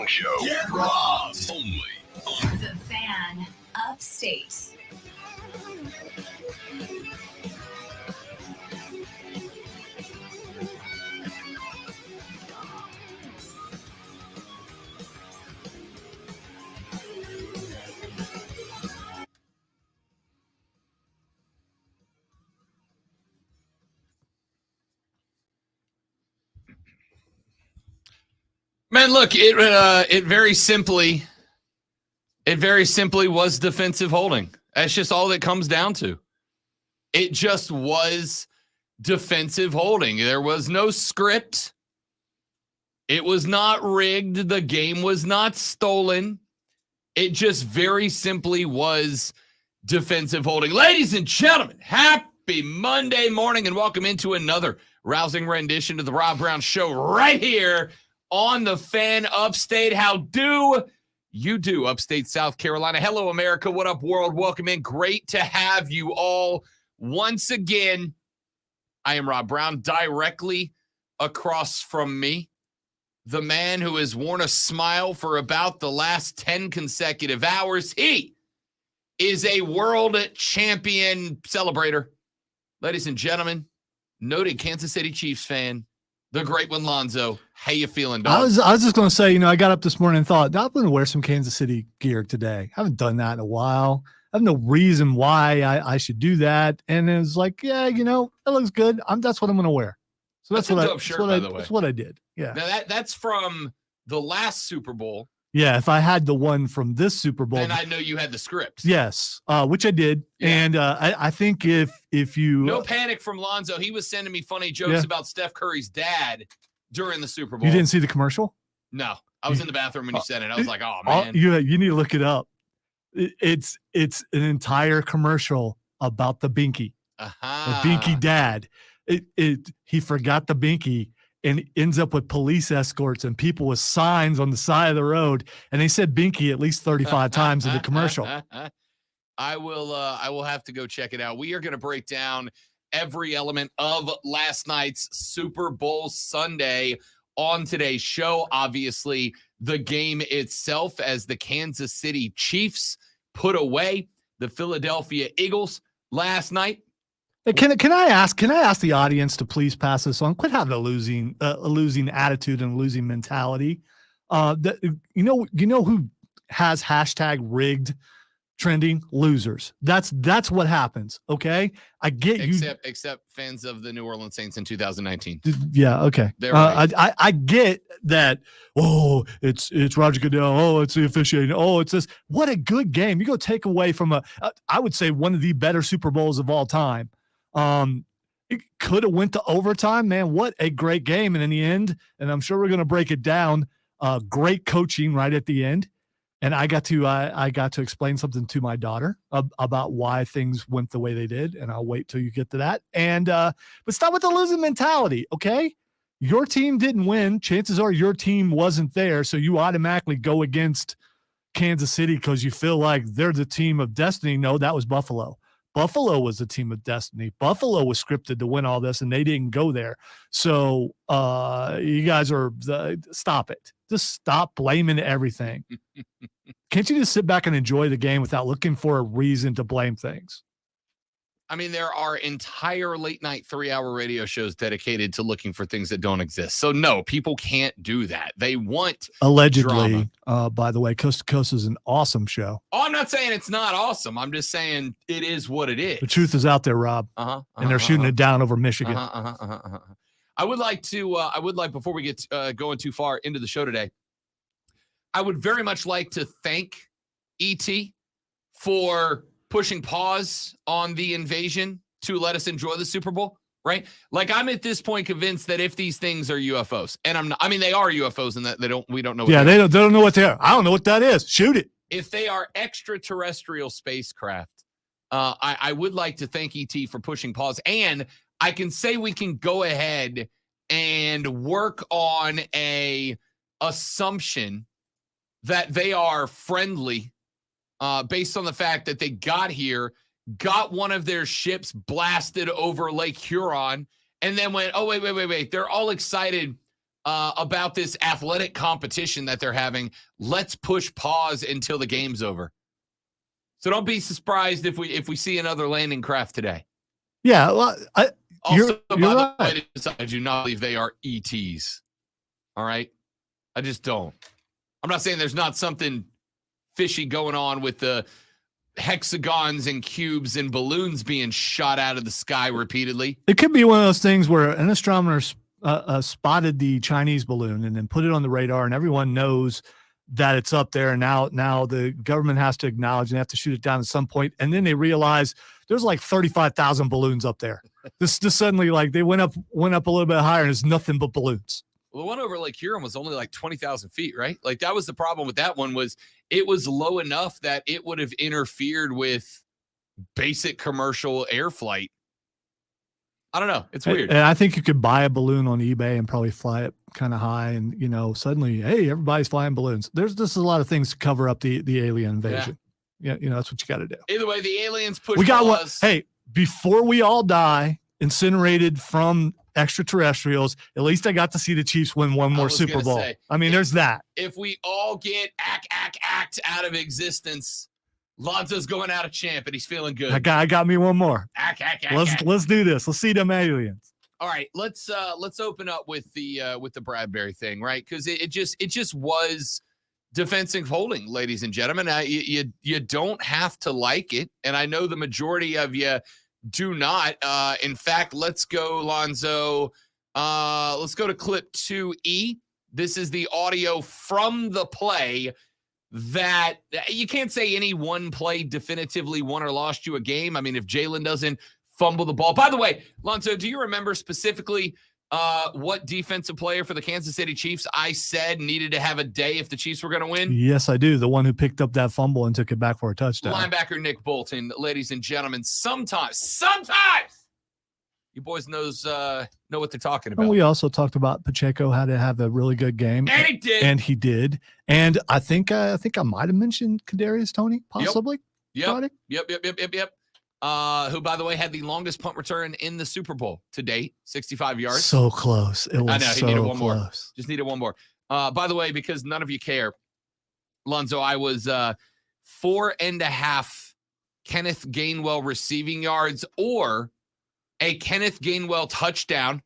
Show. Get Robbed. Only on The Fan Upstate. Man, look, it very simply was defensive holding. That's just all it comes down to. It just was defensive holding. There was no script. It was not rigged. The game was not stolen. It just very simply was defensive holding. Ladies and gentlemen, happy Monday morning and welcome into another rousing rendition of the Rob Brown Show right here on the Fan Upstate. How do you do, Upstate South Carolina? Hello, America. What up, world? Welcome in. Great to have you all once again. I am Rob Brown. Directly across from me, the man who has worn a smile for about the last 10 consecutive hours. He is a world champion celebrator. Ladies and gentlemen, noted Kansas City Chiefs fan, the great one, Lonzo. How you feeling, dog? I was just going to say, I got up this morning and thought, I'm going to wear some Kansas City gear today. I haven't done that in a while. I have no reason why I should do that. And it was like, yeah, it looks good. That's what I'm going to wear. So that's a dope shirt, by the way. That's what I did. Yeah. Now that's from the last Super Bowl. Yeah, if I had the one from this Super Bowl, then I know you had the script. Yes, which I did. Yeah. And I think if you no panic from Lonzo, he was sending me funny jokes about Steph Curry's dad during the Super Bowl. You didn't see the commercial? No, I was in the bathroom when you said it. I was like, oh man, you need to look it up. It's an entire commercial about the binky, the binky dad. He forgot the binky. And ends up with police escorts and people with signs on the side of the road. And they said binky at least 35 times in the commercial. I will have to go check it out. We are going to break down every element of last night's Super Bowl Sunday on today's show. Obviously, the game itself as the Kansas City Chiefs put away the Philadelphia Eagles last night. Can I ask the audience to please pass this on? Quit having a losing attitude and losing mentality. You know who has hashtag rigged trending? Losers. That's what happens. Okay, I get except fans of the New Orleans Saints in 2019. Yeah. Okay. Right. I get that. Oh, it's Roger Goodell. Oh, it's the officiating. Oh, it's this. What a good game. You go take away from I would say one of the better Super Bowls of all time. It could have went to overtime, man. What a great game. And in the end, and I'm sure we're going to break it down, great coaching right at the end. And I got to explain something to my daughter about why things went the way they did. And I'll wait till you get to that. And, but stop with the losing mentality. Okay. Your team didn't win. Chances are your team wasn't there. So you automatically go against Kansas City because you feel like they're the team of destiny. No, that was Buffalo. Buffalo was the team of destiny. Buffalo was scripted to win all this, and they didn't go there. So you guys stop it. Just stop blaming everything. Can't you just sit back and enjoy the game without looking for a reason to blame things? I mean, there are entire late night 3-hour radio shows dedicated to looking for things that don't exist. So no, people can't do that. They want allegedly, by the way, Coast to Coast is an awesome show. Oh, I'm not saying it's not awesome. I'm just saying it is what it is. The truth is out there, Rob. And they're shooting it down over Michigan. I would like before we get going too far into the show today, I would very much like to thank ET for pushing pause on the invasion to let us enjoy the Super Bowl, right? Like, I'm at this point convinced that if these things are UFOs, and they are UFOs, and that we don't know. Yeah, they don't know what they are. I don't know what that is. Shoot it. If they are extraterrestrial spacecraft, I would like to thank ET for pushing pause, and I can say we can go ahead and work on a assumption that they are friendly. Based on the fact that they got here, got one of their ships blasted over Lake Huron, and then went, oh, wait. They're all excited about this athletic competition that they're having. Let's push pause until the game's over. So don't be surprised if we see another landing craft today. Yeah, well, Also, by the right. way, I do not believe they are ETs. All right? I just don't. I'm not saying there's not something fishy going on with the hexagons and cubes and balloons being shot out of the sky repeatedly. It could be one of those things where an astronomer spotted the Chinese balloon and then put it on the radar, and everyone knows that it's up there. And now the government has to acknowledge and have to shoot it down at some point. And then they realize there's like 35,000 balloons up there. This just suddenly, like, they went up a little bit higher, and it's nothing but balloons. Well, the one over Lake Huron was only like 20,000 feet, right? Like, that was the problem with that one, was it was low enough that it would have interfered with basic commercial air flight. I don't know. It's weird. And I think you could buy a balloon on eBay and probably fly it kind of high, and suddenly, hey, everybody's flying balloons. There's just a lot of things to cover up the alien invasion. Yeah, that's what you got to do. Either way, the aliens push. We got one. Hey, before we all die, incinerated from extraterrestrials, at least I got to see the Chiefs win one more Super Bowl. There's that. If we all get act out of existence, Lonzo's going out of champ and he's feeling good. I got me one more. Act. Let's do this. Let's see them aliens. All right, let's open up with the Bradbury thing, right? Because it just was defensive holding, ladies and gentlemen. You don't have to like it, and I know the majority of you do not. In fact, let's go, Lonzo. Let's go to clip 2E. This is the audio from the play that you can't say any one play definitively won or lost you a game. I mean, if Jalen doesn't fumble the ball. By the way, Lonzo, do you remember specifically what defensive player for the Kansas City Chiefs I said needed to have a day if the Chiefs were going to win? Yes, I do. The one who picked up that fumble and took it back for a touchdown. Linebacker Nick Bolton, ladies and gentlemen. Sometimes you boys know what they're talking about. And we also talked about Pacheco had to have a really good game. And he did. And I think I might have mentioned Kadarius Toney, possibly. Yep. Who, by the way, had the longest punt return in the Super Bowl to date, 65 yards. So close. It was he needed one close. more. Just needed one more. By the way, because none of you care, Lonzo, I was 4.5 Kenneth Gainwell receiving yards or a Kenneth Gainwell touchdown,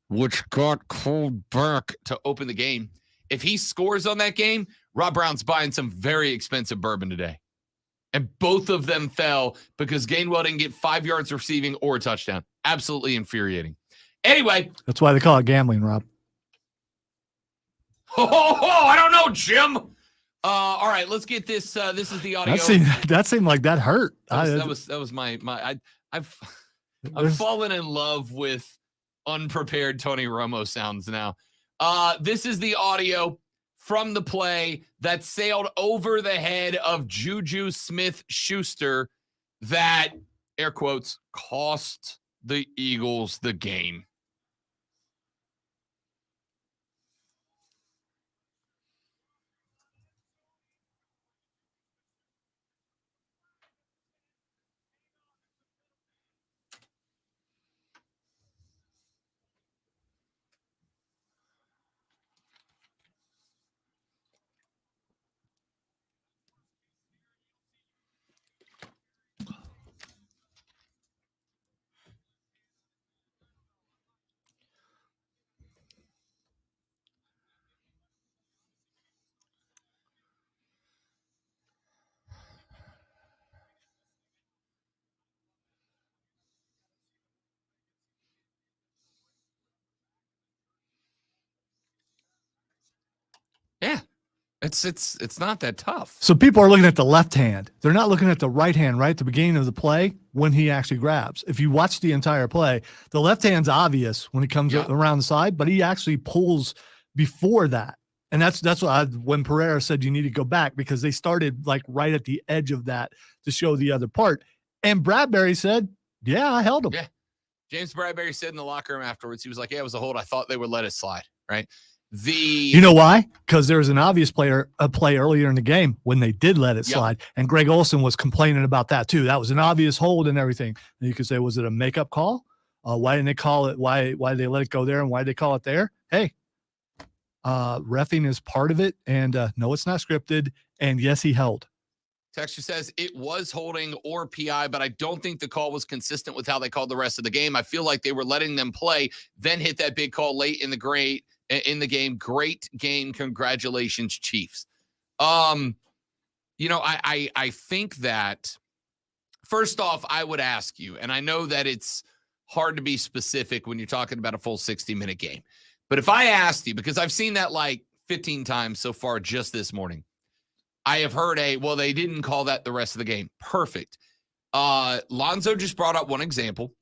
which got called back to open the game. If he scores on that game, Rob Brown's buying some very expensive bourbon today. And both of them fell because Gainwell didn't get 5 yards receiving or a touchdown. Absolutely infuriating. Anyway. That's why they call it gambling, Rob. I don't know, Jim. All right, let's get this. This is the audio. That seemed like that hurt. That was my. I've fallen in love with unprepared Tony Romo sounds now. This is the audio from the play that sailed over the head of Juju Smith-Schuster that, air quotes, cost the Eagles the game. Yeah, it's not that tough. So people are looking at the left hand. They're not looking at the right hand right at the beginning of the play when he actually grabs. If you watch the entire play, the left hand's obvious when he comes around the side, but he actually pulls before that. And that's when Pereira said you need to go back because they started like right at the edge of that to show the other part. And Bradbury said, yeah, I held him. Yeah. James Bradbury said in the locker room afterwards, he was like, yeah, it was a hold. I thought they would let it slide, right? You know why? Because there was an obvious play earlier in the game when they did let it slide, and Greg Olsen was complaining about that too. That was an obvious hold and everything. And you could say, was it a makeup call? Why didn't they call it? Why did they let it go there, and why did they call it there? Hey, Reffing is part of it, and no, it's not scripted. And yes, he held. Texture says it was holding or PI, but I don't think the call was consistent with how they called the rest of the game. I feel like they were letting them play, then hit that big call late in the game. Great game. Congratulations, Chiefs. I think that first off, I would ask you, and I know that it's hard to be specific when you're talking about a full 60-minute game, but if I asked you, because I've seen that like 15 times so far just this morning, I have heard they didn't call that the rest of the game. Perfect. Lonzo just brought up one example,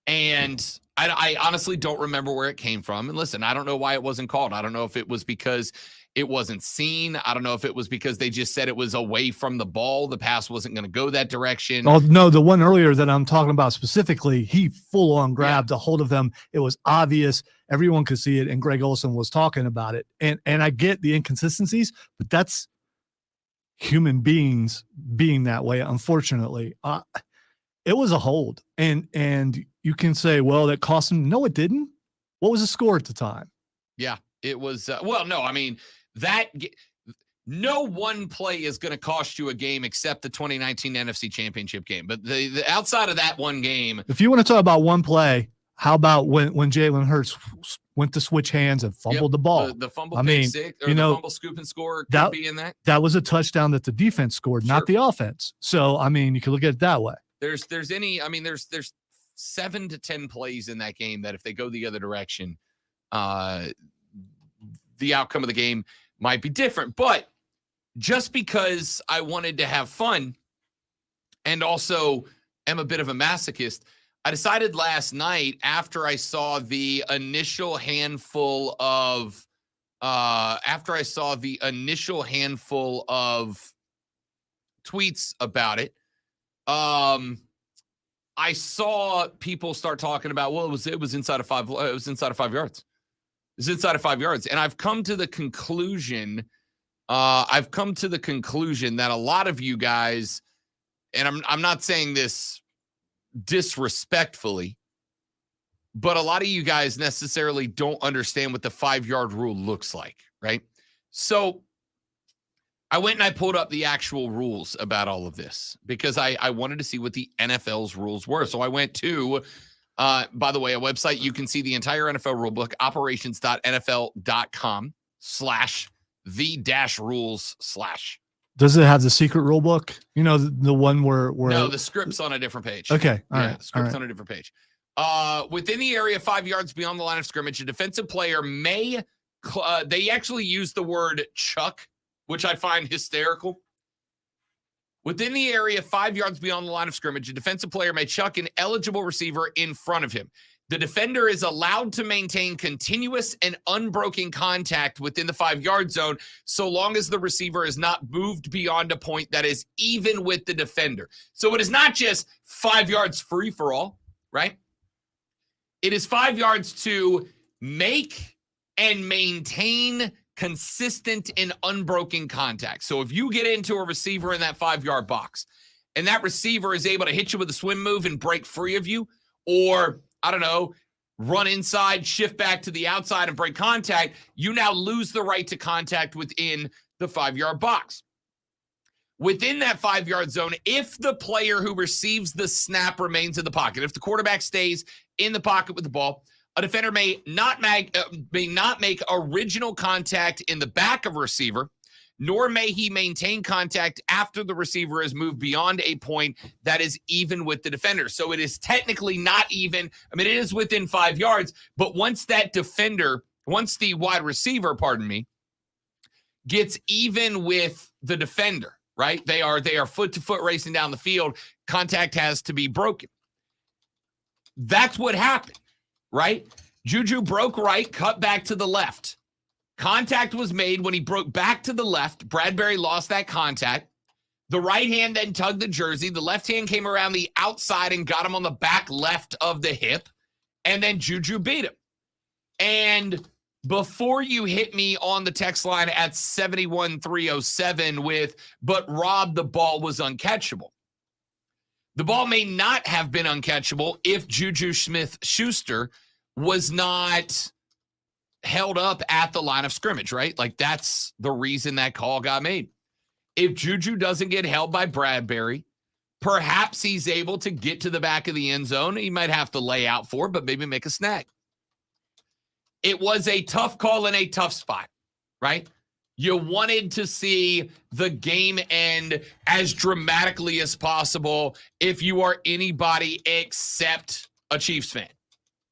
and I honestly don't remember where it came from. And listen, I don't know why it wasn't called. I don't know if it was because it wasn't seen. I don't know if it was because they just said it was away from the ball. The pass wasn't going to go that direction. Oh, no, the one earlier that I'm talking about specifically, he full on grabbed a hold of them. It was obvious. Everyone could see it, and Greg Olson was talking about it. And I get the inconsistencies, but that's human beings being that way, unfortunately. It was a hold. And you can say, well, that cost him. No, it didn't. What was the score at the time? Yeah, it was. No one play is going to cost you a game except the 2019 NFC Championship game. But the outside of that one game. If you want to talk about one play, how about when Jalen Hurts went to switch hands and fumbled the ball? The fumble fumble scoop and score could be in that. That was a touchdown that the defense scored, not the offense. So, I mean, you can look at it that way. There's 7 to 10 plays in that game that if they go the other direction, the outcome of the game might be different. But just because I wanted to have fun and also am a bit of a masochist, I decided last night after I saw the initial handful of tweets about it, I saw people start talking about, well, it was inside of 5 yards. It was inside of 5 yards. And I've come to the conclusion that a lot of you guys, and I'm not saying this disrespectfully, but a lot of you guys necessarily don't understand what the 5-yard rule looks like, right? So I went and I pulled up the actual rules about all of this because I wanted to see what the NFL's rules were. So I went to, by the way, a website you can see the entire NFL rulebook, operations.nfl.com/the-rules/. Does it have the secret rule book? You know, the one where no, the script's on a different page. Okay. All right. The script's on a different page. Within the area 5 yards beyond the line of scrimmage, a defensive player may, they actually use the word chuck, which I find hysterical. Within the area 5 yards beyond the line of scrimmage, a defensive player may chuck an eligible receiver in front of him. The defender is allowed to maintain continuous and unbroken contact within the 5-yard zone so long as the receiver is not moved beyond a point that is even with the defender. So it is not just 5 yards free for all, right? It is 5 yards to make and maintain consistent and unbroken contact. So if you get into a receiver in that 5-yard box and that receiver is able to hit you with a swim move and break free of you, or I don't know, run inside, shift back to the outside and break contact, you now lose the right to contact within the 5-yard box. Within that 5-yard zone, if the player who receives the snap remains in the pocket, if the quarterback stays in the pocket with the ball, a defender may not make original contact in the back of a receiver, nor may he maintain contact after the receiver has moved beyond a point that is even with the defender. So it is technically not even. I mean, it is within 5 yards, but once the wide receiver, gets even with the defender, right? They are foot to foot racing down the field. Contact has to be broken. That's what happened, right? Juju broke right, cut back to the left. Contact was made when he broke back to the left. Bradbury lost that contact. The right hand then tugged the jersey. The left hand came around the outside and got him on the back left of the hip. And then Juju beat him. And before you hit me on the text line at 71307 but Rob, the ball was uncatchable. The ball may not have been uncatchable if Juju Smith-Schuster was not held up at the line of scrimmage, right? Like that's the reason that call got made. If Juju doesn't get held by Bradbury, perhaps he's able to get to the back of the end zone. He might have to lay out for it, but maybe make a snag. It was a tough call in a tough spot, right? You wanted to see the game end as dramatically as possible if you are anybody except a Chiefs fan.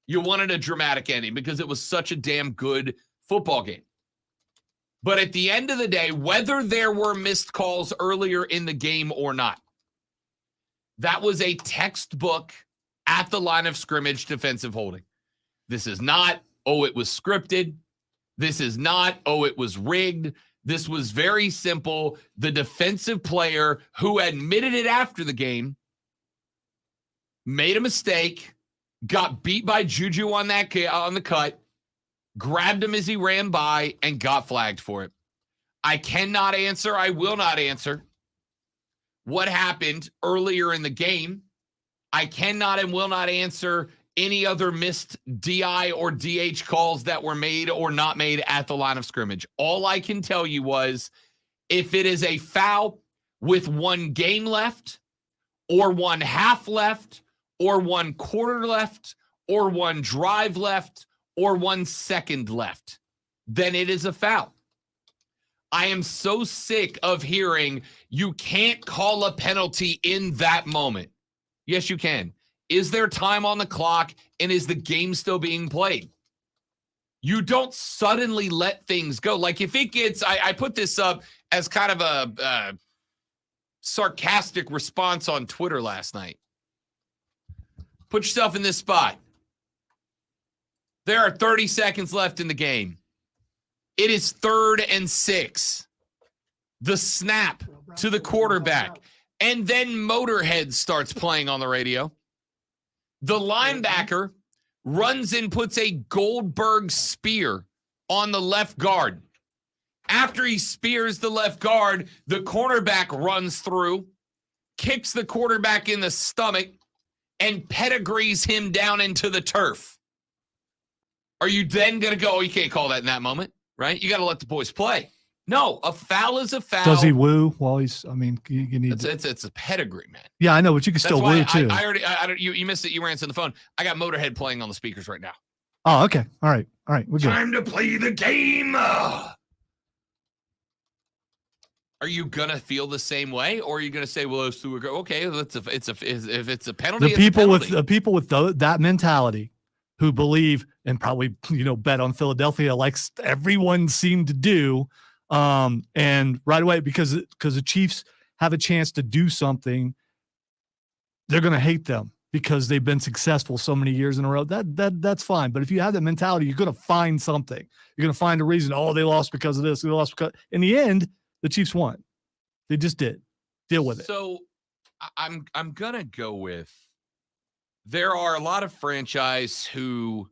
You wanted a dramatic ending because it was such a damn good football game. But at the end of the day, whether there were missed calls earlier in the game or not, that was a textbook at the line of scrimmage defensive holding. This is not, oh, it was scripted. This is not, oh, it was rigged. This was very simple. The defensive player who admitted it after the game made a mistake, got beat by Juju on the cut, grabbed him as he ran by, and got flagged for it. I cannot answer. I will not answer what happened earlier in the game. I cannot and will not answer any other missed DI or DH calls that were made or not made at the line of scrimmage. All I can tell you was if it is a foul with one game left or one half left or one quarter left or one drive left or 1 second left, then it is a foul. I am so sick of hearing you can't call a penalty in that moment. Yes, you can. Is there time on the clock, and is the game still being played? You don't suddenly let things go. Like if it gets, I put this up as kind of a sarcastic response on Twitter last night. Put yourself in this spot. There are 30 seconds left in the game. It is 3rd and 6. The snap to the quarterback. And then Motorhead starts playing on the radio. The linebacker runs and puts a Goldberg spear on the left guard. After he spears the left guard, the cornerback runs through, kicks the quarterback in the stomach, and pedigrees him down into the turf. Are you then going to go, oh, you can't call that in that moment, right? You got to let the boys play. No, a foul is a foul. Does he woo while he's, I mean, you need it's a pedigree, man. Yeah, I know, but you can still woo too. You missed it. You were answering the phone. I got Motorhead playing on the speakers right now. Oh, okay. All right. We're good. Time to play the game. Are you gonna feel the same way, or are you gonna say, "Well, okay, if it's a penalty"? The people with that mentality, who believe and probably bet on Philadelphia, like everyone seemed to do, and right away because the Chiefs have a chance to do something, they're gonna hate them because they've been successful so many years in a row. That's fine, but if you have that mentality, you're gonna find something. You're gonna find a reason. Oh, they lost because of this. They lost because in the end. The Chiefs won. They just did. Deal with it. So I'm gonna go with there are a lot of franchise who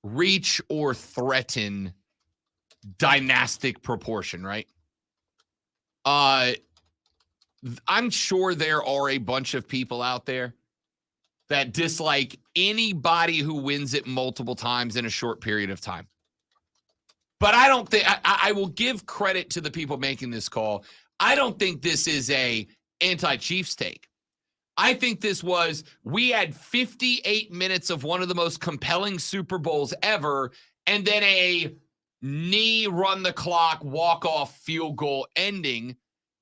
reach or threaten dynastic proportion, right? I'm sure there are a bunch of people out there that dislike anybody who wins it multiple times in a short period of time. But I don't think I will give credit to the people making this call. I don't think this is a anti-Chiefs take. I think this was, we had 58 minutes of one of the most compelling Super Bowls ever, and then a knee run the clock, walk-off field goal ending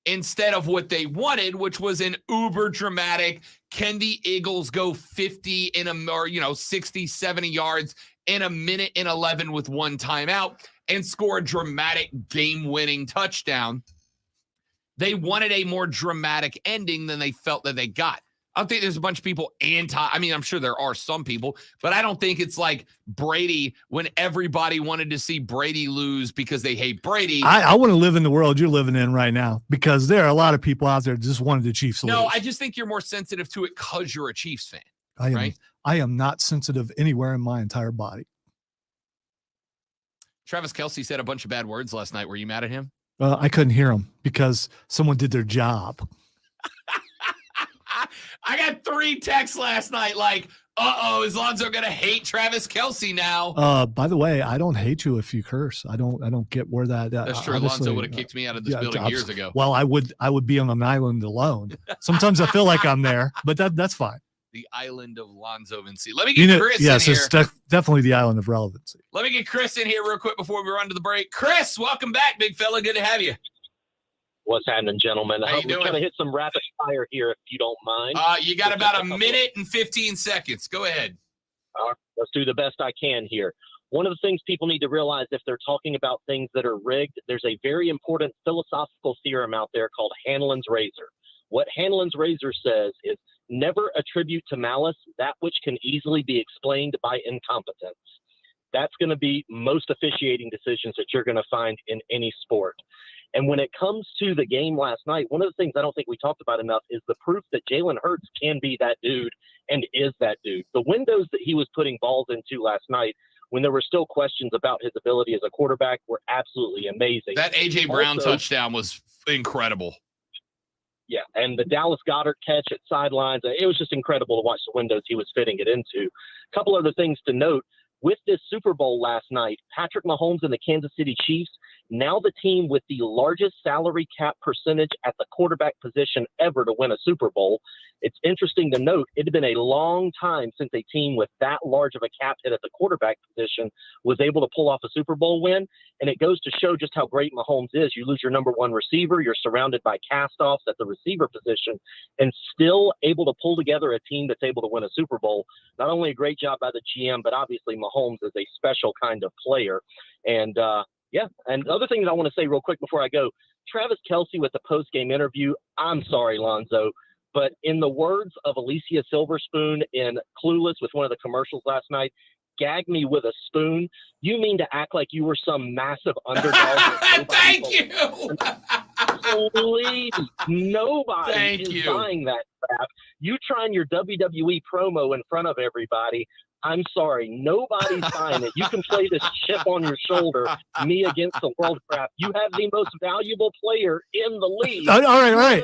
instead of what they wanted, which was an uber dramatic, can the Eagles go 50 or 60, 70 yards in a minute and 11 with one timeout and score a dramatic game-winning touchdown. They wanted a more dramatic ending than they felt that they got. I don't think there's a bunch of people I'm sure there are some people, but I don't think it's like Brady when everybody wanted to see Brady lose because they hate Brady. I want to live in the world you're living in right now because there are a lot of people out there that just wanted the Chiefs to lose. No, I just think you're more sensitive to it because you're a Chiefs fan. I am not sensitive anywhere in my entire body. Travis Kelce said a bunch of bad words last night. Were you mad at him? I couldn't hear him because someone did their job. I got 3 texts last night like, Is Lonzo going to hate Travis Kelce now? By the way, I don't hate you if you curse. I don't get where that. That's true. Lonzo would have kicked me out of this building years ago. Well, I would be on an island alone. Sometimes I feel like I'm there, but that's fine. The island of Lonzo Vinci. Let me get Chris in here. Yes, it's definitely the island of relevancy. Let me get Chris in here real quick before we run to the break. Chris, welcome back, big fella. Good to have you. What's happening, gentlemen? How you doing? We're going to hit some rapid fire here, if you don't mind. You got about a minute and 15 seconds. Go ahead. All right, let's do the best I can here. One of the things people need to realize if they're talking about things that are rigged, there's a very important philosophical theorem out there called Hanlon's razor. What Hanlon's razor says is never attribute to malice that which can easily be explained by incompetence. That's going to be most officiating decisions that you're going to find in any sport. And when it comes to the game last night, one of the things I don't think we talked about enough is the proof that Jalen Hurts can be that dude and is that dude. The windows that he was putting balls into last night, when there were still questions about his ability as a quarterback, were absolutely amazing. That A.J. Brown touchdown was incredible. Yeah, and the Dallas Goedert catch at sidelines, it was just incredible to watch the windows he was fitting it into. A couple other things to note. With this Super Bowl last night, Patrick Mahomes and the Kansas City Chiefs, now the team with the largest salary cap percentage at the quarterback position ever to win a Super Bowl. It's interesting to note it had been a long time since a team with that large of a cap hit at the quarterback position was able to pull off a Super Bowl win. And it goes to show just how great Mahomes is. You lose your number one receiver, you're surrounded by cast-offs at the receiver position, and still able to pull together a team that's able to win a Super Bowl. Not only a great job by the GM, but obviously Mahomes is a special kind of player. And and the other thing that I want to say real quick before I go, Travis Kelce with the post-game interview, I'm sorry, Lonzo, but in the words of Alicia Silverspoon in Clueless with one of the commercials last night, gag me with a spoon. You mean to act like you were some massive underdog? Thank you. Please, nobody is buying that crap. You trying your WWE promo in front of everybody. I'm sorry, nobody's buying it. You can play this chip on your shoulder, me against the world crap. You have the most valuable player in the league. All right.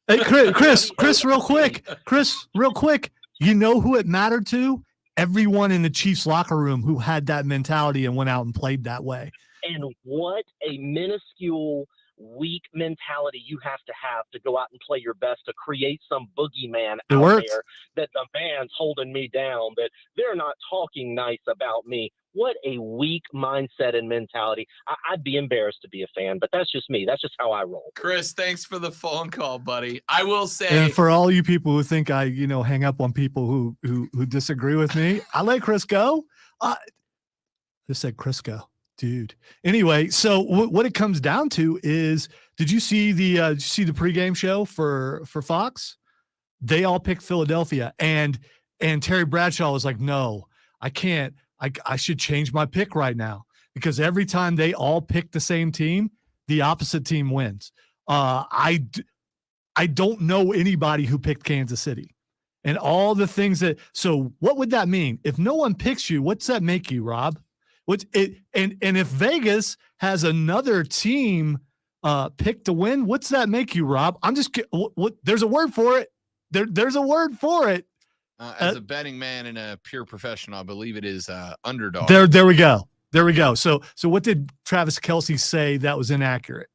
Hey, Chris, real quick. You know who it mattered to? Everyone in the Chiefs locker room who had that mentality and went out and played that way. And what a minuscule, weak mentality you have to go out and play your best to create some boogeyman out there that the man's holding me down, that they're not talking nice about me. What a weak mindset and mentality. I'd be embarrassed to be a fan, but that's just me. That's just how I roll. Chris, thanks for the phone call, buddy. I will say, and for all you people who think I, hang up on people who disagree with me, I let Chris go. Just said Chris go. Dude. Anyway, so what it comes down to is, did you see the pregame show for Fox? They all picked Philadelphia, and Terry Bradshaw was like, "No, I can't. I should change my pick right now because every time they all pick the same team, the opposite team wins." I don't know anybody who picked Kansas City, and all the things that. So what would that mean if no one picks you? What's that make you, Rob? And if Vegas has another team pick to win, what's that make you, Rob? I'm just there's a word for it. There's a word for it. As a betting man and a pure professional, I believe it is underdog. There we go. So what did Travis Kelce say that was inaccurate?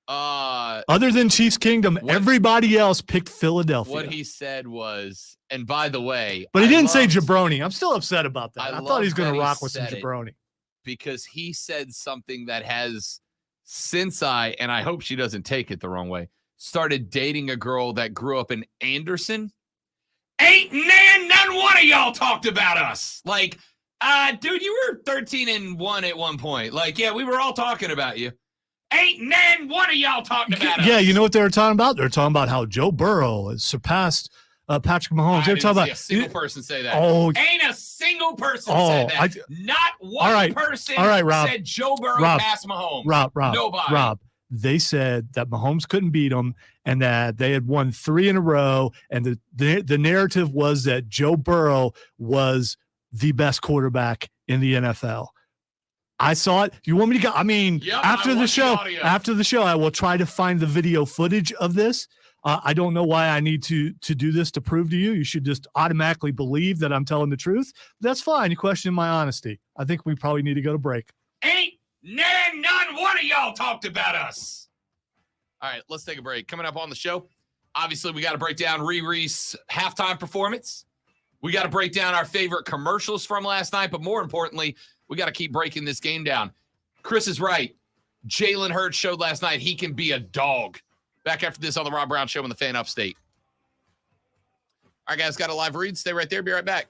Other than Chiefs Kingdom, everybody else picked Philadelphia. What he said was, and by the way, but he didn't say jabroni. I'm still upset about that. I thought he was going to rock with some jabroni because he said something that has since and I hope she doesn't take it the wrong way, started dating a girl that grew up in Anderson. Ain't none one of y'all talked about us. Like, dude, you were 13-1 at one point. Like, yeah, we were all talking about you. Ain't one of y'all talking about us. Yeah, you know what they were talking about? They're talking about how Joe Burrow has surpassed Patrick Mahomes. They're talking about a single person say that. Ain't a single person said that. Not one person Rob, said Joe Burrow passed Mahomes. Nobody. Rob, they said that Mahomes couldn't beat him and that they had won 3 in a row. And the narrative was that Joe Burrow was the best quarterback in the NFL. I saw it. You want me to go? I mean, after the show, I will try to find the video footage of this. I don't know why I need to do this to prove to you. You should just automatically believe that I'm telling the truth. That's fine. You question my honesty. I think we probably need to go to break. Ain't none one of y'all talked about us. All right, let's take a break. Coming up on the show, obviously, we got to break down Riri's halftime performance. We got to break down our favorite commercials from last night, but more importantly, we got to keep breaking this game down. Chris is right. Jalen Hurts showed last night he can be a dog. Back after this on the Rob Brown Show on the Fan Upstate. All right, guys, got a live read. Stay right there. Be right back.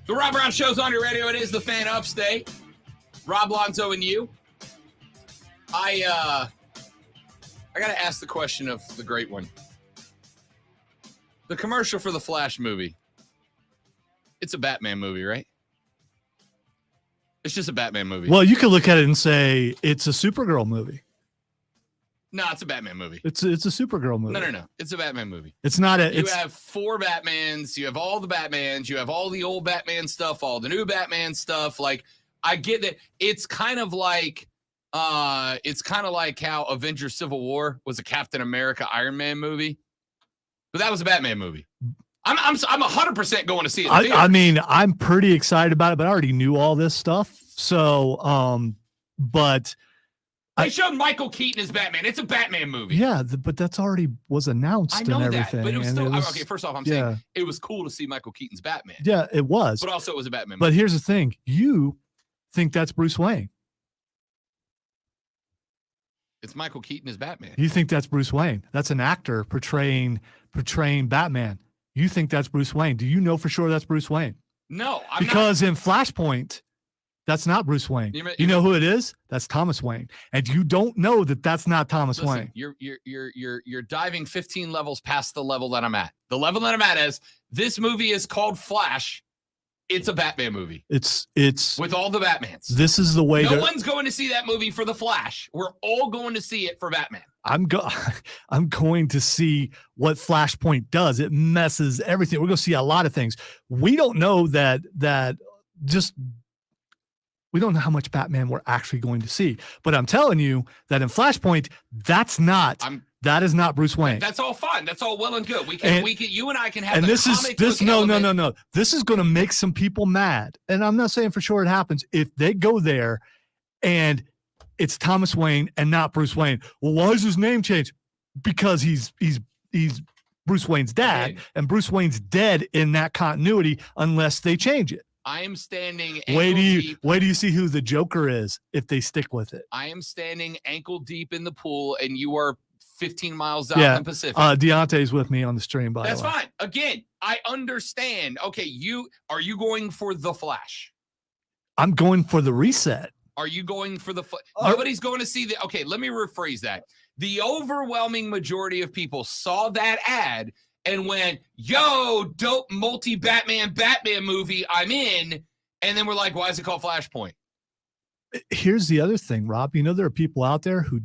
The Rob Brown Show's on your radio. It is the Fan Upstate. Rob Lonzo and you. I got to ask the question of the great one. The commercial for the Flash movie. It's a Batman movie, right? It's just a Batman movie. Well, you could look at it and say it's a Supergirl movie. No, it's a Batman movie. It's a Supergirl movie. No. It's a Batman movie. It's not a. You have 4 Batmans. You have all the Batmans. You have all the old Batman stuff, all the new Batman stuff. Like, I get that. It's kind of like how Avengers Civil War was a Captain America Iron Man movie, but that was a Batman movie. I'm 100% going to see it. I mean, I'm pretty excited about it, but I already knew all this stuff. So, but they showed Michael Keaton as Batman. It's a Batman movie. Yeah, but that's already was announced. I know and that, everything. but it was still was, okay. First off, I'm saying it was cool to see Michael Keaton's Batman. Yeah, it was. But also, it was a Batman movie. But here's the thing: you think that's Bruce Wayne. It's Michael Keaton as Batman. You think that's Bruce Wayne? That's an actor portraying Batman. You think that's Bruce Wayne? Do you know for sure that's Bruce Wayne? No, because in Flashpoint, that's not Bruce Wayne. You know who it is? That's Thomas Wayne, and you don't know that that's not Thomas Wayne. You're diving 15 levels past the level that I'm at. The level that I'm at is this movie is called Flash. It's a Batman movie. It's with all the Batmans. This is the way. No one's going to see that movie for the Flash. We're all going to see it for Batman. I'm going to see what Flashpoint does. It messes everything. We're going to see a lot of things. We don't know that we don't know how much Batman we're actually going to see. But I'm telling you that in Flashpoint, that is not Bruce Wayne. That's all fine. That's all well and good. You and I can have. And this no. This is going to make some people mad. And I'm not saying for sure it happens. If they go there and it's Thomas Wayne and not Bruce Wayne. Well, why is his name changed? Because he's Bruce Wayne's dad, and Bruce Wayne's dead in that continuity unless they change it. I am standing. Wait do you see who the Joker is if they stick with it? I am standing ankle deep in the pool, and you are 15 miles out in the Pacific. Deontay's with me on the stream. That's fine. Again, I understand. Okay, are you going for the Flash? I'm going for the reset. Are you going for the nobody's going to see the okay, let me rephrase that. The overwhelming majority of people saw that ad and went, yo, dope multi-Batman movie, I'm in. And then we're like, why is it called Flashpoint? Here's the other thing, Rob. You know, there are people out there who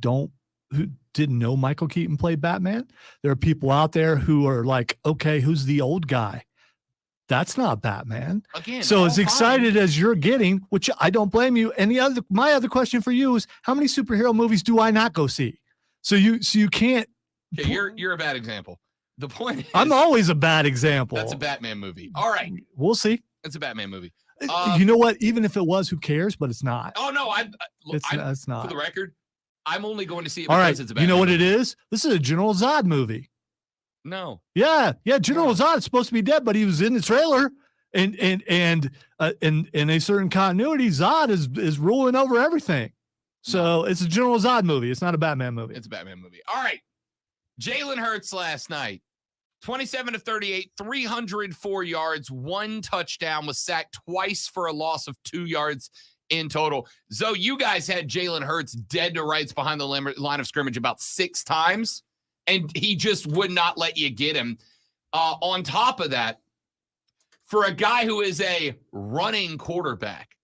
didn't know Michael Keaton played Batman. There are people out there who are like, okay, who's the old guy? That's not Batman. Again, so as excited as you're getting, which I don't blame you. And my other question for you is, how many superhero movies do I not go see? So you can't. Okay, you're a bad example. The point is, I'm always a bad example. That's a Batman movie. All right, we'll see. It's a Batman movie. You know what? Even if it was, who cares? But it's not. Oh no, it's not. For the record, I'm only going to see it because it's a Batman. You know what movie. it is? This is a General Zod movie. No. Yeah. General Zod is supposed to be dead, but he was in the trailer, and in a certain continuity, Zod is ruling over everything. So it's a General Zod movie. It's not a Batman movie. It's a Batman movie. All right. Jalen Hurts last night, 27 of 38, 304 yards, 1 touchdown, was sacked twice for a loss of 2 yards in total. Zoe, you guys had Jalen Hurts dead to rights behind the line of scrimmage about 6 times. And he just would not let you get him. On top of that, for a guy who is a running quarterback,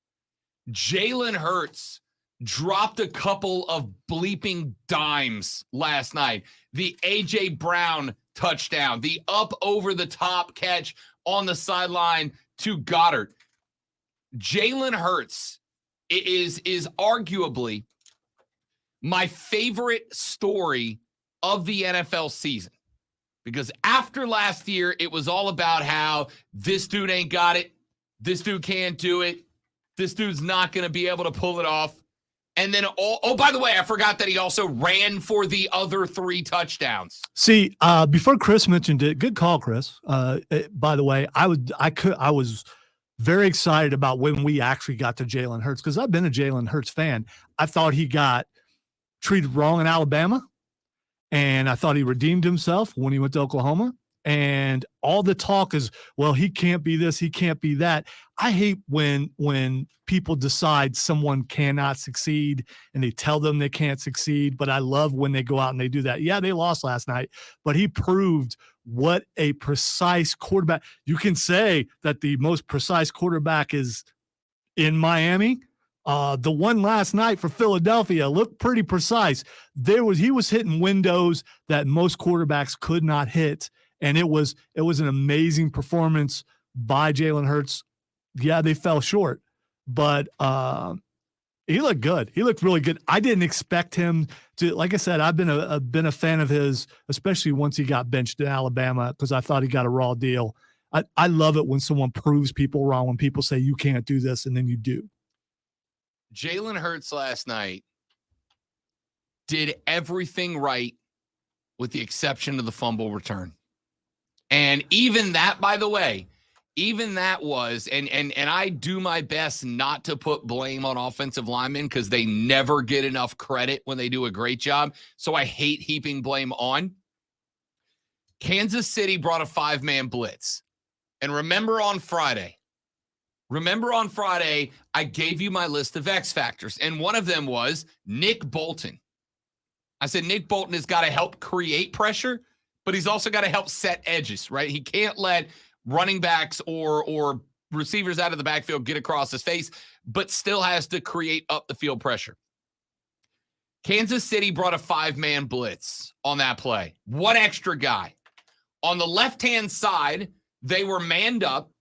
Jalen Hurts dropped a couple of bleeping dimes last night. The A.J. Brown touchdown, the up over the top catch on the sideline to Goddard. Jalen Hurts is arguably my favorite story of the NFL season, because after last year, it was all about how this dude ain't got it. This dude can't do it. This dude's not going to be able to pull it off. And then, by the way, I forgot that he also ran for the other 3 touchdowns. See, before Chris mentioned it, good call, Chris. By the way, I was very excited about when we actually got to Jalen Hurts, because I've been a Jalen Hurts fan. I thought he got treated wrong in Alabama. And I thought he redeemed himself when he went to Oklahoma. And all the talk is, well, he can't be this, he can't be that. I hate when people decide someone cannot succeed and they tell them they can't succeed, but I love when they go out and they do that. Yeah, they lost last night, but he proved what a precise quarterback. You can say that the most precise quarterback is in Miami. The one last night for Philadelphia looked pretty precise. He was hitting windows that most quarterbacks could not hit, and it was an amazing performance by Jalen Hurts. Yeah, they fell short, but he looked good. He looked really good. I didn't expect him to. Like I said, I've been a fan of his, especially once he got benched in Alabama, because I thought he got a raw deal. I love it when someone proves people wrong, when people say you can't do this, and then you do. Jalen Hurts last night did everything right with the exception of the fumble return. And even that, by the way, even that was, and I do my best not to put blame on offensive linemen because they never get enough credit when they do a great job. So I hate heaping blame on. Kansas City brought a 5-man blitz. And remember on Friday, I gave you my list of X factors, and one of them was Nick Bolton. I said Nick Bolton has got to help create pressure, but he's also got to help set edges, right? He can't let running backs or receivers out of the backfield get across his face, but still has to create up the field pressure. Kansas City brought a 5-man blitz on that play. One extra guy. On the left-hand side, they were manned up,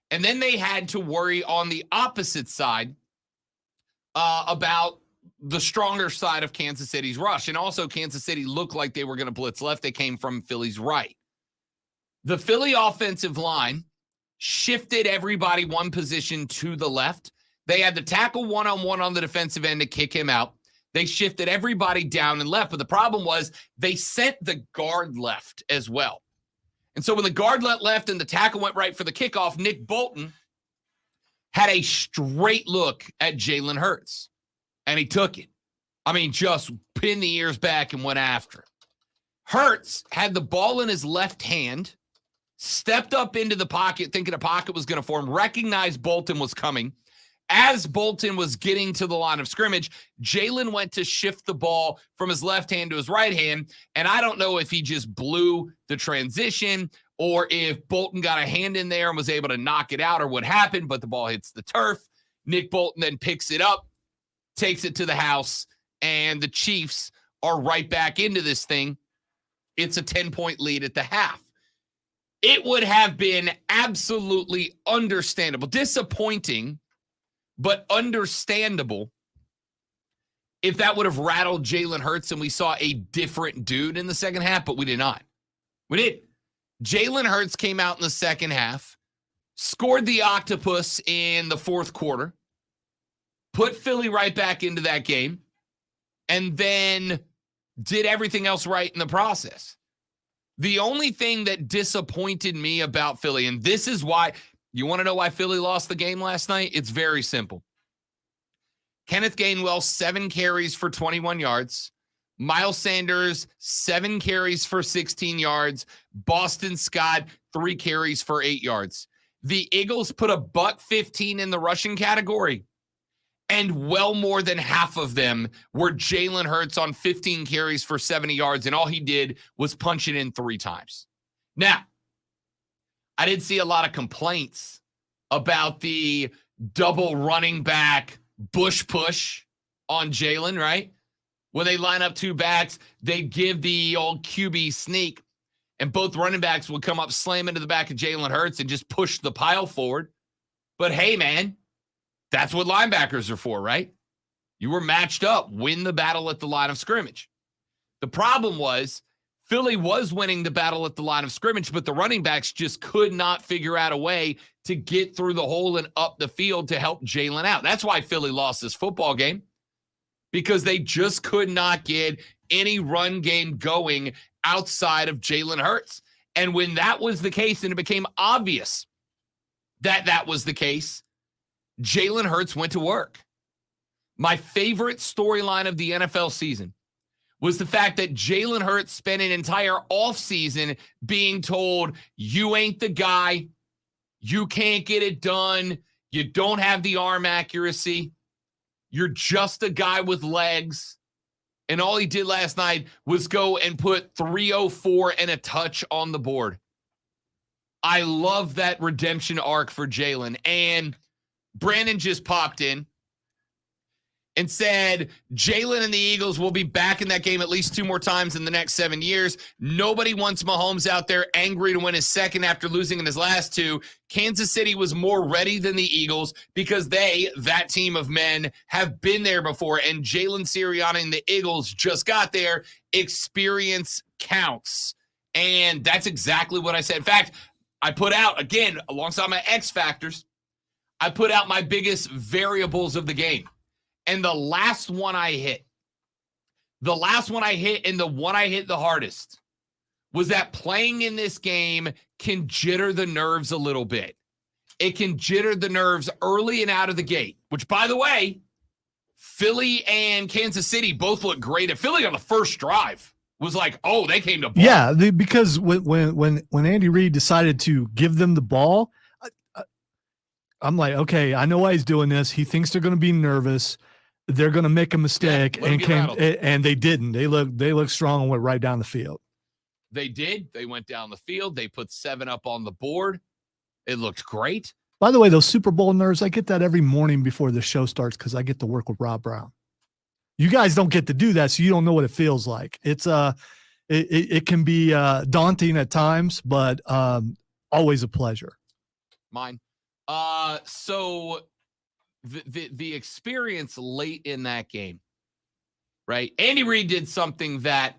and then they had to worry on the opposite side about the stronger side of Kansas City's rush. And also, Kansas City looked like they were going to blitz left. They came from Philly's right. The Philly offensive line shifted everybody one position to the left. They had to tackle one-on-one on the defensive end to kick him out. They shifted everybody down and left. But the problem was they sent the guard left as well. And so when the guard left and the tackle went right for the kickoff, Nick Bolton had a straight look at Jalen Hurts. And he took it. I mean, just pinned the ears back and went after it. Hurts had the ball in his left hand, stepped up into the pocket, thinking a pocket was going to form, recognized Bolton was coming. As Bolton was getting to the line of scrimmage, Jalen went to shift the ball from his left hand to his right hand, and I don't know if he just blew the transition or if Bolton got a hand in there and was able to knock it out or what happened, but the ball hits the turf. Nick Bolton then picks it up, takes it to the house, and the Chiefs are right back into this thing. It's a 10-point lead at the half. It would have been absolutely understandable, disappointing, but understandable if that would have rattled Jalen Hurts and we saw a different dude in the second half, but we did not. We did. Jalen Hurts came out in the second half, scored the octopus in the fourth quarter, put Philly right back into that game, and then did everything else right in the process. The only thing that disappointed me about Philly, and this is why, you want to know why Philly lost the game last night? It's very simple. Kenneth Gainwell, 7 carries for 21 yards. Miles Sanders, 7 carries for 16 yards. Boston Scott, 3 carries for 8 yards. The Eagles put a $115 in the rushing category, and well more than half of them were Jalen Hurts on 15 carries for 70 yards, and all he did was punch it in 3 times. Now, I didn't see a lot of complaints about the double running back bush push on Jalen, right? When they line up 2 backs, they give the old QB sneak, and both running backs would come up, slam into the back of Jalen Hurts, and just push the pile forward. But hey, man, that's what linebackers are for, right? You were matched up, win the battle at the line of scrimmage. The problem was Philly was winning the battle at the line of scrimmage, but the running backs just could not figure out a way to get through the hole and up the field to help Jalen out. That's why Philly lost this football game, because they just could not get any run game going outside of Jalen Hurts. And when that was the case, and it became obvious that that was the case, Jalen Hurts went to work. My favorite storyline of the NFL season was the fact that Jalen Hurts spent an entire offseason being told, you ain't the guy, you can't get it done, You don't have the arm accuracy. You're just a guy with legs. And all he did last night was go and put 304 and a touch on the board. I love that redemption arc for Jalen. And Brandon just popped in and said Jalen and the Eagles will be back in that game at least 2 more times in the next 7 years. Nobody wants Mahomes out there angry to win his second after losing in his last 2. Kansas City was more ready than the Eagles because they, that team of men, have been there before. And Jalen Sirianni and the Eagles just got there. Experience counts. And that's exactly what I said. In fact, I put out, again, alongside my X factors, I put out my biggest variables of the game. And the last one I hit, and the one I hit the hardest, was that playing in this game can jitter the nerves a little bit. It can jitter the nerves early and out of the gate, which, by the way, Philly and Kansas City both look great. And Philly on the first drive was like, oh, they came to ball. Yeah, because when Andy Reid decided to give them the ball, I'm like, okay, I know why he's doing this. He thinks they're going to be nervous. They're going to make a mistake, and they didn't. They looked strong and went right down the field. They did. They went down the field. They put 7 up on the board. It looked great. By the way, those Super Bowl nerves, I get that every morning before the show starts because I get to work with Rob Brown. You guys don't get to do that, so you don't know what it feels like. It's it can be daunting at times, but always a pleasure. Mine. So the experience late in that game, right? Andy Reid did something that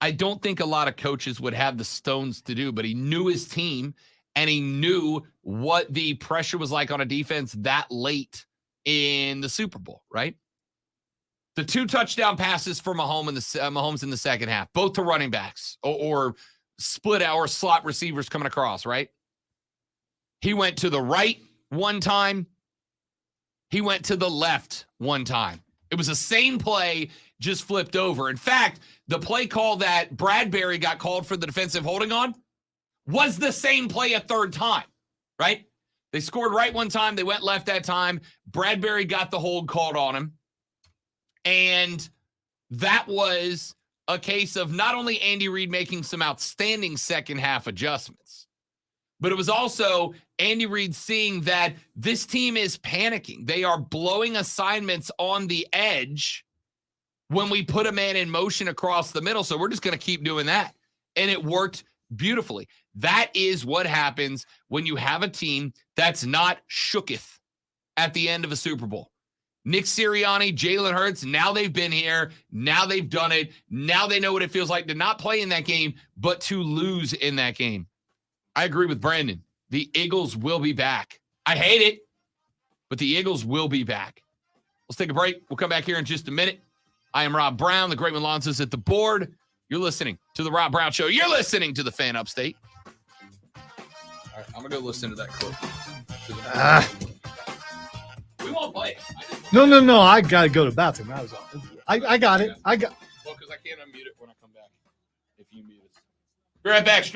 I don't think a lot of coaches would have the stones to do, but he knew his team and he knew what the pressure was like on a defense that late in the Super Bowl, right? The 2 touchdown passes for Mahomes in the second half, both to running backs or split out or slot receivers coming across, right? He went to the right one time. He went to the left one time. It was the same play, just flipped over. In fact, the play call that Bradbury got called for the defensive holding on was the same play a third time, right? They scored right one time. They went left that time. Bradbury got the hold called on him. And that was a case of not only Andy Reid making some outstanding second half adjustments, but it was also Andy Reid seeing that this team is panicking. They are blowing assignments on the edge when we put a man in motion across the middle. So we're just going to keep doing that. And it worked beautifully. That is what happens when you have a team that's not shooketh at the end of a Super Bowl. Nick Sirianni, Jalen Hurts, now they've been here. Now they've done it. Now they know what it feels like to not play in that game, but to lose in that game. I agree with Brandon. The Eagles will be back. I hate it, but the Eagles will be back. Let's take a break. We'll come back here in just a minute. I am Rob Brown. The great Melanza's at the board. You're listening to the Rob Brown Show. You're listening to the Fan Upstate. All right, I'm going to go listen to that clip. We won't play it. No. I got to go to the bathroom. I got it. Well, because I can't unmute it when I come back if you mute us. Be right back.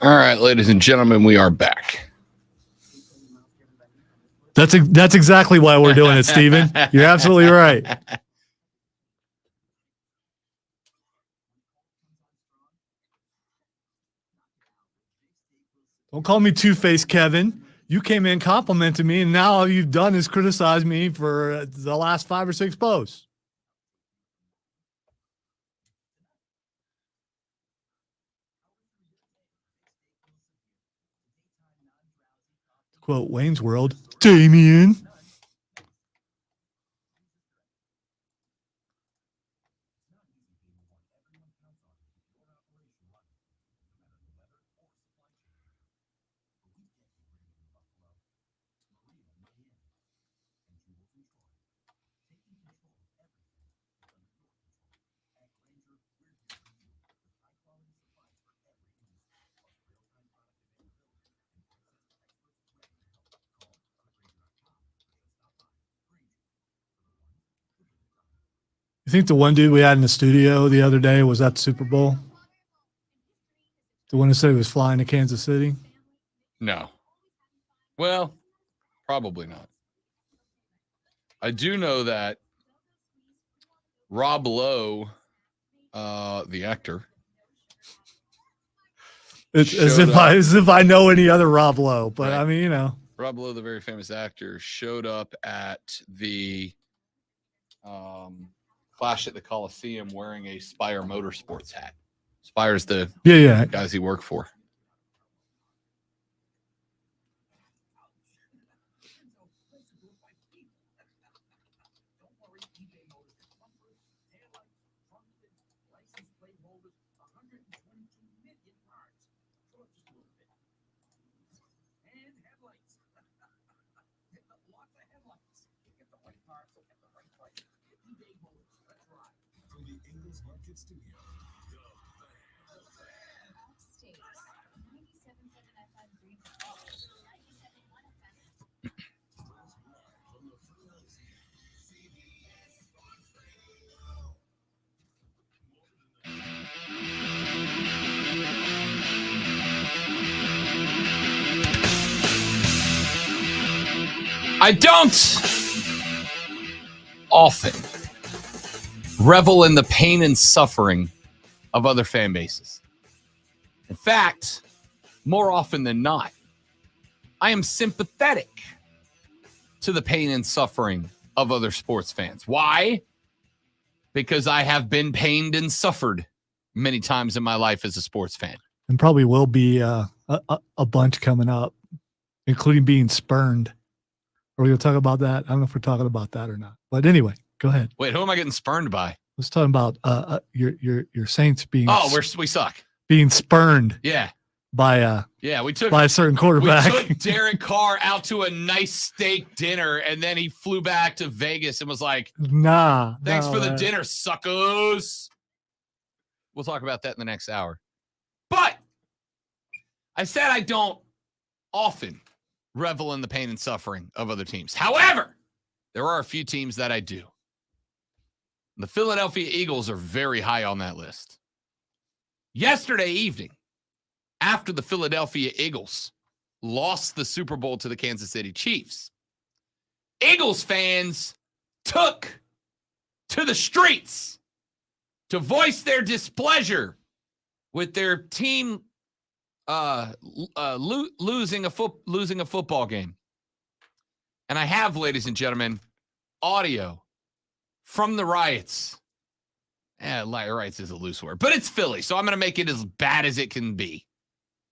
All right, ladies and gentlemen, we are back. That's exactly why we're doing it, Steven. You're absolutely right. Don't call me Two-Face Kevin. You came in complimenting me, and now all you've done is criticize me for the last 5 or 6 posts. Quote Wayne's World, Damien. You think the one dude we had in the studio the other day was at the Super Bowl? The one who said he was flying to Kansas City? No. Well, probably not. I do know that Rob Lowe, the actor, It's as if I know any other Rob Lowe, but right. I mean, you know. Rob Lowe, the very famous actor, showed up at the Clash at the Coliseum wearing a Spire Motorsports hat. Spire's the guys he worked for. I don't often revel in the pain and suffering of other fan bases. In fact, more often than not, I am sympathetic to the pain and suffering of other sports fans. Why? Because I have been pained and suffered many times in my life as a sports fan. And probably will be a bunch coming up, including being spurned. Are we going to talk about that? I don't know if we're talking about that or not. But anyway, go ahead. Wait, who am I getting spurned by? Let's talk about your Saints being we suck. Being spurned. Yeah. By by a certain quarterback. We took Derek Carr out to a nice steak dinner, and then he flew back to Vegas and was like, thanks for the dinner, suckers. We'll talk about that in the next hour. But I said I don't often revel in the pain and suffering of other teams. However, there are a few teams that I do. The Philadelphia Eagles are very high on that list. Yesterday evening, after the Philadelphia Eagles lost the Super Bowl to the Kansas City Chiefs, Eagles fans took to the streets to voice their displeasure with their team losing a football game. And I have, ladies and gentlemen, audio from the riots. Riots is a loose word, but it's Philly, so I'm going to make it as bad as it can be.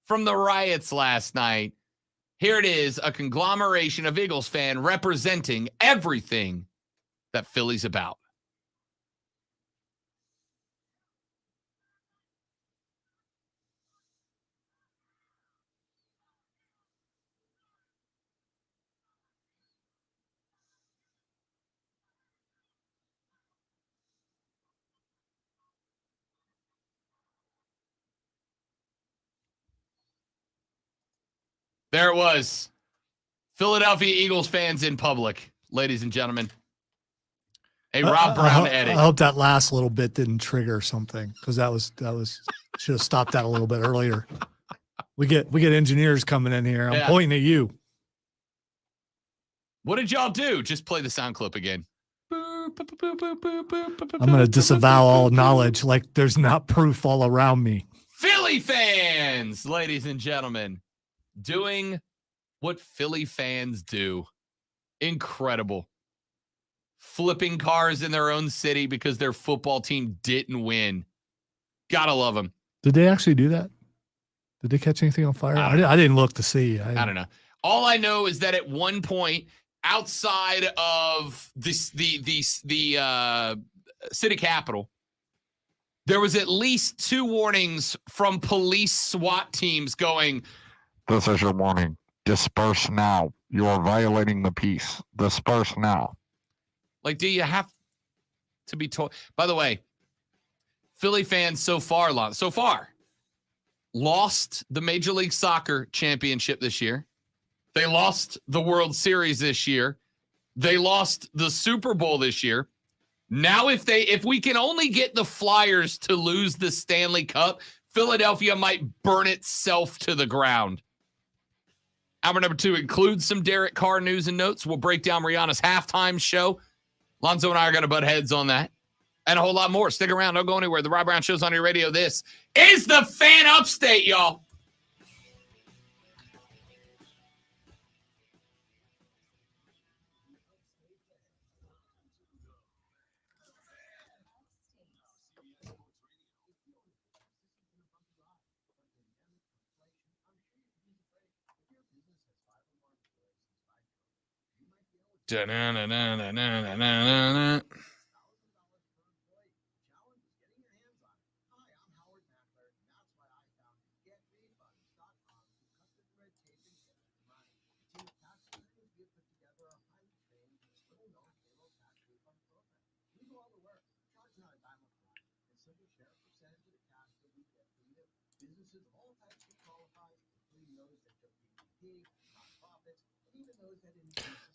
From the riots last night, here it is, a conglomeration of Eagles fan representing everything that Philly's about. There it was. Philadelphia Eagles fans in public, ladies and gentlemen. A Rob Brown edit. I hope that last little bit didn't trigger something, because that was should have stopped that a little bit earlier. We get engineers coming in here. I'm pointing at you. What did y'all do? Just play the sound clip again. I'm going to disavow all knowledge like there's not proof all around me. Philly fans, ladies and gentlemen, doing what Philly fans do. Incredible. Flipping cars in their own city because their football team didn't win. Gotta love them. Did they actually do that? Did they catch anything on fire? I didn't look to see. I don't know. All I know is that at one point, outside of the city capitol, there was at least 2 warnings from police SWAT teams going, "This is your warning. Disperse now. You are violating the peace. Disperse now." Like, do you have to be told? By the way, Philly fans so far lost the Major League Soccer championship this year. They lost the World Series this year. They lost the Super Bowl this year. Now, if we can only get the Flyers to lose the Stanley Cup, Philadelphia might burn itself to the ground. Hour number 2 includes some Derek Carr news and notes. We'll break down Rihanna's halftime show. Lonzo and I are going to butt heads on that. And a whole lot more. Stick around. Don't go anywhere. The Rob Brown Show's on your radio. This is the Fan Upstate, y'all. Da-na-na-na-na-na-na-na.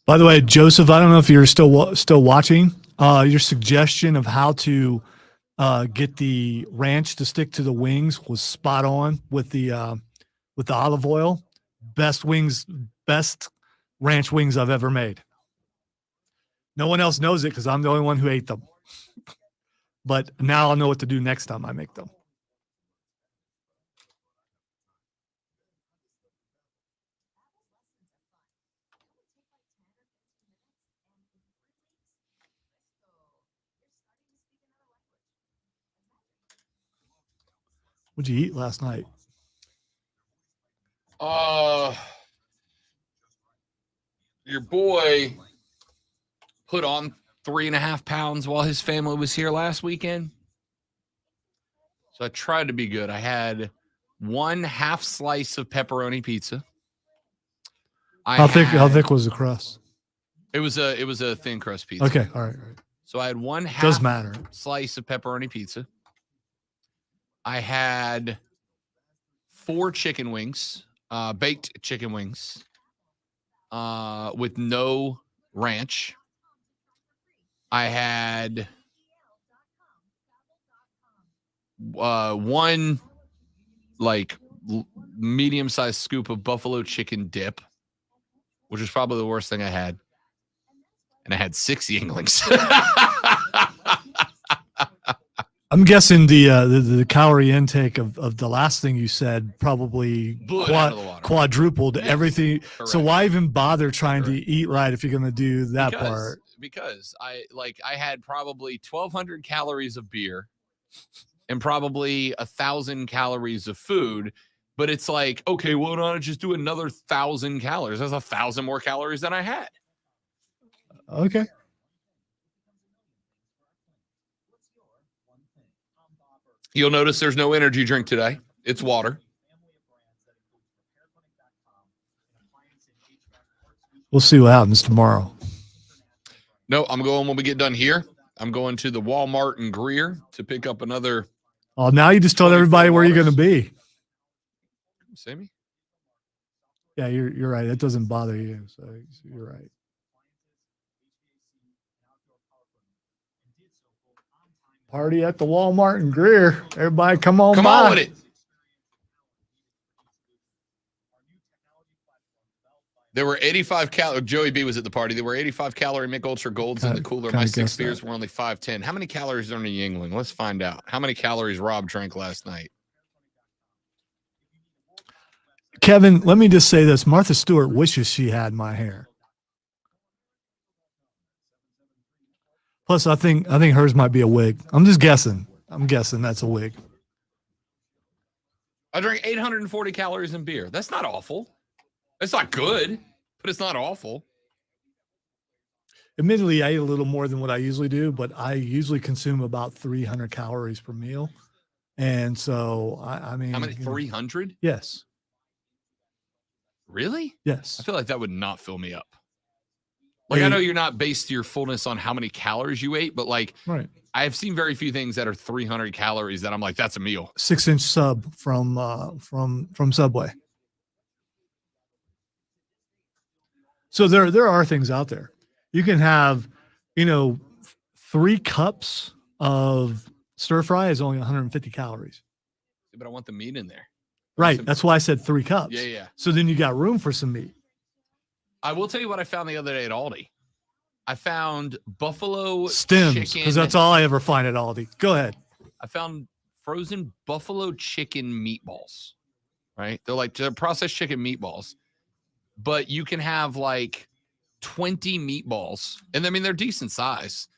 By the way, Joseph, I don't know if you're still watching. Your suggestion of how to get the ranch to stick to the wings was spot on with the olive oil. Best ranch wings I've ever made. No one else knows it because I'm the only one who ate them. But now I'll know what to do next time I make them. What'd you eat last night? Your boy put on 3.5 pounds while his family was here last weekend. So I tried to be good. I had 1/2 slice of pepperoni pizza. How thick was the crust? It was a thin crust pizza. Okay, all right. So I had 1/2 Does matter. slice of pepperoni pizza. I had 4 chicken wings, baked chicken wings, with no ranch. I had 1 medium-sized scoop of buffalo chicken dip, which was probably the worst thing I had. And I had 6 Yinglings. I'm guessing the calorie intake of the last thing you said probably quadrupled everything. Correct. So why even bother trying to eat right if you're going to do that part? Because I had probably 1,200 calories of beer and probably 1,000 calories of food. But it's like, okay, well, why don't I just do another 1,000 calories? That's 1,000 more calories than I had. Okay. You'll notice there's no energy drink today. It's water. We'll see what happens tomorrow. No, I'm going when we get done here. I'm going to the Walmart in Greer to pick up another. Oh, now you just told everybody where you're going to be. See me? Yeah, you're right. It doesn't bother you. So you're right. Party at the Walmart in Greer. Everybody come on Come by. on with it. There were 85 calories. Joey B was at the party. There were 85 calorie Mick Ultra Golds in the cooler. My 6 beers were only 510. How many calories are in Yingling? Let's find out. How many calories Rob drank last night? Kevin, let me just say this. Martha Stewart wishes she had my hair. Plus, I think hers might be a wig. I'm just guessing. I'm guessing that's a wig. I drank 840 calories in beer. That's not awful. It's not good, but it's not awful. Admittedly, I ate a little more than what I usually do, but I usually consume about 300 calories per meal. And so, I mean. How many? 300? Yes. Really? Yes. I feel like that would not fill me up. Like, I know you're not based your fullness on how many calories you ate, but like, right. I have seen very few things that are 300 calories that I'm like, that's a meal. 6-inch sub from Subway. So there are things out there. You can have, 3 cups of stir fry is only 150 calories. But I want the meat in there. Right. That's why I said 3 cups. Yeah. So then you got room for some meat. I will tell you what I found the other day at Aldi. I found buffalo stems, chicken. because that's all I ever find at Aldi. Go ahead. I found frozen buffalo chicken meatballs, right? They're processed chicken meatballs, but you can have like 20 meatballs. And I mean, they're decent size,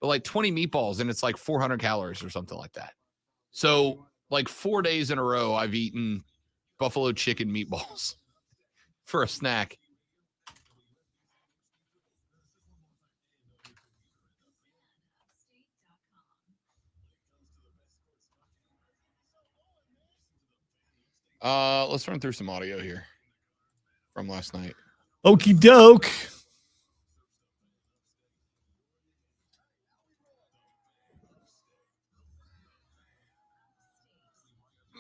but like 20 meatballs and it's like 400 calories or something like that. So like 4 days in a row, I've eaten buffalo chicken meatballs for a snack. Let's run through some audio here from last night. Okie doke.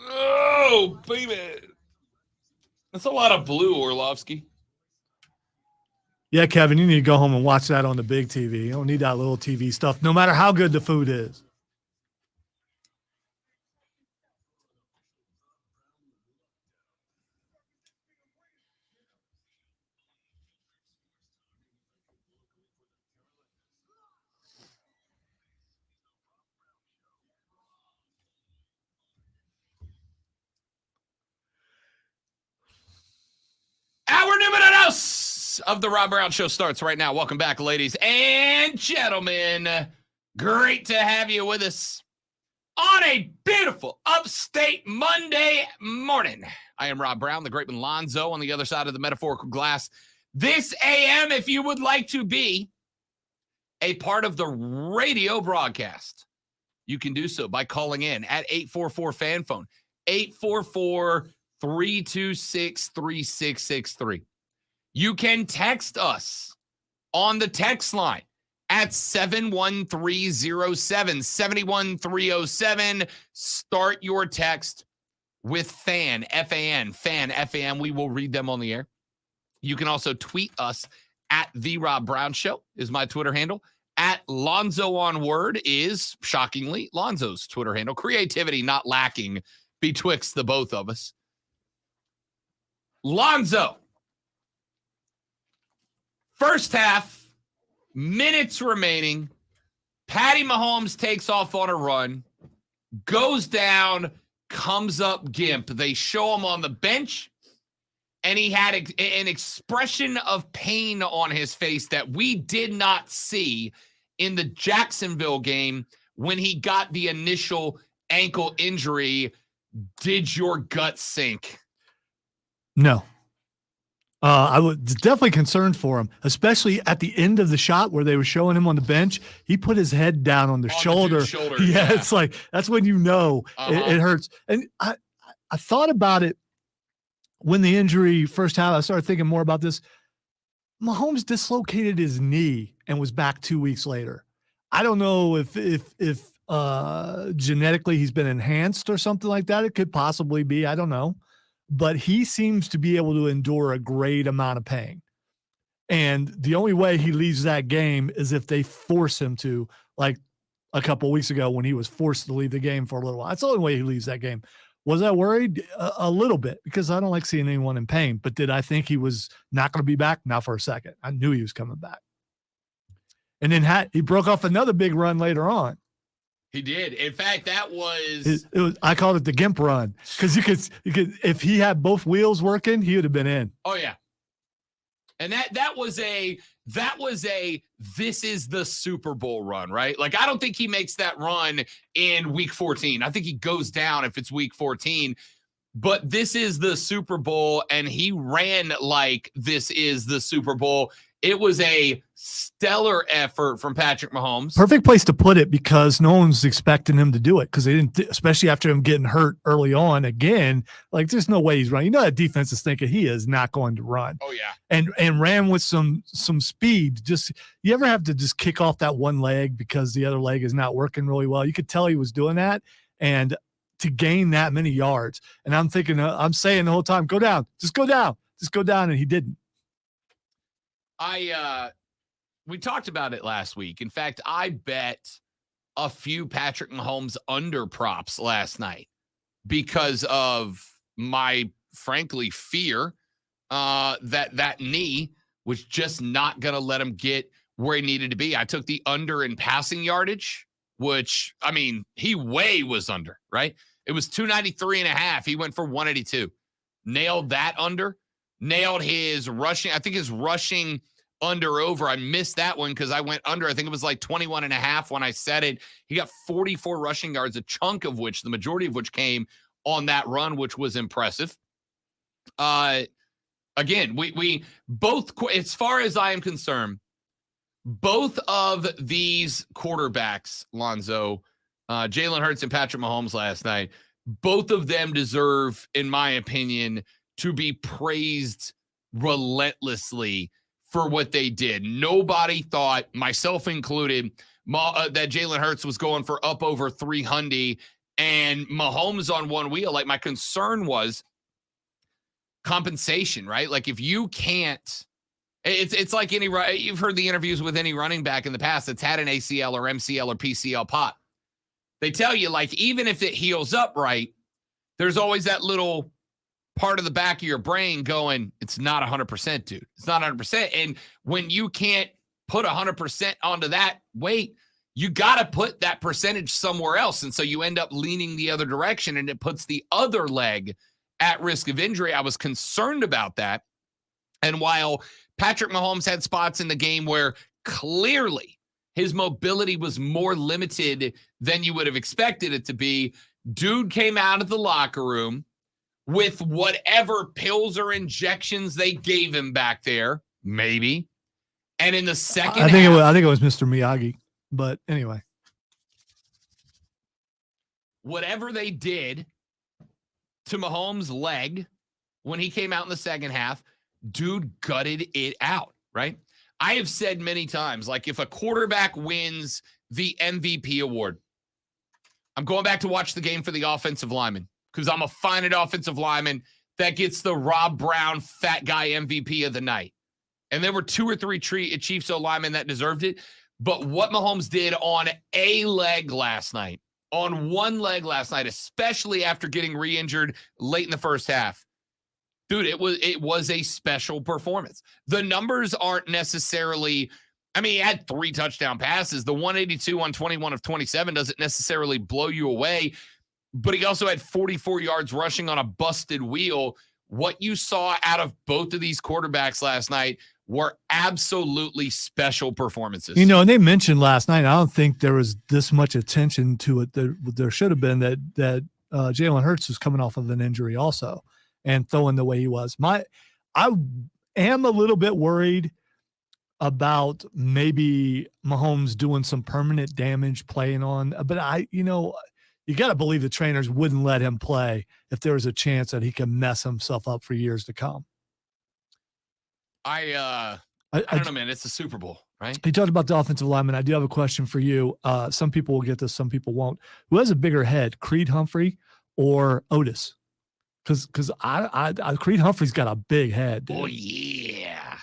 Oh, baby. That's a lot of blue, Orlovsky. Yeah, Kevin, you need to go home and watch that on the big TV. You don't need that little TV stuff, no matter how good the food is. Our numero dos of the Rob Brown Show starts right now. Welcome back, ladies and gentlemen. Great to have you with us on a beautiful upstate Monday morning. I am Rob Brown, the great one Lonzo on the other side of the metaphorical glass. This AM, if you would like to be a part of the radio broadcast, you can do so by calling in at 844-FAN-PHONE, 844-326-3663. You can text us on the text line at 71307, 71307. Start your text with FAN, F-A-N, FAN, F-A-N. We will read them on the air. You can also tweet us at The Rob Brown Show is my Twitter handle. At Lonzo on Word is, shockingly, Lonzo's Twitter handle. Creativity not lacking betwixt the both of us. Lonzo. First half, minutes remaining. Patty Mahomes takes off on a run, goes down, comes up gimp. They show him on the bench, and he had an expression of pain on his face that we did not see in the Jacksonville game when he got the initial ankle injury. Did your gut sink? No. I was definitely concerned for him, especially at the end of the shot where they were showing him on the bench. He put his head down on the shoulder. Yeah, it's like that's when you know it hurts. And I thought about it when the injury first happened. I started thinking more about this. Mahomes dislocated his knee and was back 2 weeks later. I don't know if genetically he's been enhanced or something like that. It could possibly be. I don't know. But he seems to be able to endure a great amount of pain. And the only way he leaves that game is if they force him to, like a couple of weeks ago when he was forced to leave the game for a little while. That's the only way he leaves that game. Was I worried? A little bit, because I don't like seeing anyone in pain. But did I think he was not going to be back? Not for a second. I knew he was coming back. And then he broke off another big run later on. He did. In fact, that was, it was, I called it the Gimp run, because you could if he had both wheels working, he would have been in. Oh yeah. And that was a this is the Super Bowl run, right? Like, I don't think he makes that run in week 14. I think he goes down if it's week 14. But this is the Super Bowl, and he ran like this is the Super Bowl. It was a stellar effort from Patrick Mahomes. Perfect place to put it, because no one's expecting him to do it, because they didn't, especially after him getting hurt early on again. Like, there's no way he's running. You know, that defense is thinking he is not going to run. Oh yeah, and ran with some speed. Just, you ever have to just kick off that one leg because the other leg is not working really well? You could tell he was doing that, and to gain that many yards. And I'm saying the whole time, go down, just go down, and he didn't. We talked about it last week. In fact, I bet a few Patrick Mahomes under props last night because of my, frankly, fear that knee was just not going to let him get where he needed to be. I took the under in passing yardage, which, I mean, he way was under, right? It was 293.5. He went for 182. Nailed that under. Nailed his rushing. I think his rushing under over. I missed that one because I went under. I think it was like 21.5 when I said it. He got 44 rushing yards, a chunk of which, the majority of which came on that run, which was impressive. Again, we both, as far as I am concerned, both of these quarterbacks, Lonzo, Jalen Hurts and Patrick Mahomes last night, both of them deserve, in my opinion, to be praised relentlessly for what they did. Nobody thought, myself included, that Jalen Hurts was going for up over 300 and Mahomes on one wheel. Like, my concern was compensation, right? Like, if you can't, it's like you've heard the interviews with any running back in the past that's had an ACL or MCL or PCL pop. They tell you, like, even if it heals up right, there's always that little part of the back of your brain going, it's not 100%, dude. It's not 100%. And when you can't put 100% onto that weight, you got to put that percentage somewhere else. And so you end up leaning the other direction, and it puts the other leg at risk of injury. I was concerned about that. And while Patrick Mahomes had spots in the game where clearly his mobility was more limited than you would have expected it to be, dude came out of the locker room with whatever pills or injections they gave him back there, maybe. And in the second I think it was Mr. Miyagi, but anyway. Whatever they did to Mahomes' leg when he came out in the second half, dude gutted it out, right? I have said many times, like, if a quarterback wins the MVP award, I'm going back to watch the game for the offensive lineman, because I'm a fine offensive lineman that gets the Rob Brown fat guy MVP of the night. And there were 2 or 3 Chiefs O-linemen that deserved it. But what Mahomes did on one leg last night, especially after getting re-injured late in the first half, dude, it was a special performance. The numbers aren't necessarily, I mean, he had 3 touchdown passes. The 182 on 21 of 27 doesn't necessarily blow you away, but he also had 44 yards rushing on a busted wheel. What you saw out of both of these quarterbacks last night were absolutely special performances. You know, and they mentioned last night, I don't think there was this much attention to it. There should have been that Jalen Hurts was coming off of an injury also and throwing the way he was. I am a little bit worried about maybe Mahomes doing some permanent damage playing on, but you got to believe the trainers wouldn't let him play if there was a chance that he could mess himself up for years to come. I don't know, man. It's the Super Bowl, right? You talked about the offensive lineman. I do have a question for you. Some people will get this, some people won't. Who has a bigger head, Creed Humphrey or Otis? Because Creed Humphrey's got a big head, dude. Oh yeah.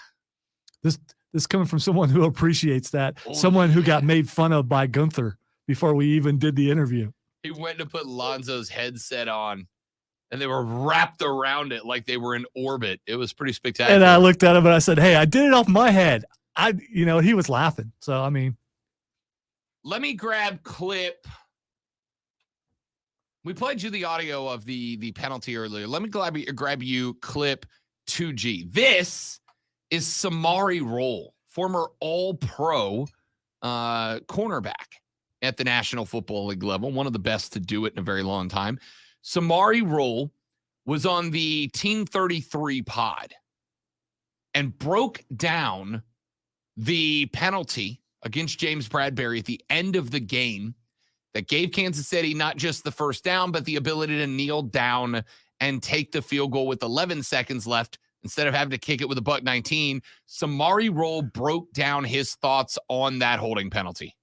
This coming from someone who appreciates that. Someone who got made fun of by Gunther before we even did the interview. He went to put Lonzo's headset on and they were wrapped around it like they were in orbit. It was pretty spectacular. And I looked at him and I said, "Hey, I did it off my head." He was laughing. So, I mean. Let me grab clip. We played you the audio of the penalty earlier. Let me grab you clip 2G. This is Samari Rolle, former All-Pro cornerback at the National Football League level, one of the best to do it in a very long time. Samari Rolle was on the Team 33 pod and broke down the penalty against James Bradberry at the end of the game that gave Kansas City not just the first down, but the ability to kneel down and take the field goal with 11 seconds left instead of having to kick it with a $1.19. Samari Rolle broke down his thoughts on that holding penalty.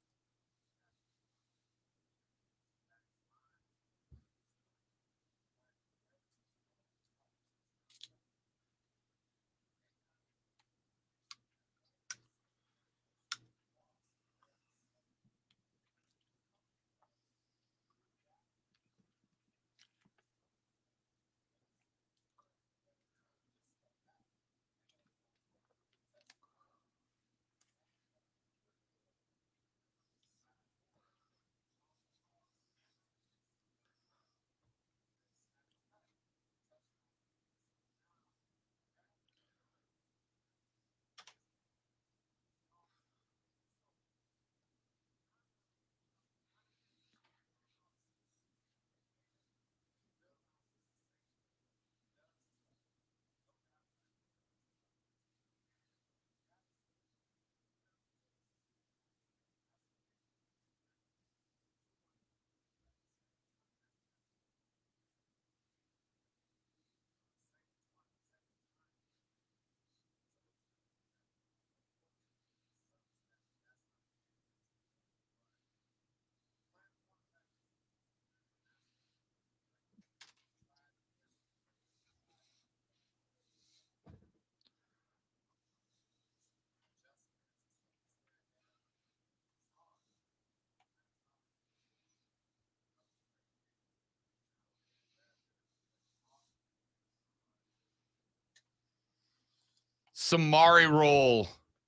Samari Rolle.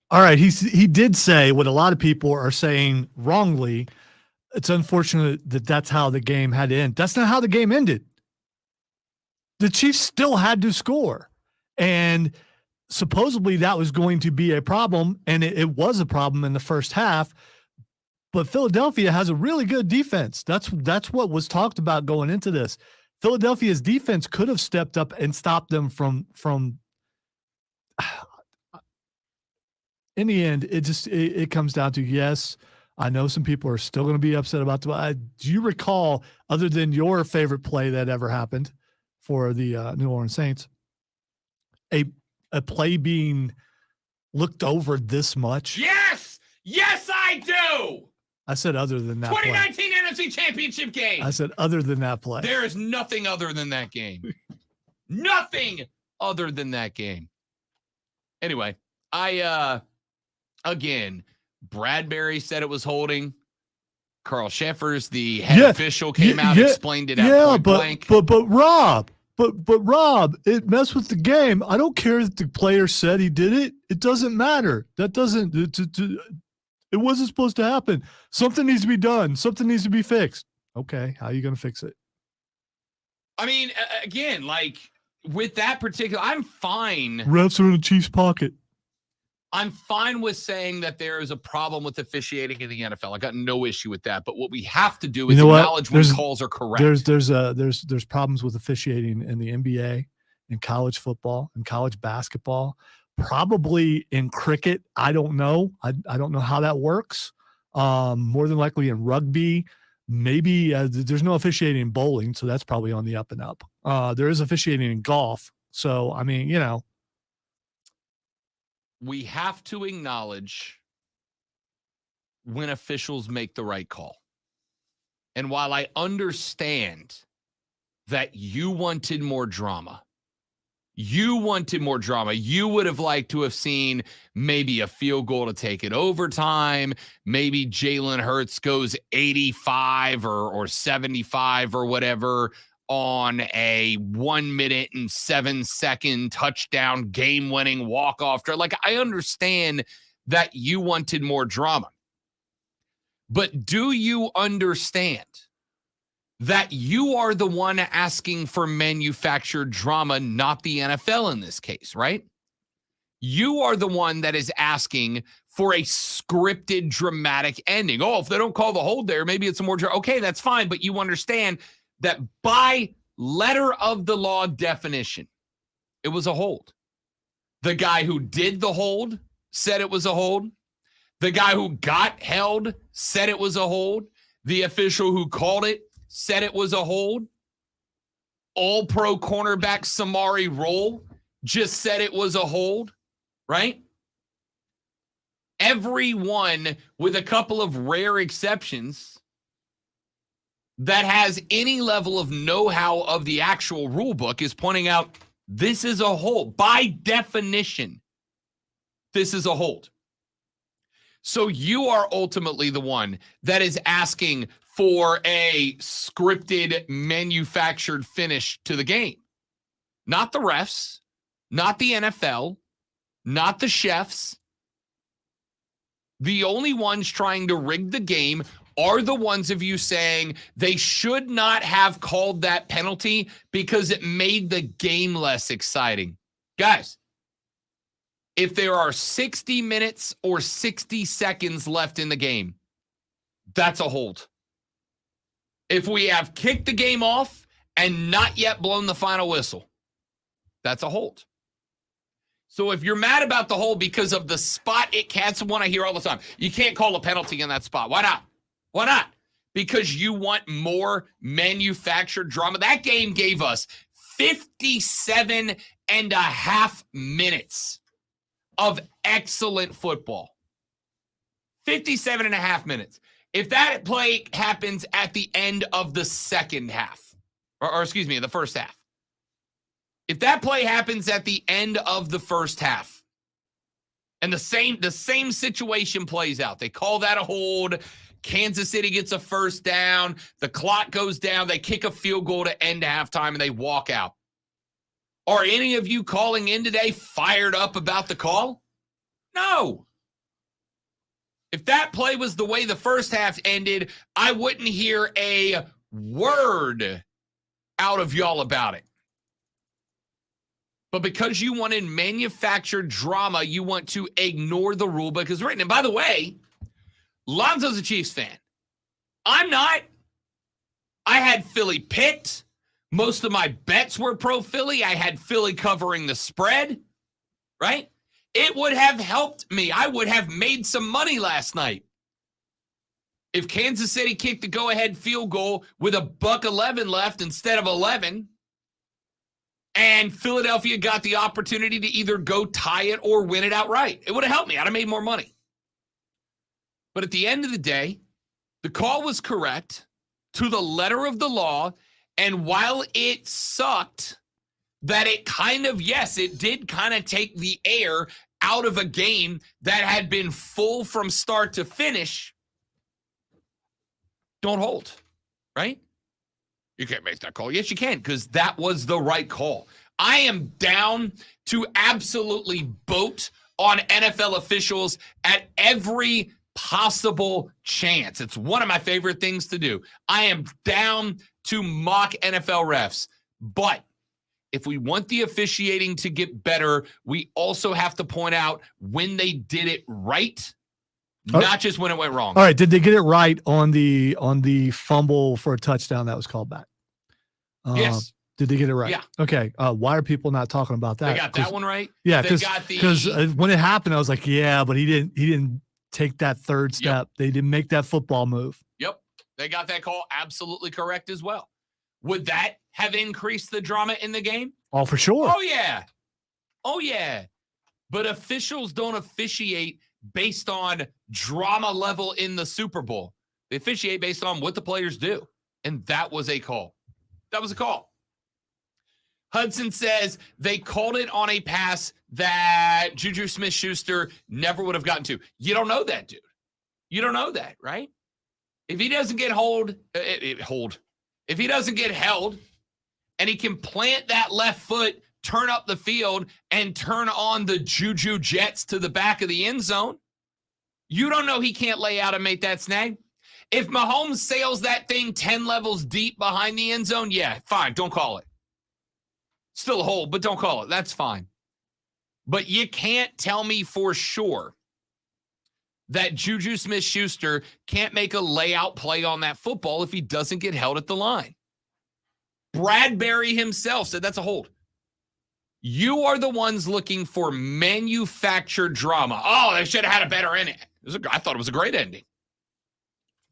All right. He did say what a lot of people are saying wrongly. It's unfortunate that that's how the game had to end. That's not how the game ended. The Chiefs still had to score. And supposedly that was going to be a problem, and it was a problem in the first half. But Philadelphia has a really good defense. That's what was talked about going into this. Philadelphia's defense could have stepped up and stopped them from in the end, it comes down to, yes, I know some people are still going to be upset about do you recall, other than your favorite play that ever happened for the New Orleans Saints, a play being looked over this much? Yes! Yes, I do! I said other than that 2019 NFC Championship game. I said other than that play. There is nothing other than that game. Nothing other than that game. Anyway, again, Bradberry said it was holding. Carl Sheffers, the head official, came out and explained it at point blank. But Rob, it messed with the game. I don't care that the player said he did it. It doesn't matter. That doesn't. It wasn't supposed to happen. Something needs to be done. Something needs to be fixed. Okay, how are you going to fix it? I mean, again, like with that particular, I'm fine. Refs are in the Chiefs' pocket. I'm fine with saying that there is a problem with officiating in the NFL. I got no issue with that. But what we have to do is acknowledge when calls are correct. There's problems with officiating in the NBA, in college football, in college basketball, probably in cricket. I don't know. I don't know how that works. More than likely in rugby. Maybe there's no officiating in bowling, so that's probably on the up and up. There is officiating in golf. So, I mean, we have to acknowledge when officials make the right call. And while I understand that you wanted more drama, you would have liked to have seen maybe a field goal to take it overtime. Maybe Jalen Hurts goes 85 or 75 or whatever on a 1 minute and 7 second touchdown, game-winning walk-off. Like, I understand that you wanted more drama. But do you understand that you are the one asking for manufactured drama, not the NFL in this case, right? You are the one that is asking for a scripted, dramatic ending. Oh, if they don't call the hold there, maybe it's a more okay, that's fine. But you understand that by letter of the law definition, it was a hold. The guy who did the hold said it was a hold. The guy who got held said it was a hold. The official who called it said it was a hold. All-pro cornerback Samari Roll just said it was a hold, right? Everyone, with a couple of rare exceptions, that has any level of know-how of the actual rule book is pointing out this is a hold. By definition, this is a hold. So you are ultimately the one that is asking for a scripted, manufactured finish to the game. Not the refs, not the NFL, not the chefs. The only ones trying to rig the game are the ones of you saying they should not have called that penalty because it made the game less exciting. Guys, if there are 60 minutes or 60 seconds left in the game, that's a hold. If we have kicked the game off and not yet blown the final whistle, that's a hold. So if you're mad about the hold because of the spot it cats one I hear all the time, you can't call a penalty in that spot. Why not? Why not? Because you want more manufactured drama. That game gave us 57 and a half minutes of excellent football. 57 and a half minutes. If that play happens at the end of the second half, or excuse me, the first half. If that play happens at the end of the first half, and the same situation plays out, they call that a hold, Kansas City gets a first down, the clock goes down, they kick a field goal to end halftime, and they walk out. Are any of you calling in today fired up about the call? No. If that play was the way the first half ended, I wouldn't hear a word out of y'all about it. But because you wanted manufactured drama, you want to ignore the rule book as written. And by the way, Lonzo's a Chiefs fan. I'm not. I had Philly picked. Most of my bets were pro Philly. I had Philly covering the spread, right? It would have helped me. I would have made some money last night. If Kansas City kicked the go-ahead field goal with $1:11 left instead of 11, and Philadelphia got the opportunity to either go tie it or win it outright, it would have helped me. I'd have made more money. But at the end of the day, the call was correct to the letter of the law. And while it sucked that it kind of, yes, it did kind of take the air out of a game that had been full from start to finish, don't hold, right? You can't make that call. Yes, you can, because that was the right call. I am down to absolutely boat on NFL officials at every possible chance. It's one of my favorite things to do. I am down to mock NFL refs. But if we want the officiating to get better, we also have to point out when they did it right, not just when it went wrong. All right. Did they get it right on the fumble for a touchdown that was called back? Yes. Did they get it right? Yeah. Okay. Why are people not talking about that? They got that one right? Yeah, They because when it happened, I was like, yeah, but he didn't take that third step. Yep. They didn't make that football move. Yep. They got that call absolutely correct as well. Would that have increased the drama in the game? Oh, for sure. Oh, yeah. Oh, yeah. But officials don't officiate based on drama level in the Super Bowl. They officiate based on what the players do. And that was a call. That was a call. Hudson says they called it on a pass that Juju Smith-Schuster never would have gotten to. You don't know that, dude. You don't know that, right? If he doesn't get if he doesn't get held, and he can plant that left foot, turn up the field, and turn on the Juju Jets to the back of the end zone. You don't know he can't lay out and make that snag. If Mahomes sails that thing 10 levels deep behind the end zone, yeah, fine, don't call it. Still a hole, but don't call it. That's fine. But you can't tell me for sure that Juju Smith-Schuster can't make a layout play on that football if he doesn't get held at the line. Bradbury himself said that's a hold. You are the ones looking for manufactured drama. Oh, they should have had a better ending. I thought it was a great ending.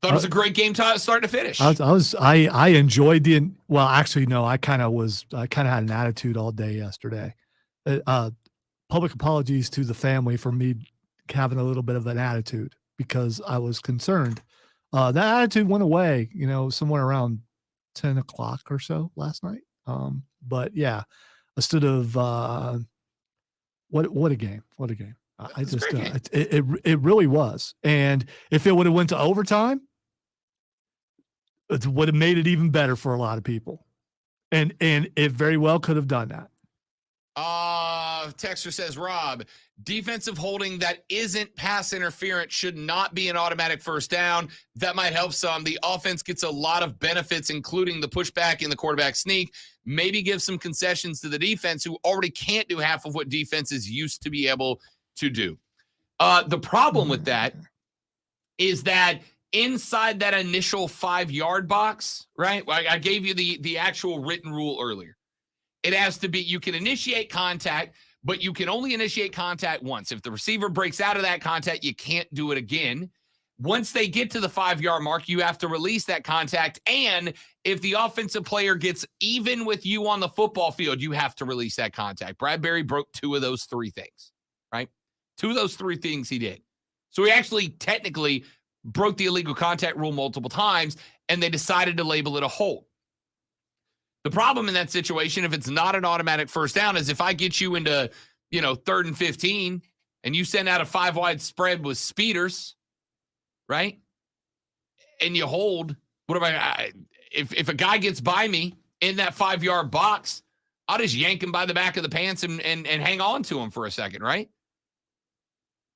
Thought it was a great game start to finish. I enjoyed the. Well, actually, no. I kind of had an attitude all day yesterday. Public apologies to the family for me having a little bit of an attitude because I was concerned. That attitude went away, somewhere around 10 o'clock or so last night. But yeah, instead of what a game. I just it really was. And if it would have went to overtime, it would have made it even better for a lot of people. And it very well could have done that. Texter says, Rob, defensive holding that isn't pass interference should not be an automatic first down. That might help some. The offense gets a lot of benefits, including the pushback and the quarterback sneak. Maybe give some concessions to the defense who already can't do half of what defenses used to be able to do. The problem with that is that inside that initial 5-yard box, right? I gave you the actual written rule earlier. It has to be, you can initiate contact, but you can only initiate contact once. If the receiver breaks out of that contact, you can't do it again. Once they get to the 5-yard mark, you have to release that contact. And if the offensive player gets even with you on the football field, you have to release that contact. Bradbury broke 2 of those 3 things, right? 2 of those 3 things he did. So he actually technically broke the illegal contact rule multiple times, and they decided to label it a hold. The problem in that situation, if it's not an automatic first down, is if I get you into, 3rd and 15 and you send out a 5-wide spread with speeders, right? And you hold, if a guy gets by me in that 5-yard box, I'll just yank him by the back of the pants and hang on to him for a second, right?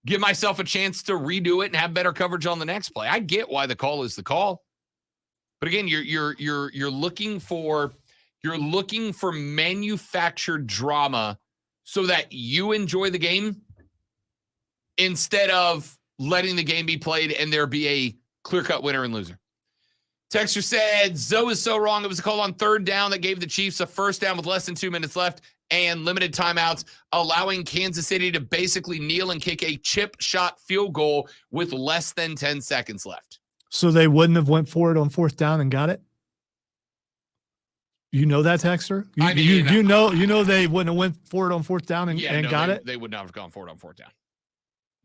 Give myself a chance to redo it and have better coverage on the next play. I get why the call is the call. But again, you're looking for manufactured drama so that you enjoy the game instead of letting the game be played and there be a clear-cut winner and loser. Texter said, Zoe is so wrong. It was a call on 3rd down that gave the Chiefs a first down with less than 2 minutes left and limited timeouts, allowing Kansas City to basically kneel and kick a chip shot field goal with less than 10 seconds left. So they wouldn't have went for it on 4th down and got it? You know that, Texter? You know they wouldn't have went for it on 4th down and got it? They would not have gone for it on 4th down.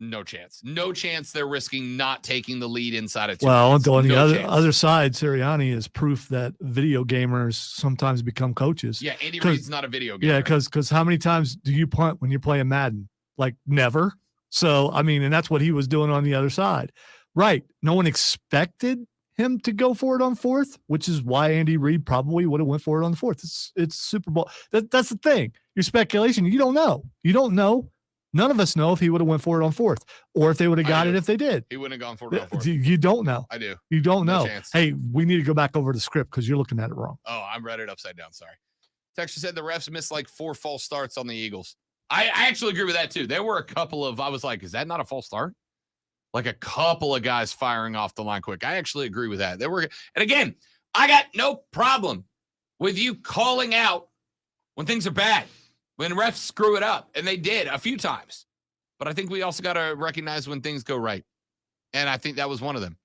No chance. No chance they're risking not taking the lead inside of 2 minutes. On the other side, Sirianni is proof that video gamers sometimes become coaches. Yeah, Andy Reid's not a video gamer. Yeah, because how many times do you punt when you're playing Madden? Like, never. So, and that's what he was doing on the other side. Right. No one expected him to go for it on 4th, which is why Andy Reid probably would have went for it on the 4th. It's Super Bowl. That's the thing. Your speculation, you don't know. None of us know if he would have went for it on 4th or if they would have got it if they did. He wouldn't have gone for it on 4th. You don't know. I do. You don't know. Chance. Hey, we need to go back over the script because you're looking at it wrong. Oh, I read it upside down. Sorry. Texter said the refs missed like 4 false starts on the Eagles. I actually agree with that too. There were a couple of, I was like, is that not a false start? Like a couple of guys firing off the line quick. I actually agree with that. And again, I got no problem with you calling out when things are bad, when refs screw it up, and they did a few times. But I think we also got to recognize when things go right. And I think that was one of them.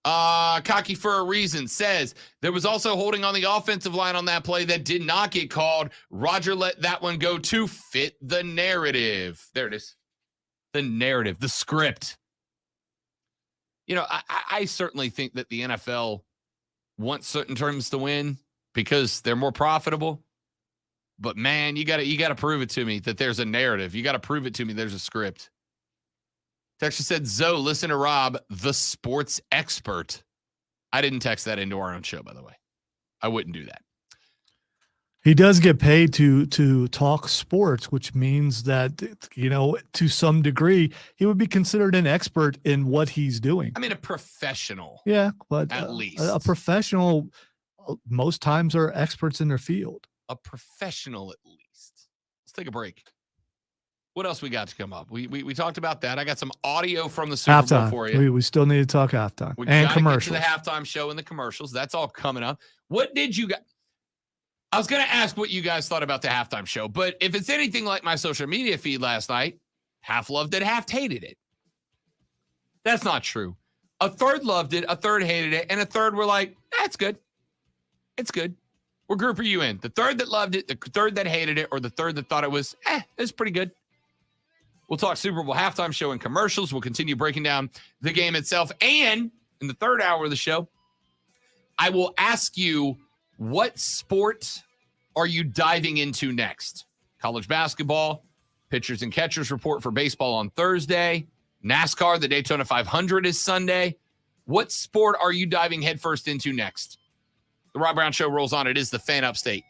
Cocky for a reason says there was also holding on the offensive line on that play that did not get called. Roger let that one go to fit the narrative. There it is. The narrative, the script. I certainly think that the NFL wants certain terms to win because they're more profitable. But man, you got to prove it to me that there's a narrative. You got to prove it to me there's a script. Texture said, Zoe, listen to Rob, the sports expert. I didn't text that into our own show, by the way. I wouldn't do that. He does get paid to talk sports, which means that, to some degree, he would be considered an expert in what he's doing. I mean, a professional. Yeah, but At least. a professional most times are experts in their field. A professional at least. Let's take a break. What else we got to come up? We talked about that. I got some audio from the Super Bowl for you. We still need to talk halftime We and gotta commercials. Get to the halftime show and the commercials. That's all coming up. What did you guys? I was going to ask what you guys thought about the halftime show, but if it's anything like my social media feed last night, half loved it, half hated it. That's not true. A third loved it, a third hated it, and a third were like, it's good. It's good. What group are you in? The third that loved it, the third that hated it, or the third that thought it was, it's pretty good. We'll talk Super Bowl halftime show and commercials. We'll continue breaking down the game itself. And in the third hour of the show, I will ask you, what sport are you diving into next? College basketball, pitchers and catchers report for baseball on Thursday. NASCAR, the Daytona 500 is Sunday. What sport are you diving headfirst into next? The Rob Brown Show rolls on. It is the Fan Upstate.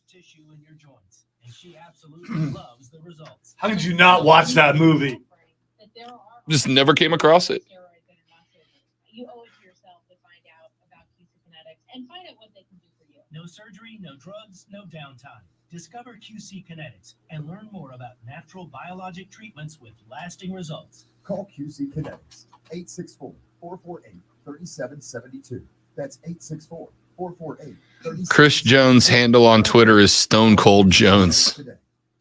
tissue in your joints, and she absolutely loves the results. How did you not watch that movie? Just never came across it. You owe it to yourself to find out about QC Kinetics and find out what they can do for you. No surgery, no drugs, no downtime. Discover QC Kinetics and learn more about natural biologic treatments with lasting results. Call QC Kinetics, 864-448-3772. That's 864-448-3772. Chris Jones' handle on Twitter is Stone Cold Jones.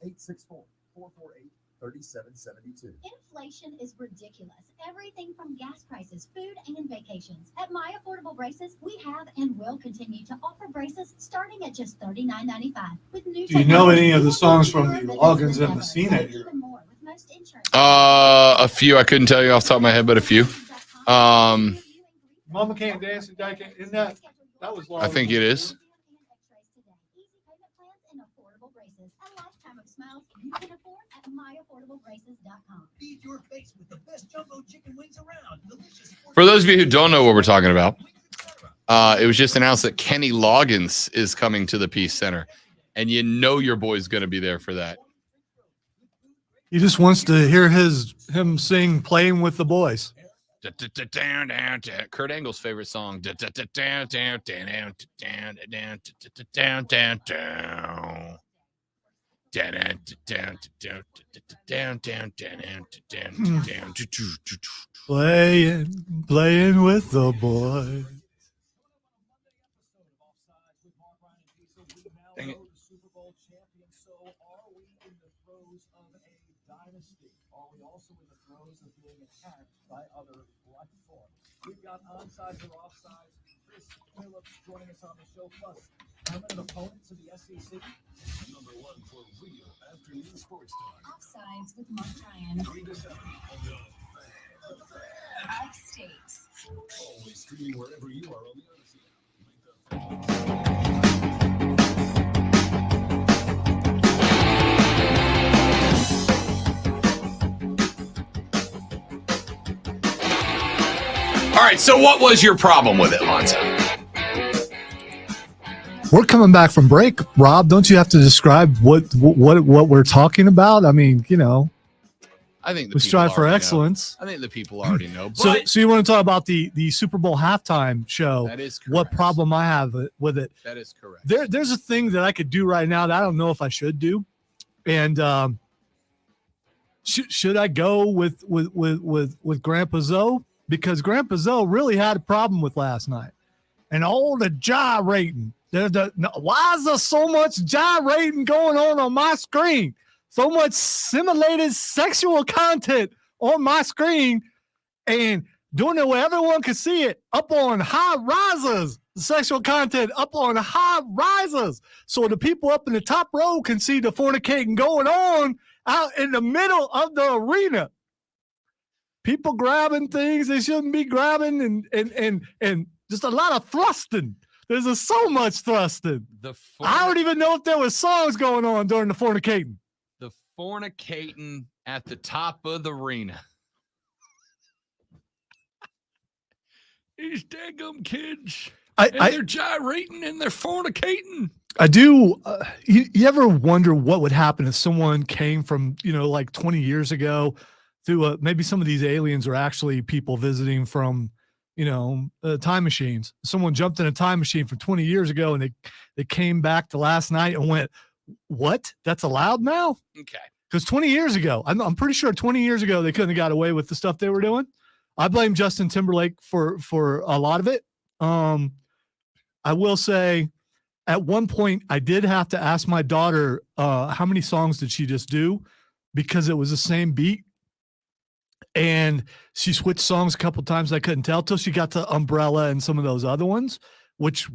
864-448-3772. Inflation is ridiculous. Everything from gas prices, food, and vacations. At My Affordable Braces, we have and will continue to offer braces starting at just $39.95. With new Do you know any of the songs from the Loggins and Messina era? A few. I couldn't tell you off the top of my head, but a few. Mama Can't Dance and Daddy Can't. Isn't that was I think it is. Feed your face with the best jumbo chicken wings around. Delicious. For those of you who don't know what we're talking about, it was just announced that Kenny Loggins is coming to the Peace Center, and you know your boy's going to be there for that. He just wants to hear him sing "Playing with the Boys." Kurt Angle's favorite song. Playing with the boys. Dang it. Super Bowl champion. So are we in the throes of a dynasty? Are we also in the throes of being attacked by other life forms? We've got onsides or offsides. Chris Phillips joining us on the show. Plus, permanent opponents of the SEC. Number one for real afternoon sports talk. Offsides with Mark Ryan. 3 to 7 on the Upstate. always streaming wherever you are on the Odyssey All right, so what was your problem with it, Lonzo? We're coming back from break, Rob. Don't you have to describe what we're talking about? I mean, I think we strive for excellence. I think the people already know. So But you want to talk about the Super Bowl halftime show? that is correct. What problem I have with it? That is correct. There's a thing that I could do right now that I don't know if I should do, and should I go with Grandpa Zoe, because Grandpa Zoe really had a problem with last night, and all the gyrating. Why is there so much gyrating going on my screen? So much simulated sexual content on my screen, and doing it where everyone can see it up on high risers. Sexual content up on high risers, so the people up in the top row can see the fornicating going on out in the middle of the arena. People grabbing things they shouldn't be grabbing, and just a lot of thrusting. There's so much thrusting. I don't even know if there was songs going on during the fornicating. The fornicating at the top of the arena. These daggum kids. They're gyrating and they're fornicating. I do. You ever wonder what would happen if someone came from, like 20 years ago through maybe some of these aliens are actually people visiting from, time machines. Someone jumped in a time machine from 20 years ago and they came back to last night and went, what? That's allowed now? Okay. Because 20 years ago, I'm pretty sure 20 years ago, they couldn't have got away with the stuff they were doing. I blame Justin Timberlake for a lot of it. I will say at one point I did have to ask my daughter, how many songs did she just do? Because it was the same beat. And she switched songs a couple times. I couldn't tell till she got to Umbrella and some of those other ones, which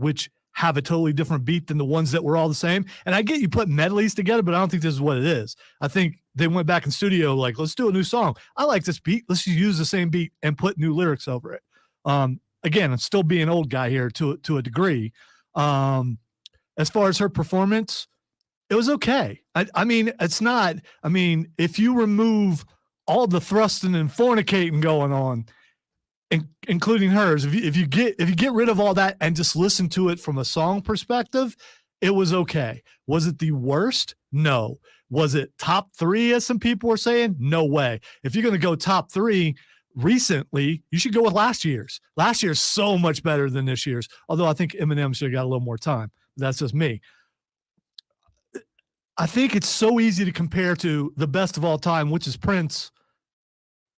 have a totally different beat than the ones that were all the same. And I get you put medleys together, but I don't think this is what it is. I think they went back in studio like, let's do a new song. I like this beat. Let's just use the same beat and put new lyrics over it. Again, I'm still being an old guy here to a degree. As far as her performance, it was okay. I mean, if you remove all the thrusting and fornicating going on, including hers, if you get rid of all that and just listen to it from a song perspective, It was okay. Was it the worst? No. Was it top 3, as some people were saying? No way. If you're going to go top 3 recently, you should go with last year's. Last year's so much better than this year's, although I think Eminem should have got a little more time. That's just me. I think it's so easy to compare to the best of all time, which is Prince.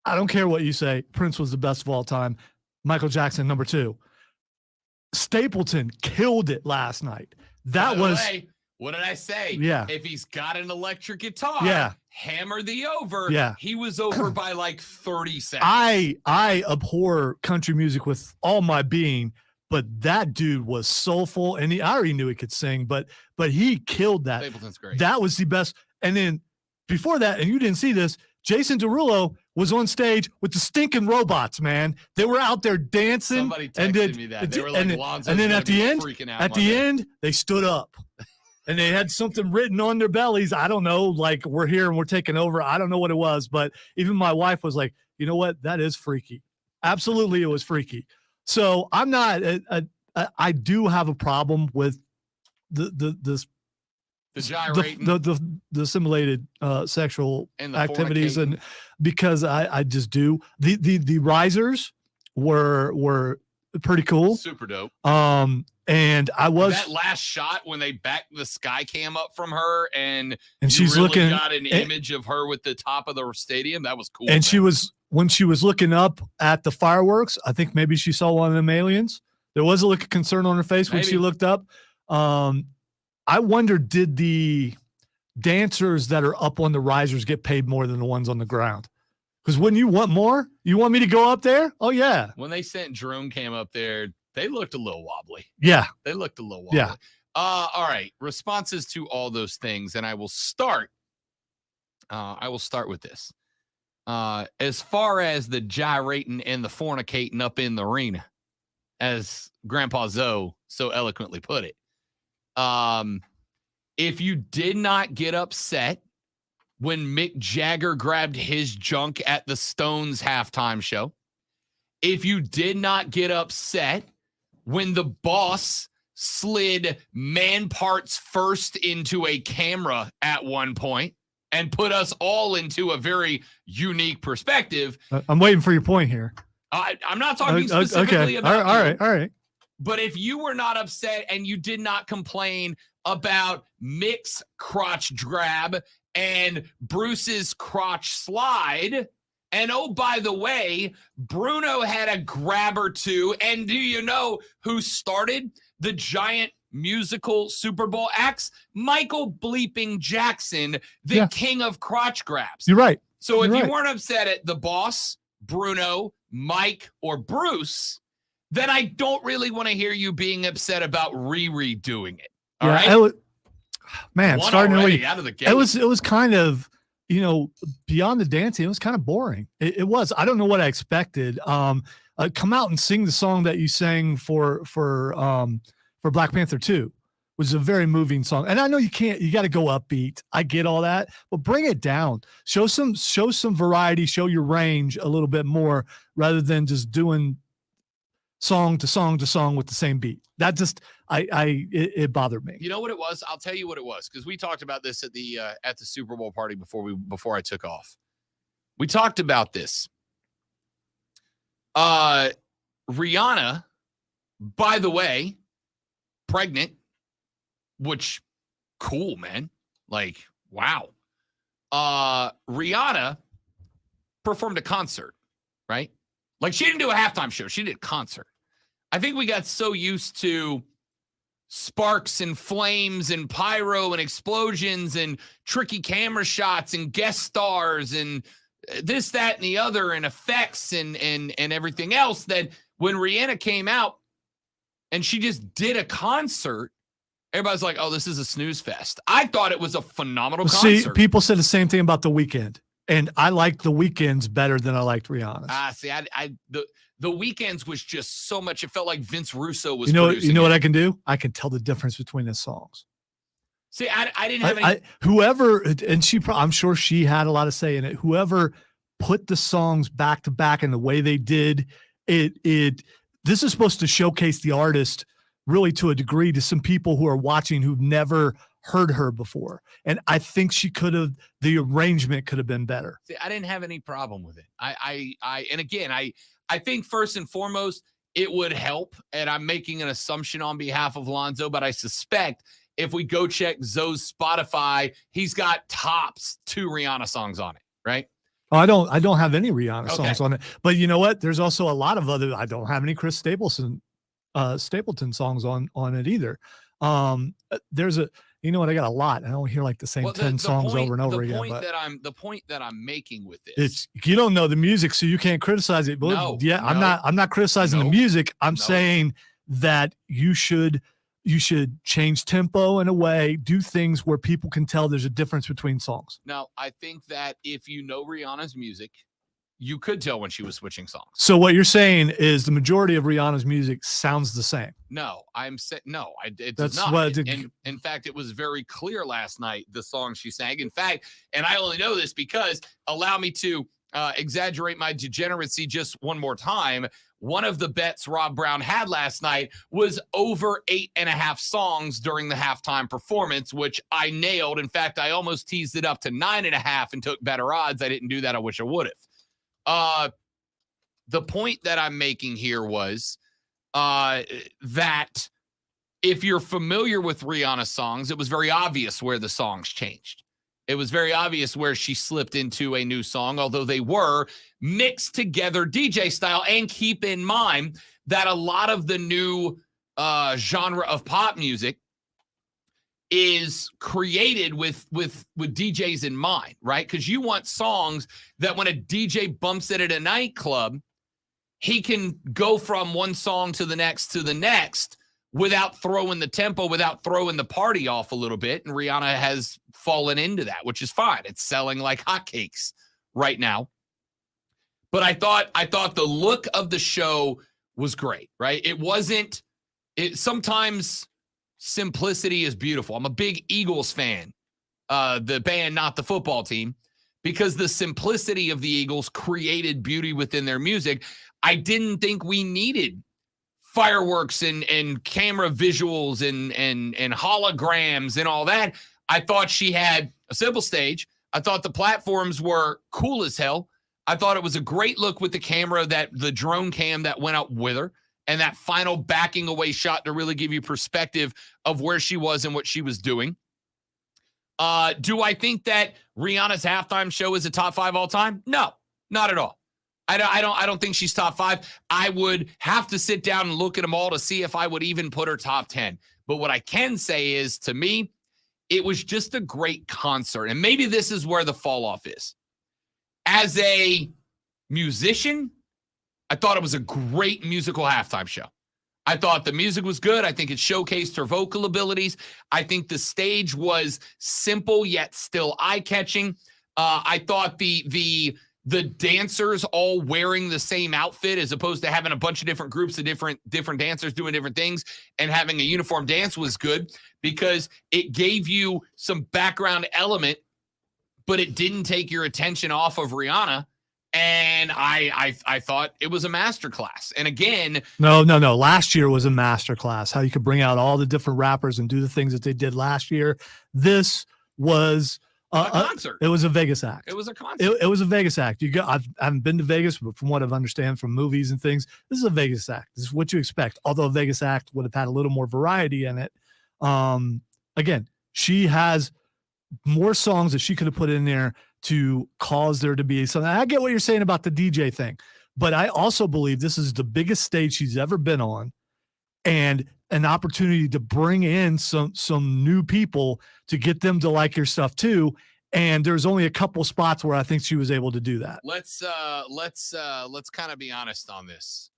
I don't care what you say. Prince was the best of all time. Michael Jackson, number 2. Stapleton killed it last night. That was. Way, what did I say? Yeah. If he's got an electric guitar, yeah. Hammer the over. Yeah. He was over by like 30 seconds. I abhor country music with all my being, but that dude was soulful, and I already knew he could sing, but he killed that. Stapleton's great. That was the best. And then before that, and you didn't see this, Jason Derulo was on stage with the stinking robots, man. They were out there dancing. Somebody texted me that. They were like, Lonzo's and then gonna at the be end, freaking out at the end, they stood up. And they had something written on their bellies. I don't know, like, we're here and we're taking over. I don't know what it was, but even my wife was like, you know what? That is freaky. Absolutely, it was freaky. So I'm not. I do have a problem with the gyrating, the simulated sexual and the activities, and because I just do. The risers were pretty cool, super dope. And I was that last shot when they backed the sky cam up from her, and she's really looking. Got an image of her with the top of the stadium. That was cool. And man. When she was looking up at the fireworks, I think maybe she saw one of them aliens. There was a look of concern on her face when she looked up. I wonder, did the dancers that are up on the risers get paid more than the ones on the ground? Because wouldn't you want more? You want me to go up there? Oh, yeah. When they sent drone cam up there, they looked a little wobbly. Yeah. They looked a little wobbly. Yeah. All right. Responses to all those things. And I will start with this. As far as the gyrating and the fornicating up in the arena, as Grandpa Zoe so eloquently put it. If you did not get upset when Mick Jagger grabbed his junk at the Stones halftime show, if you did not get upset when the boss slid man parts first into a camera at one point and put us all into a very unique perspective. I'm waiting for your point here. I'm not talking specifically about all right. But if you were not upset and you did not complain about Mick's crotch grab and Bruce's crotch slide, and oh, by the way, Bruno had a grab or two, and do you know who started the giant musical Super Bowl acts? Michael bleeping Jackson, the king of crotch grabs. You're right. So if you weren't upset at the boss, Bruno, Mike, or Bruce, then I don't really want to hear you being upset about Riri doing it. All right? Man, One starting already out of the gate. It was kind of, beyond the dancing, it was kind of boring. It was. I don't know what I expected. Come out and sing the song that you sang for Black Panther 2. Was a very moving song. And I know you got to go upbeat. I get all that, but bring it down. Show some variety, show your range a little bit more rather than just doing song to song to song with the same beat. That just, it bothered me. You know what it was? I'll tell you what it was, because we talked about this at the Super Bowl party before I took off. We talked about this. Rihanna, by the way, pregnant, which cool, man. Like, wow. Rihanna performed a concert, right? Like, she didn't do a halftime show. She did a concert. I think we got so used to sparks and flames and pyro and explosions and tricky camera shots and guest stars and this, that, and the other, and effects and everything else, that when Rihanna came out and she just did a concert, everybody's like, oh, this is a snooze fest. I thought it was a phenomenal concert. See, people said the same thing about The Weeknd. And I liked The Weeknd's better than I liked Rihanna's. See, the Weeknd's was just so much. It felt like Vince Russo was. You know what I can do? I can tell the difference between the songs. See, I didn't have any. Whoever, and I'm sure she had a lot of say in it. Whoever put the songs back to back in the way they did it. This is supposed to showcase the artist really to a degree to some people who are watching who've never heard her before. And I think the arrangement could have been better. See, I didn't have any problem with it. And again, I think first and foremost, it would help. And I'm making an assumption on behalf of Lonzo, but I suspect if we go check Zoe's Spotify, he's got tops 2 Rihanna songs on it, right? Oh, I don't have any Rihanna songs on it. But you know what? There's also a lot of other, I don't have any Chris Stapleton songs on it either. There's I got a lot. I don't hear like the same 10 songs over and over again. The point that I'm making with this, it's you don't know the music, so you can't criticize it. But I'm not criticizing the music. I'm saying that you should change tempo in a way, do things where people can tell there's a difference between songs. Now, I think that if you know Rihanna's music, you could tell when she was switching songs. So what you're saying is the majority of Rihanna's music sounds the same. No, I'm saying no. It does not. In fact, it was very clear last night the song she sang. In fact, and I only know this because allow me to exaggerate my degeneracy just one more time. One of the bets Rob Brown had last night was over 8.5 songs during the halftime performance, which I nailed. In fact, I almost teased it up to 9.5 and took better odds. I didn't do that. I wish I would have. The point that I'm making here was that if you're familiar with Rihanna's songs, it was very obvious where the songs changed. It was very obvious where she slipped into a new song, although they were mixed together DJ style. And keep in mind that a lot of the new genre of pop music is created with DJs in mind, right? Because you want songs that when a DJ bumps it at a nightclub, he can go from one song to the next without throwing the tempo, without throwing the party off a little bit. And Rihanna has fallen into that, which is fine. It's selling like hotcakes right now. But I thought the look of the show was great, right? Sometimes simplicity is beautiful. I'm a big Eagles fan, the band, not the football team, because the simplicity of the Eagles created beauty within their music. I didn't think we needed fireworks and camera visuals and holograms and all that. I thought she had a simple stage. I thought the platforms were cool as hell. I thought it was a great look with the camera, the drone cam that went up with her, and that final backing away shot to really give you perspective of where she was and what she was doing. Do I think that Rihanna's halftime show is a top 5 all time? No, not at all. I don't think she's top 5. I would have to sit down and look at them all to see if I would even put her top 10. But what I can say is, to me, it was just a great concert. And maybe this is where the fall off is. As a musician, I thought it was a great musical halftime show. I thought the music was good. I think it showcased her vocal abilities. I think the stage was simple yet still eye-catching. I thought the dancers all wearing the same outfit, as opposed to having a bunch of different groups of different dancers doing different things and having a uniform dance, was good because it gave you some background element, but it didn't take your attention off of Rihanna. And I thought it was a masterclass. And again, no. Last year was a masterclass. How you could bring out all the different rappers and do the things that they did last year. This was a concert. It was a Vegas act. It was a concert. It was a Vegas act. I haven't been to Vegas, but from what I've understand from movies and things, this is a Vegas act. This is what you expect. Although a Vegas act would have had a little more variety in it. Again, she has more songs that she could have put in there to cause there to be something. I get what you're saying about the DJ thing, but I also believe this is the biggest stage she's ever been on, and an opportunity to bring in some new people to get them to like your stuff too. And there's only a couple spots where I think she was able to do that. Let's kind of be honest on this.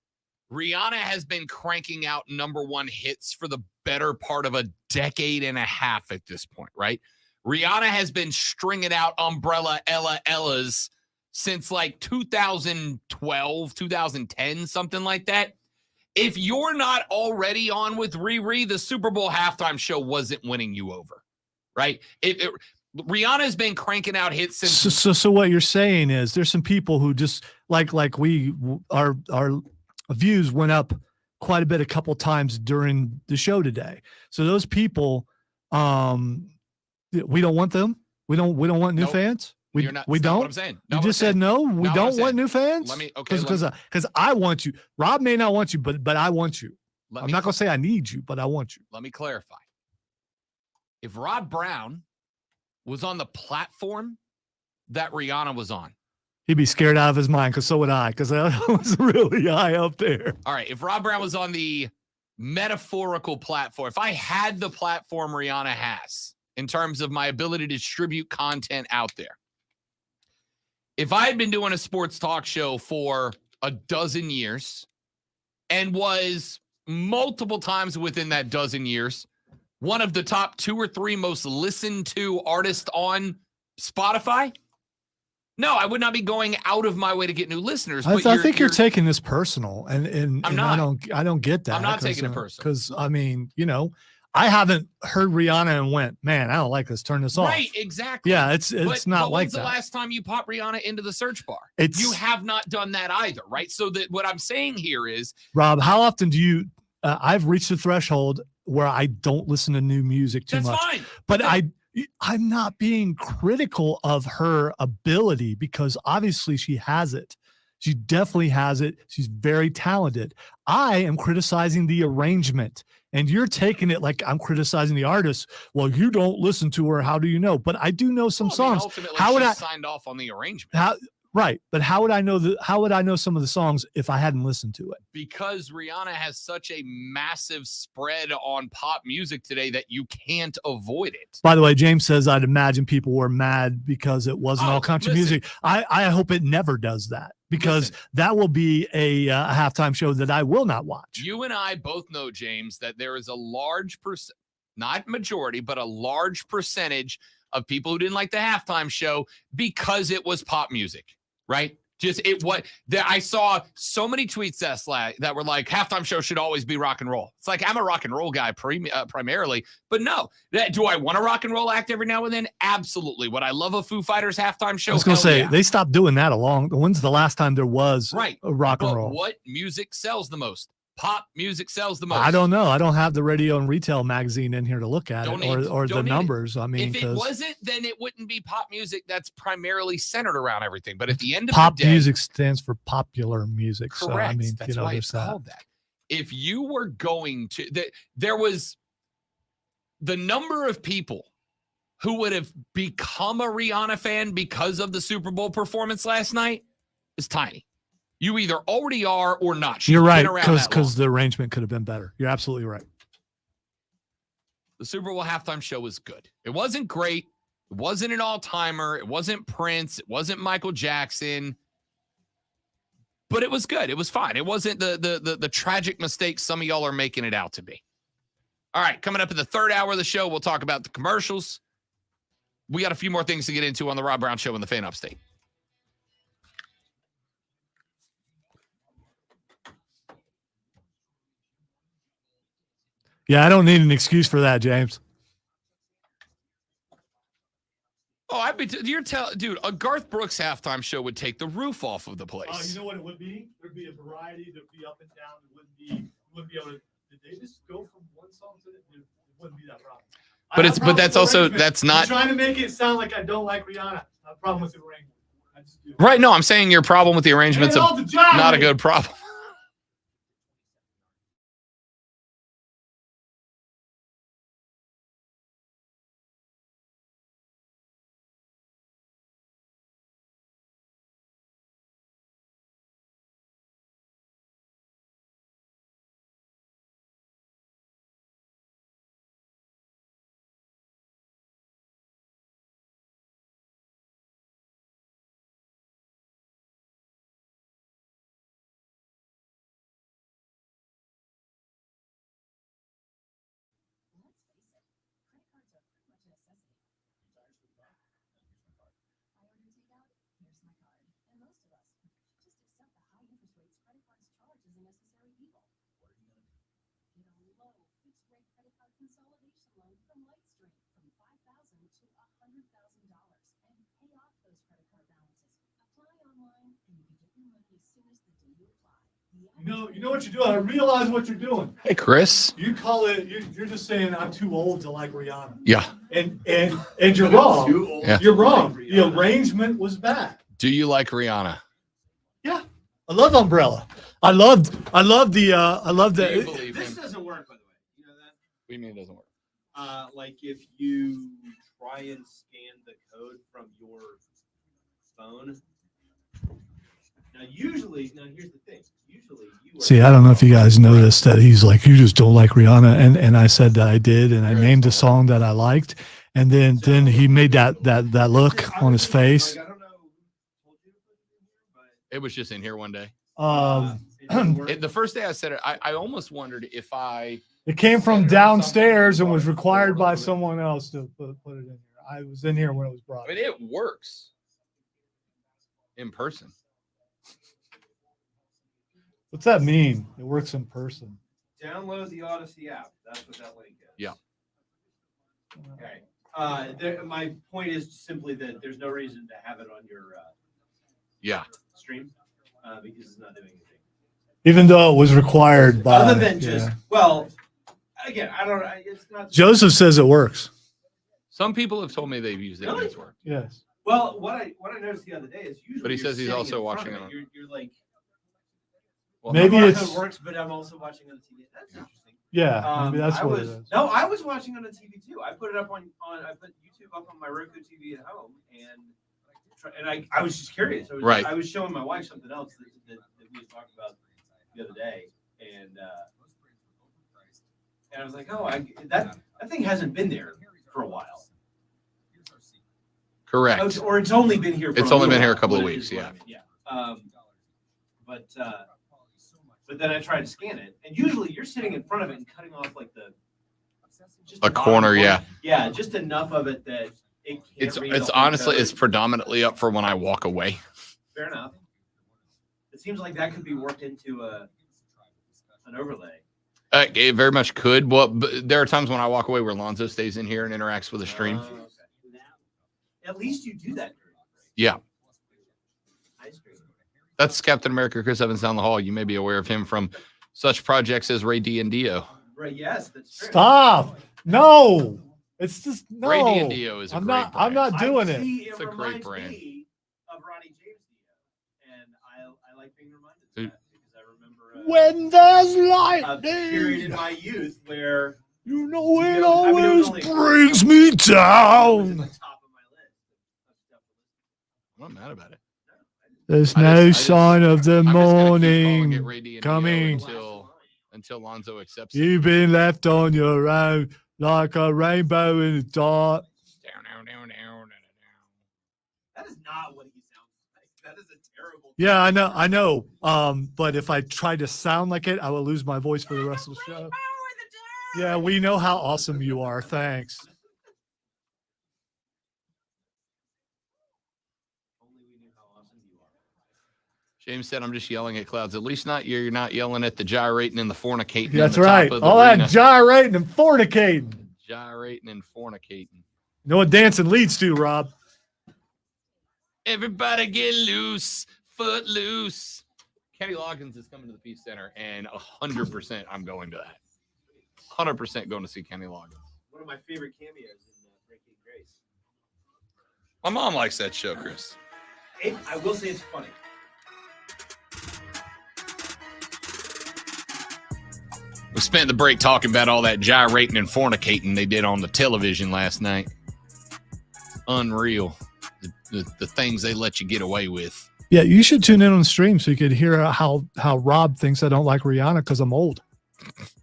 Rihanna has been cranking out #1 hits for the better part of a decade and a half at this point, right? Rihanna has been stringing out Umbrella Ellas since like 2012, 2010, something like that. If you're not already on with Riri, the Super Bowl halftime show wasn't winning you over, right? Rihanna's been cranking out hits since. So what you're saying is there's some people who just our views went up quite a bit a couple times during the show today. So those people, we don't want them. We don't want new Nope. fans. We Not don't. what I'm saying. You just said no. We don't want new fans. Let me because I want you. Rob may not want you, but I want you. I'm not gonna say I need you, but I want you. Let me clarify. If Rob Brown was on the platform that Rihanna was on, he'd be scared out of his mind, because so would I, because I was really high up there. All right. If Rob Brown was on the metaphorical platform, if I had the platform Rihanna has in terms of my ability to distribute content out there, if I had been doing a sports talk show for a dozen years and was multiple times within that dozen years one of the top 2 or 3 most listened to artists on Spotify, no, I would not be going out of my way to get new listeners. I think you're taking this personal, and I'm not. I don't get that. I'm not taking it personal, because I mean, I haven't heard Rihanna and went, man, I don't like this. Turn this off. Right, exactly. Yeah, it's not like that. When's the last time you pop Rihanna into the search bar? You have not done that either, right? So that what I'm saying here is, Rob, how often do you? I've reached the threshold where I don't listen to new music too much. That's fine. But I'm not being critical of her ability, because obviously she has it. She definitely has it. She's very talented. I am criticizing the arrangement, and you're taking it like I'm criticizing the artist. Well, you don't listen to her. How do you know? But I do know some songs. Ultimately, how would I signed off on the arrangement? Right, but how would I know some of the songs if I hadn't listened to it? Because Rihanna has such a massive spread on pop music today that you can't avoid it. By the way, James says I'd imagine people were mad because it wasn't all country music. I hope it never does that, because that will be a halftime show that I will not watch. You and I both know, James, that there is a large not majority, but a large percentage of people who didn't like the halftime show because it was pop music. Right? I saw so many tweets that were like, halftime show should always be rock and roll. It's like, I'm a rock and roll guy primarily, but no. Do I want a rock and roll act every now and then? Absolutely. Would I love a Foo Fighters halftime show? I was going to say, they stopped doing that when's the last time there was a rock and roll? What music sells the most? Pop music sells the most. I don't know. I don't have the radio and retail magazine in here to look at or the numbers. I mean, if it wasn't, then it wouldn't be pop music that's primarily centered around everything. But at the end of pop the day, music stands for popular music. Correct. So I mean, that's why it's called that. If you were going to, there was the number of people who would have become a Rihanna fan because of the Super Bowl performance last night is tiny. You either already are or not. You're right, because the arrangement could have been better. You're absolutely right. The Super Bowl halftime show was good. It wasn't great. It wasn't an all-timer. It wasn't Prince. It wasn't Michael Jackson. But it was good. It was fine. It wasn't the tragic mistake some of y'all are making it out to be. All right, coming up in the third hour of the show, we'll talk about the commercials. We got a few more things to get into on the Rob Brown Show in the Fan Upstate. Yeah, I don't need an excuse for that, James. Oh, dude, a Garth Brooks halftime show would take the roof off of the place. Oh, you know what it would be? There'd be a variety. There'd be up and down. It wouldn't be able to. Did they just go from one song to the? It wouldn't be that problem. But that's not. I'm trying to make it sound like I don't like Rihanna. I have a problem with the arrangement. Right? No, I'm saying your problem with the arrangement's not a good problem. You know what you're doing. I realize what you're doing. Hey, Chris. You call it. You're just saying I'm too old to like Rihanna. Yeah. And you're wrong. Yeah. You're wrong. The arrangement was bad. Do you like Rihanna? Yeah. I love Umbrella. I love the. I love Do you the. believe This him? doesn't work, by the way. You know that? What do you mean it doesn't work? Like if you try and scan the code from your phone. Now, here's the thing. Usually, you See, I don't know if you guys noticed that he's like, you just don't like Rihanna, and I said that I did, and I named a song that I liked, and then he made that look on his face. I don't know who told you to put it in here, but It was just in here one day. it didn't work. The first day I said it, I almost wondered if I. It came from downstairs and was required by someone else to put it in here. I was in here when it was brought. I mean, it works in person. What's that mean? It works in person. Download the Odyssey app. That's what that link is. Yeah. Okay. My point is simply that there's no reason to have it on your Yeah. stream because it's not doing anything. Even though it was required by. Other than just, well, again, I don't. It's not. Joseph says it works. Some people have told me they've used it and Really? it's worked. Yes. Well, what I noticed the other day is usually. But he you're says he's sitting also in front watching of it on- You're like. Well, Maybe I'm it's. watching it works, but I'm also watching on the TV. That's interesting. Yeah, maybe that's I what was, it is. No, I was watching on the TV too. I put it up on I put YouTube up on my Roku TV at home, and I was just curious. Right. I was showing my wife something else that we had talked about the other day, and I was like, oh, that thing hasn't been there for a while. Correct. Or it's only been here. For It's a only little been here a while, couple of what it weeks, is, what yeah. I mean, yeah. But then I tried to scan it, and usually you're sitting in front of it and cutting off like just A the bottom corner, yeah. Yeah, just enough of it that it can't read It's the whole honestly code. it's predominantly up for when I walk away. Fair enough. It seems like that could be worked into an overlay. It very much could. Well, but there are times when I walk away where Lonzo stays in here and interacts with the stream. Okay. At least you do that. Yeah. Ice cream. That's Captain America Chris Evans down the hall. You may be aware of him from such projects as Ray D and Dio. Right? Yes, that's true. Stop! No, it's just no. Ray D and Dio is a I'm great not. brand. I'm not doing it. See, It's a great reminds brand. me of Ronnie James Dio, and I like being reminded Who- of that because I remember When there's a period in lightning, my youth where you know it I mean, it was always only- brings me it was at down. the top of my list. I'm not mad about it. There's I no just- sign of the I'm just gonna keep calling morning it Ray D and Dio coming. until Lonzo accepts it. You've been left on your own like a rainbow in the dark. That is not what he sounds like. That is a terrible. Yeah, I know. But if I try to sound like it, I will lose my voice for the rest of the show. Yeah, we know how awesome you are. Thanks. Only we knew how awesome you are. James said, "I'm just yelling at clouds. At least not you're not yelling at the gyrating and the fornicating. in That's the top right. of the All arena. that gyrating and fornicating. Gyrating and fornicating. You know what dancing leads to, Rob? Everybody get loose, foot loose. Kenny Loggins is coming to the Peace Center, and 100% I'm going to that. 100% going to see Kenny Loggins. One of my favorite cameos in Breaking Grace. My mom likes that show, Chris. I will say it's funny. We spent the break talking about all that gyrating and fornicating they did on the television last night. Unreal. The things they let you get away with. Yeah, you should tune in on the stream so you could hear how Rob thinks I don't like Rihanna because I'm old.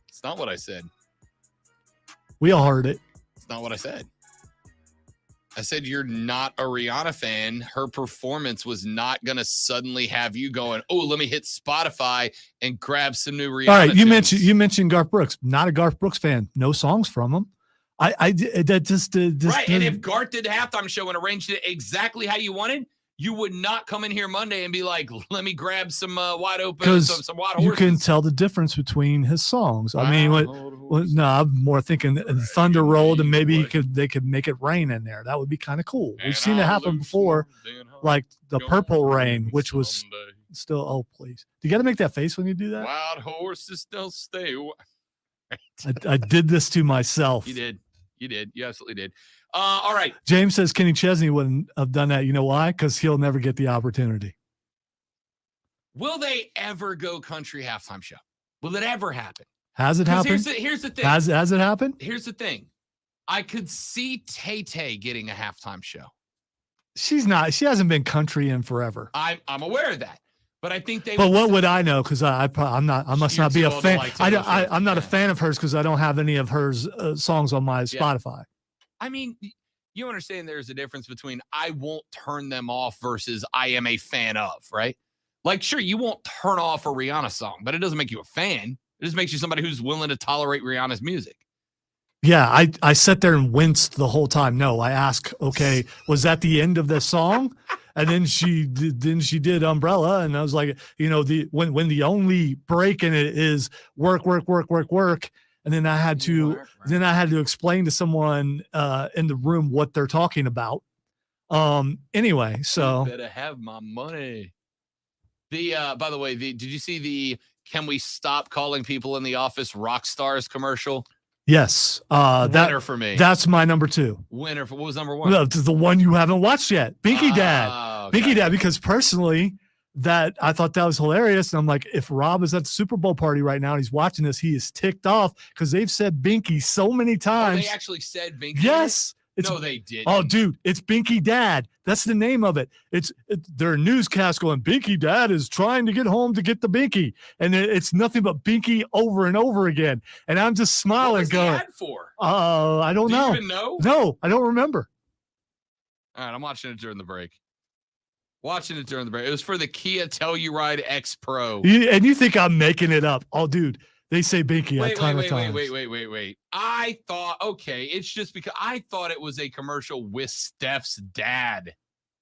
It's not what I said. We all heard it. It's not what I said. I said you're not a Rihanna fan. Her performance was not going to suddenly have you going, oh, let me hit Spotify and grab some new Rihanna. All right, tunes. you mentioned Garth Brooks. Not a Garth Brooks fan. No songs from him. That just right. And if Garth did a halftime show and arranged it exactly how you wanted, you would not come in here Monday and be like, let me grab some wide open, some wild horses. you can tell the difference between his songs. I mean, no, I'm more thinking Thunder Rolled, and maybe they could make it rain in there. That would be kind of cool. We've seen it happen before, like the Purple Rain, which was still. Oh, please. You got to make that face when you do that. Wild horses don't stay. I did this to myself. You did. You did. You absolutely did. All right. James says Kenny Chesney wouldn't have done that. You know why? Because he'll never get the opportunity. Will they ever go country halftime show? Will it ever happen? Has it happened? Here's the thing. Has it happened? Here's the thing. I could see Tay-Tay getting a halftime show. She's not. She hasn't been country in forever. I'm aware of that, but I think they. But what would I know? Because I'm not. I must not be a fan. I'm not a Yeah. fan of hers because I don't have any of her songs on my Spotify. I mean, you understand there's a difference between I won't turn them off versus I am a fan of, right? Like, sure, you won't turn off a Rihanna song, but it doesn't make you a fan. It just makes you somebody who's willing to tolerate Rihanna's music. Yeah, I sat there and winced the whole time. No, I asked, okay, was that the end of the song? And then she did Umbrella, and I was like, when the only break in it is work, and then I had to explain to someone in the room what they're talking about. Anyway, so You better have my money. By the way, did you see the "Can we stop calling people in the office rock stars" commercial? yes, Winner for me. That's my number 2. Winner for what was number 1? No, the one you haven't watched yet, Binky Dad. Okay. Binky Dad, because personally, that I thought that was hilarious. And I'm like, if Rob is at the Super Bowl party right now and he's watching this, he is ticked off because they've said Binky so many Oh, times. they actually said Binky. Yes. No, they didn't. Oh, dude, it's Binky Dad. That's the name of it. Their newscast going, Binky Dad is trying to get home to get the Binky. And it's nothing but Binky over and over again. And I'm just smiling What was going, the ad for? I don't Do know. you even know? No, I don't remember. All right, I'm watching it during the break. It was for the Kia Telluride X Pro. And you think I'm making it up. Oh, dude, they say Binky a ton of times. Wait. I thought, okay, it's just because I thought it was a commercial with Steph's dad.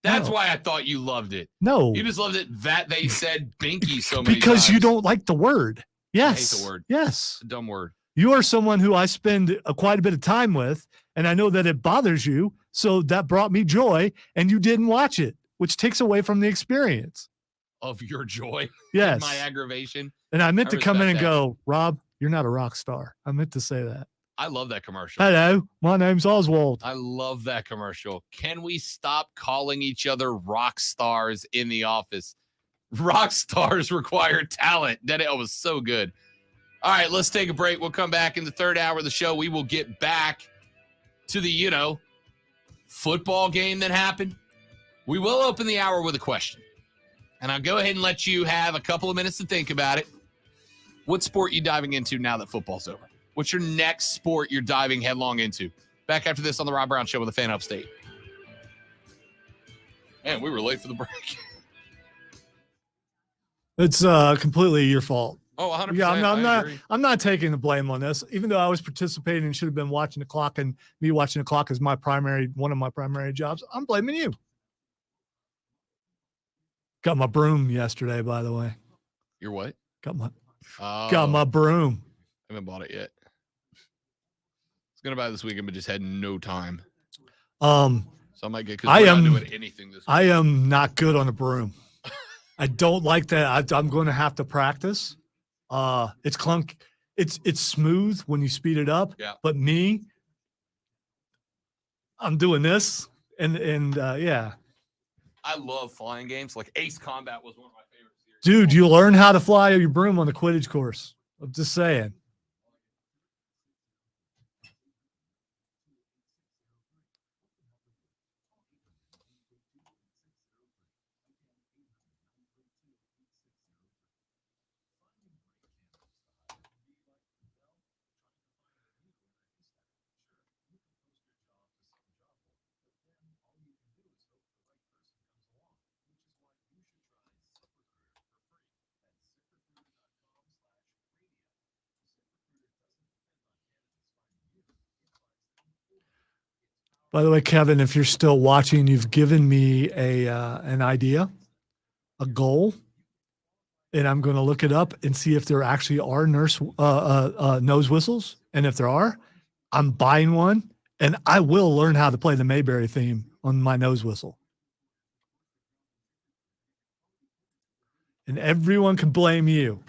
That's No. why I thought you loved it. No. You just loved it that they said Binky so many Because times. you don't like the word. Yes. I hate the word. Yes. It's a dumb word. You are someone who I spend quite a bit of time with, and I know that it bothers you. So that brought me joy, and you didn't watch it, which takes away from the experience. Of your joy. Yes. My aggravation. And I meant to come in respect and that. go, Rob, you're not a rock star. I meant to say that. I love that commercial. Hello, my name's Oswald. I love that commercial. Can we stop calling each other rock stars in the office? Rock stars require talent. That it was so good. All right, let's take a break. We'll come back in the third hour of the show. We will get back to the, football game that happened. We will open the hour with a question. And I'll go ahead and let you have a couple of minutes to think about it. What sport you diving into now that football's over? What's your next sport you're diving headlong into? Back after this on the Rob Brown Show with a Fan Upstate. Man, we were late for the break. It's completely your fault. Oh, 100%. Yeah, I agree. I'm not taking the blame on this, even though I was participating and should have been watching the clock, and me watching the clock is one of my primary jobs. I'm blaming you. Got my broom yesterday, by the way. Your what? Got my broom. I haven't bought it yet. I was gonna buy it this weekend, but just had no time. So I might get because we're not doing anything this week. I am not good on a broom. I don't like that. I'm going to have to practice. It's clunk. It's smooth when you speed it up. Yeah. But me, I'm doing this, and yeah. I love flying games. Like Ace Combat was one of my favorite series. Dude, you learn how to fly your broom on the Quidditch course. I'm just saying. By the way, Kevin, if you're still watching, you've given me an idea, a goal, and I'm going to look it up and see if there actually are nose whistles. And if there are, I'm buying one, and I will learn how to play the Mayberry theme on my nose whistle. and everyone can blame you.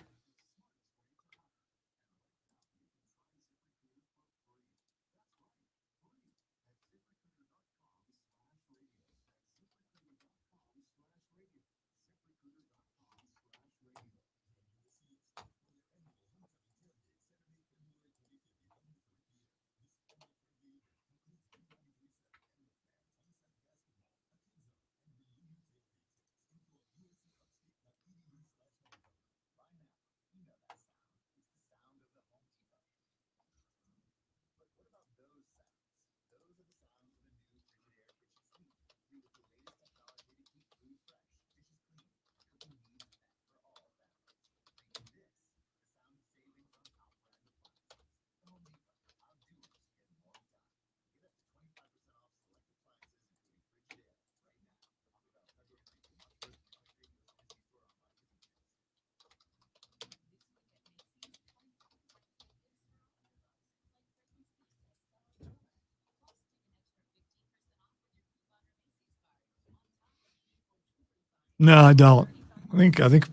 No, I don't. I think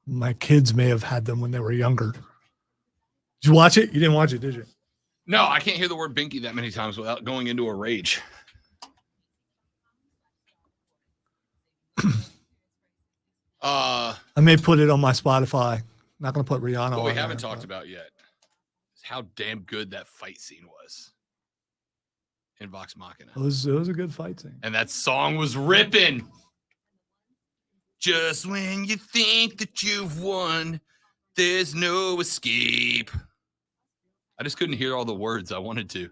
my kids may have had them when they were younger. Did you watch it? You didn't watch it, did you? No, I can't hear the word binky that many times without going into a rage. I may put it on my Spotify. Not going to put Rihanna on. What we haven't there, talked but- about yet is how damn good that fight scene was in Vox Machina. It was a good fight scene. And that song was ripping. Just when you think that you've won, there's no escape. I just couldn't hear all the words I wanted to.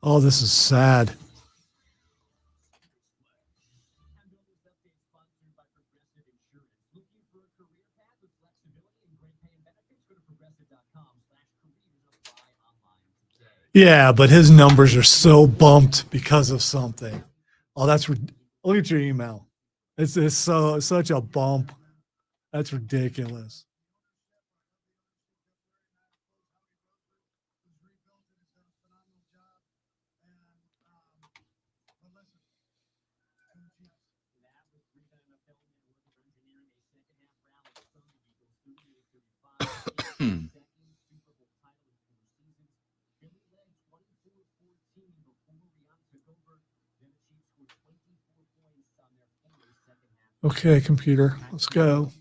Oh, this is sad. Yeah, but his numbers are so bumped because of something. Oh, look at your email. It's such a bump. That's ridiculous. Okay, computer, let's go.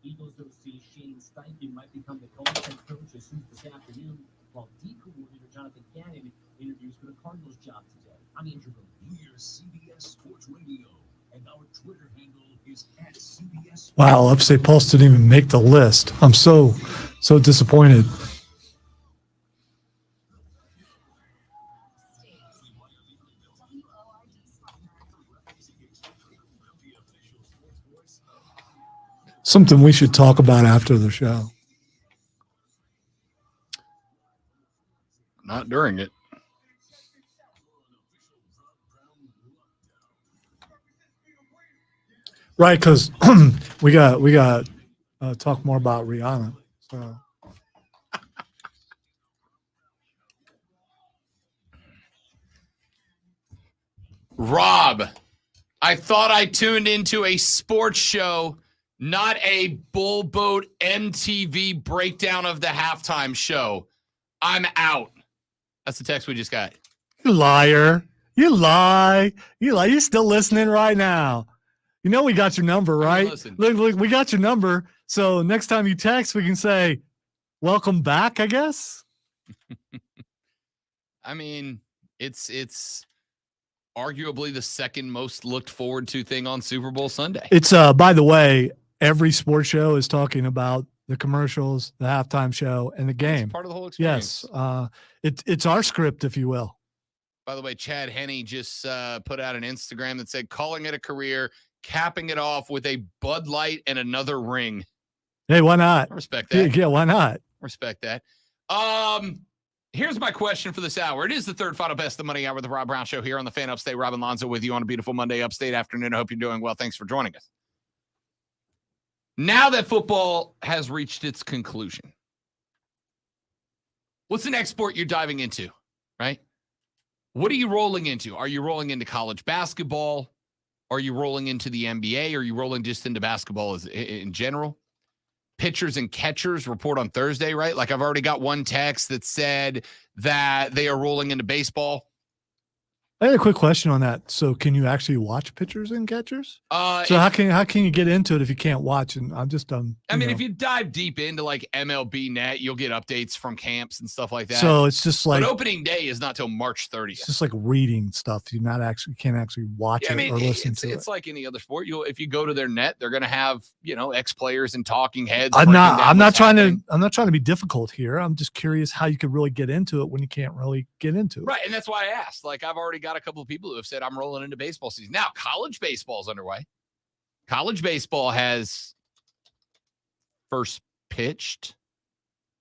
Eagles OC Shane Steichen might become the Colts head coach as soon as this afternoon, while D coordinator Jonathan Gannon interviews for the Cardinals job today. I'm Andrew Billings. We're CBS Sports Radio, and our Twitter handle is @CBS. Wow, Upstate Pulse didn't even make the list. I'm so disappointed. Something we should talk about after the show. Not during it. Right, because we got talk more about Rihanna. So Rob, I thought I tuned into a sports show, not a Bull Boat MTV breakdown of the halftime show. I'm out. That's the text we just got. you liar, you lie, you lie. You're still listening right now. You know we got your number, right? Listen. Look, we got your number. So next time you text, we can say, "Welcome back," I guess. I mean, it's arguably the second most looked forward to thing on Super Bowl Sunday. It's by the way, every sports show is talking about the commercials, the halftime show, and the game. It's part of the whole experience. Yes, it's our script, if you will. By the way, Chad Henne just put out an Instagram that said, calling it a career, capping it off with a Bud Light and another ring. Hey, why not? I respect that. Yeah, why not? Respect that. Here's my question for this hour. It is the third final best of the money hour of the Rob Brown Show here on the Fan Upstate. Robin Lonzo with you on a beautiful Monday upstate afternoon. I hope you're doing well. Thanks for joining us. Now that football has reached its conclusion, what's the next sport you're diving into, right? What are you rolling into? Are you rolling into college basketball? Are you rolling into the NBA? Are you rolling just into basketball in general? Pitchers and catchers report on Thursday, right? Like I've already got one text that said that they are rolling into baseball. I had a quick question on that. So can you actually watch pitchers and catchers? So how can you get into it if you can't watch? And I'm just if you dive deep into like MLB Net, you'll get updates from camps and stuff like that. So it's just like, but opening day is not till March 30th. It's just like reading stuff. You can't actually watch it or listen to it. It's like any other sport. If you go to their net, they're going to have ex players and talking heads. I'm not trying to be difficult here. I'm just curious how you could really get into it when you can't really get into it. Right, and that's why I asked. Like I've already got a couple of people who have said I'm rolling into baseball season. Now, college baseball is underway. College baseball has first pitched.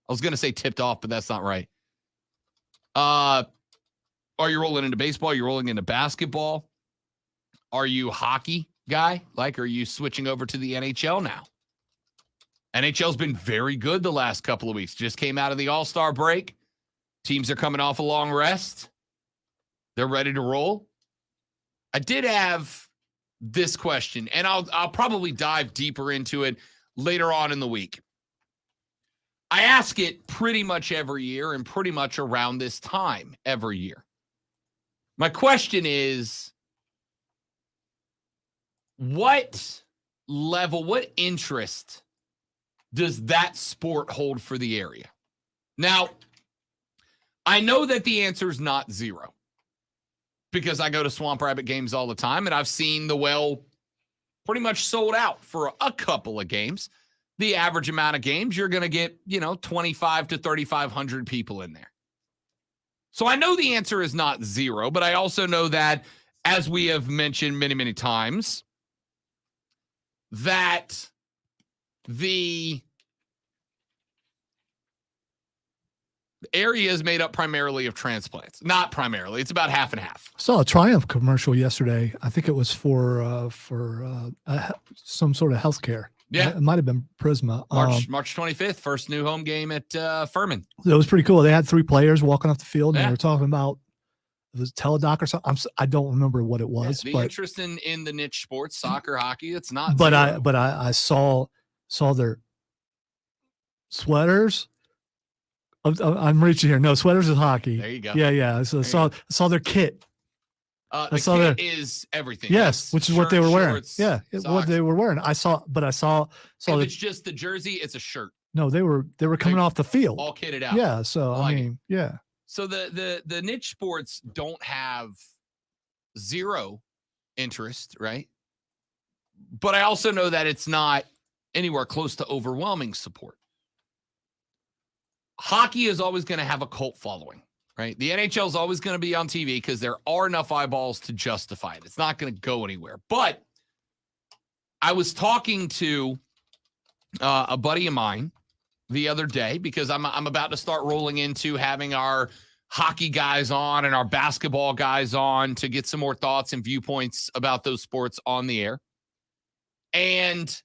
I was going to say tipped off, but that's not right. Are you rolling into baseball? Are you rolling into basketball? Are you a hockey guy? Like, are you switching over to the NHL now? NHL's been very good the last couple of weeks. Just came out of the All-Star break. Teams are coming off a long rest. They're ready to roll. I did have this question, and I'll probably dive deeper into it later on in the week. I ask it pretty much every year and pretty much around this time every year. My question is, what level, what interest does that sport hold for the area? Now, I know that the answer is not zero, because I go to Swamp Rabbit games all the time, and I've seen the well pretty much sold out for a couple of games. The average amount of games, you're going to get, 25 to 3,500 people in there. So I know the answer is not zero, but I also know that, as we have mentioned many, many times, that the area is made up primarily of transplants. Not primarily. It's about half and half. I saw a Triumph commercial yesterday. I think it was for some sort of healthcare. Yeah. It might have been Prisma. March 25th, first new home game at Furman. It was pretty cool. They had 3 players walking off the field, and Yeah. they were talking about, it was Teledoc or something. I don't remember what it was. The but interest in the niche sports, soccer, hockey, it's not But zero. I saw their sweaters. I'm reaching here. No, sweaters is hockey. There you go. Yeah. So I saw their kit. The saw kit their- is everything. Yes, It's which is what they shirt, were wearing. shorts, What socks. they were wearing. I saw If the, it's just the jersey, it's a shirt. no, they were coming off the field. All kitted out. Yeah. So I I like mean, yeah. So the niche sports don't have zero interest, right? But I also know that it's not anywhere close to overwhelming support. Hockey is always going to have a cult following, right? The NHL is always going to be on TV because there are enough eyeballs to justify it. It's not going to go anywhere. But I was talking to a buddy of mine the other day, because I'm about to start rolling into having our hockey guys on and our basketball guys on to get some more thoughts and viewpoints about those sports on the air. And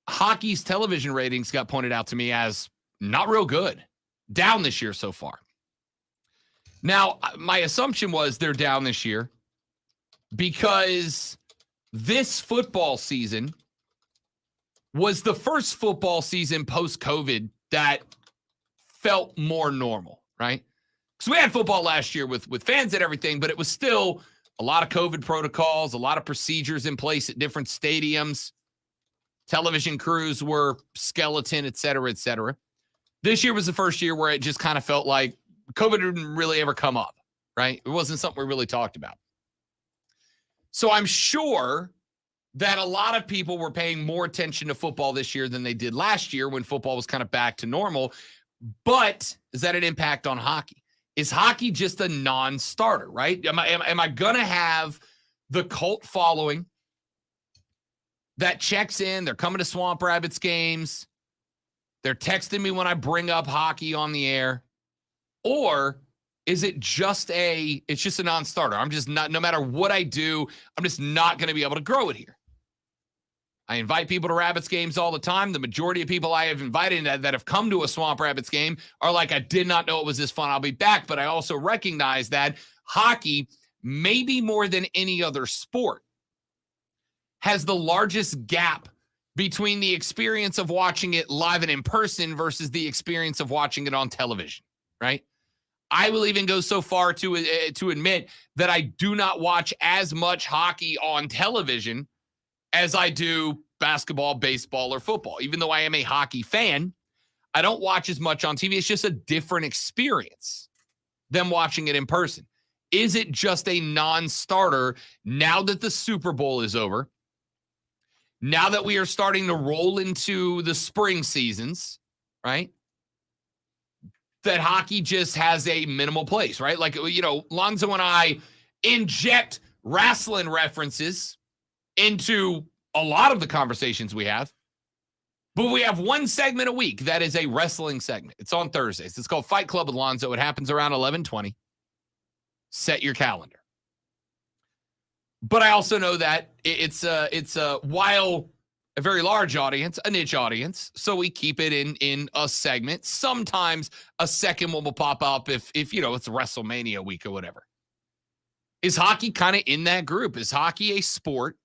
hockey's television ratings got pointed out to me as not real good, down this year so far. Now, my assumption was they're down this year because this football season was the first football season post-COVID that felt more normal, right? Because we had football last year with fans and everything, but it was still a lot of COVID protocols, a lot of procedures in place at different stadiums. Television crews were skeleton, et cetera, et cetera. This year was the first year where it just kind of felt like COVID didn't really ever come up, right? It wasn't something we really talked about. So I'm sure that a lot of people were paying more attention to football this year than they did last year when football was kind of back to normal. But is that an impact on hockey? Is hockey just a non-starter, right? Am I going to have the cult following that checks in? They're coming to Swamp Rabbits games. They're texting me when I bring up hockey on the air. Or is it it's just a non-starter? I'm just not, no matter what I do, I'm just not going to be able to grow it here. I invite people to Rabbits games all the time. The majority of people I have invited that have come to a Swamp Rabbits game are like, I did not know it was this fun. I'll be back. But I also recognize that hockey, maybe more than any other sport, has the largest gap between the experience of watching it live and in person versus the experience of watching it on television, right? I will even go so far to admit that I do not watch as much hockey on television as I do basketball, baseball, or football. Even though I am a hockey fan, I don't watch as much on TV. It's just a different experience than watching it in person. Is it just a non-starter now that the Super Bowl is over? Now that we are starting to roll into the spring seasons, right? That hockey just has a minimal place, right? Like, Lonzo and I inject wrestling references into a lot of the conversations we have. But we have one segment a week that is a wrestling segment. It's on Thursdays. It's called Fight Club with Lonzo. It happens around 11:20. Set your calendar. But I also know that it's while a very large audience, a niche audience, so we keep it in a segment. Sometimes a second one will pop up if it's WrestleMania week or whatever. Is hockey kind of in that group? Is hockey a sport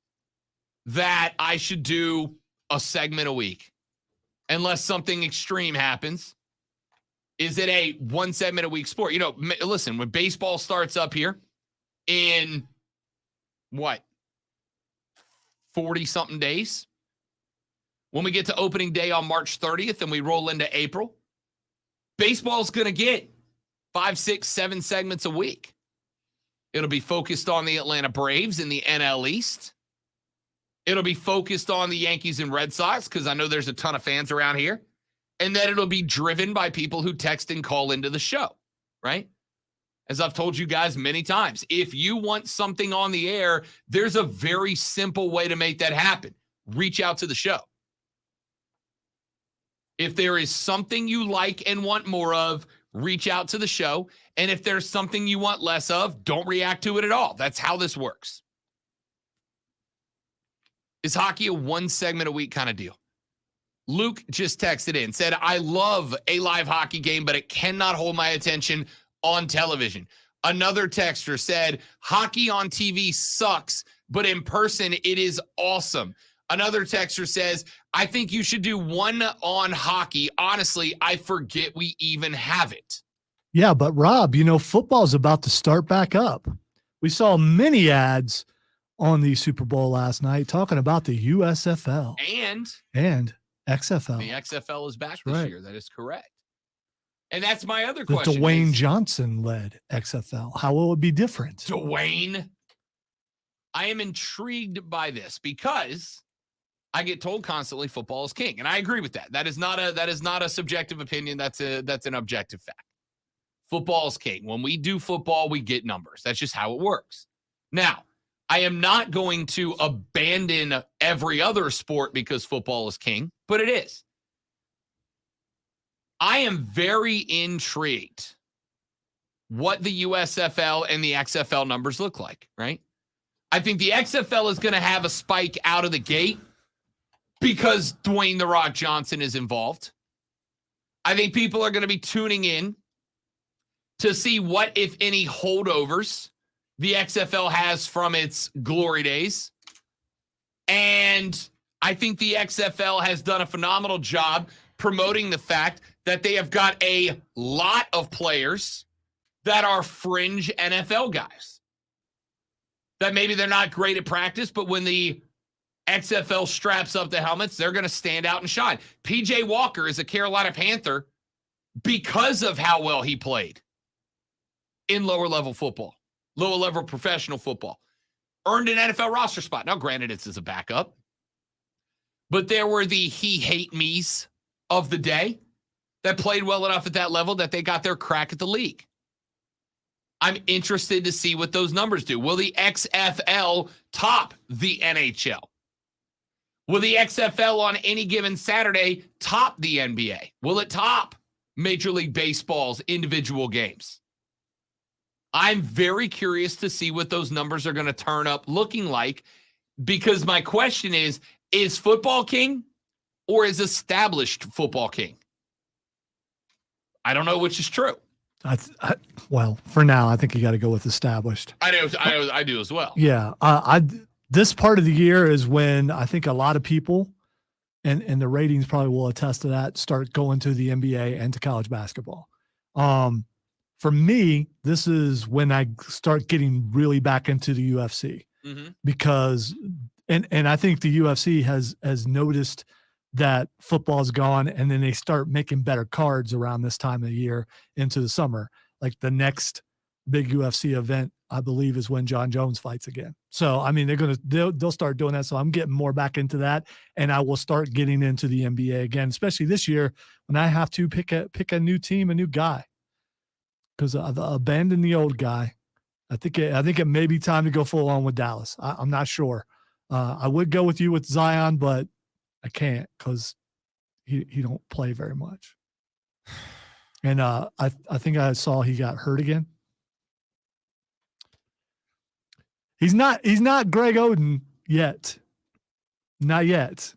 that I should do a segment a week unless something extreme happens? Is it a one segment a week sport? Listen, when baseball starts up here in 40 something days, when we get to opening day on March 30th and we roll into April, baseball's going to get 5, 6, 7 segments a week. It'll be focused on the Atlanta Braves in the NL East. It'll be focused on the Yankees and Red Sox because I know there's a ton of fans around here. And then it'll be driven by people who text and call into the show, right? As I've told you guys many times, if you want something on the air, there's a very simple way to make that happen. Reach out to the show. If there is something you like and want more of, reach out to the show. And if there's something you want less of, don't react to it at all. That's how this works. Is hockey a one segment a week kind of deal? Luke just texted in, said, I love a live hockey game, but it cannot hold my attention on television. Another texter said, hockey on TV sucks, but in person, it is awesome. Another texter says, I think you should do one on hockey. Honestly, I forget we even have it. Yeah, but Rob, football's about to start back up. We saw many ads on the Super Bowl last night talking about the USFL and XFL. The XFL is back this this year. That is correct. And that's my other question. The Dwayne Johnson-led XFL. How will it be different? Dwayne? I am intrigued by this because I get told constantly football is king. And I agree with that. That is not a subjective opinion. That's an objective fact. Football is king. When we do football, we get numbers. That's just how it works. Now, I am not going to abandon every other sport because football is king, but it is. I am very intrigued what the USFL and the XFL numbers look like, right? I think the XFL is going to have a spike out of the gate because Dwayne "The Rock" Johnson is involved. I think people are going to be tuning in to see what, if any, holdovers the XFL has from its glory days. And I think the XFL has done a phenomenal job promoting the fact that they have got a lot of players that are fringe NFL guys. That maybe they're not great at practice, but when the XFL straps up the helmets, they're going to stand out and shine. PJ Walker is a Carolina Panther because of how well he played in lower level football. Lower level professional football. Earned an NFL roster spot. Now, granted, it's as a backup. But there were the he hate me's of the day that played well enough at that level that they got their crack at the league. I'm interested to see what those numbers do. Will the XFL top the NHL? Will the XFL on any given Saturday top the NBA? Will it top Major League Baseball's individual games? I'm very curious to see what those numbers are going to turn up looking like, because my question is football king or is established football king? I don't know which is true. Well, for now, I think you got to go with established. I do as well. Yeah. This part of the year is when I think a lot of people, and the ratings probably will attest to that, start going to the NBA and to college basketball. For me, this is when I start getting really back into the UFC, because, and I think the UFC has noticed that football's gone, and then they start making better cards around this time of the year into the summer. Like the next big UFC event, I believe, is when John Jones fights again. So, I mean, they'll start doing that. So I'm getting more back into that, and I will start getting into the NBA again, especially this year when I have to pick a new team, a new guy, because I've abandoned the old guy. I think it may be time to go full on with Dallas. I'm not sure. I would go with you with Zion, but I can't because he don't play very much. And I think I saw he got hurt again. He's not Greg Oden yet. Not yet.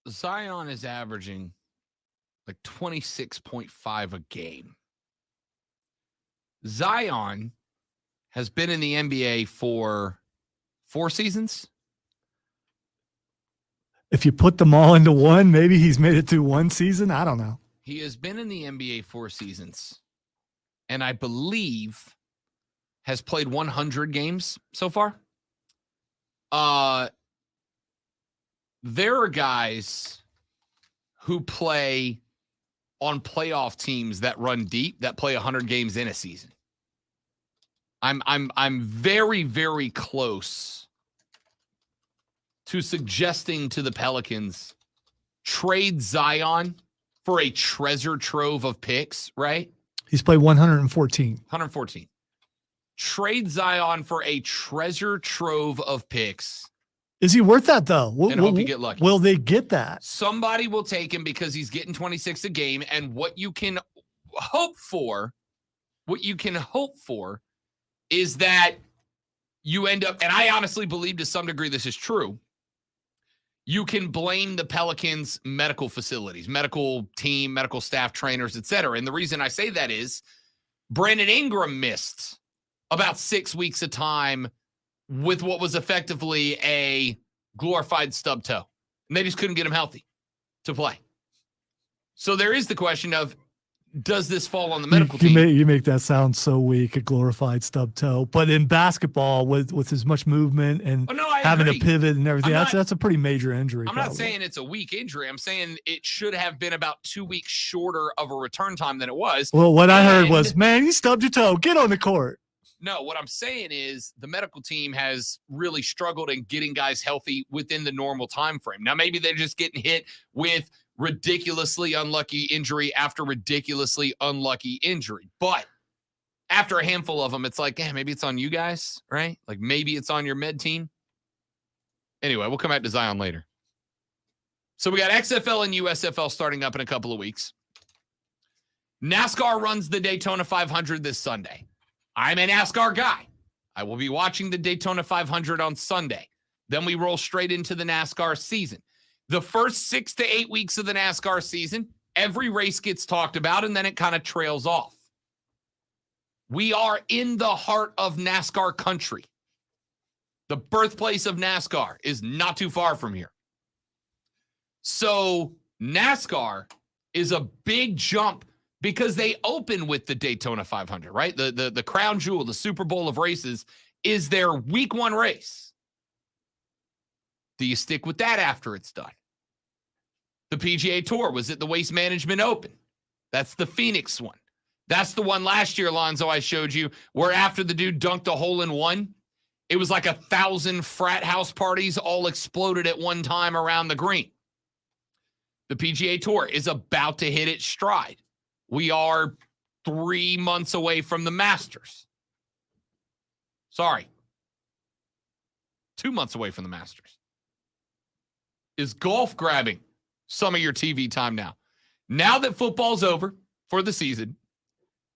Zion is averaging like 26.5 a game. Zion has been in the NBA for 4 seasons. If you put them all into one, maybe he's made it through one season. I don't know. He has been in the NBA 4 seasons, and I believe has played 100 games so far. There are guys who play on playoff teams that run deep that play 100 games in a season. I'm very, very close to suggesting to the Pelicans trade Zion for a treasure trove of picks, right? He's played 114. 114. Trade Zion for a treasure trove of picks. Is he worth that, though? And hope you get lucky. Will they get that? Somebody will take him because he's getting 26 a game. And what you can hope for is that you end up, and I honestly believe to some degree this is true, you can blame the Pelicans' medical facilities, medical team, medical staff, trainers, etc. And the reason I say that is Brandon Ingram missed about 6 weeks of time with what was effectively a glorified stub toe. And they just couldn't get him healthy to play. So there is the question of, does this fall on the medical team? You make that sound so weak, a glorified stub toe. But in basketball, with as much movement and having to pivot and everything, that's a pretty major injury. I'm not saying it's a weak injury. I'm saying it should have been about 2 weeks shorter of a return time than it was. Well, what I heard was, man, you stubbed your toe. Get on the court. No, what I'm saying is the medical team has really struggled in getting guys healthy within the normal time frame. Now, maybe they're just getting hit with ridiculously unlucky injury after ridiculously unlucky injury. But after a handful of them, it's like, maybe it's on you guys, right? Like maybe it's on your med team. Anyway, we'll come back to Zion later. So we got XFL and USFL starting up in a couple of weeks. NASCAR runs the Daytona 500 this Sunday. I'm a NASCAR guy. I will be watching the Daytona 500 on Sunday. Then we roll straight into the NASCAR season. The first 6 to 8 weeks of the NASCAR season, every race gets talked about, and then it kind of trails off. We are in the heart of NASCAR country. The birthplace of NASCAR is not too far from here. So NASCAR is a big jump because they open with the Daytona 500, right? The crown jewel, the Super Bowl of races, is their week 1 race. Do you stick with that after it's done? The PGA Tour was at the Waste Management Open. That's the Phoenix one. That's the one last year, Lonzo, I showed you, where after the dude dunked a hole-in-one, it was like 1,000 frat house parties all exploded at one time around the green. The PGA Tour is about to hit its stride. We are 3 months away from the Masters. Sorry. 2 months away from the Masters. is golf grabbing some of your TV time now? Now that football's over for the season,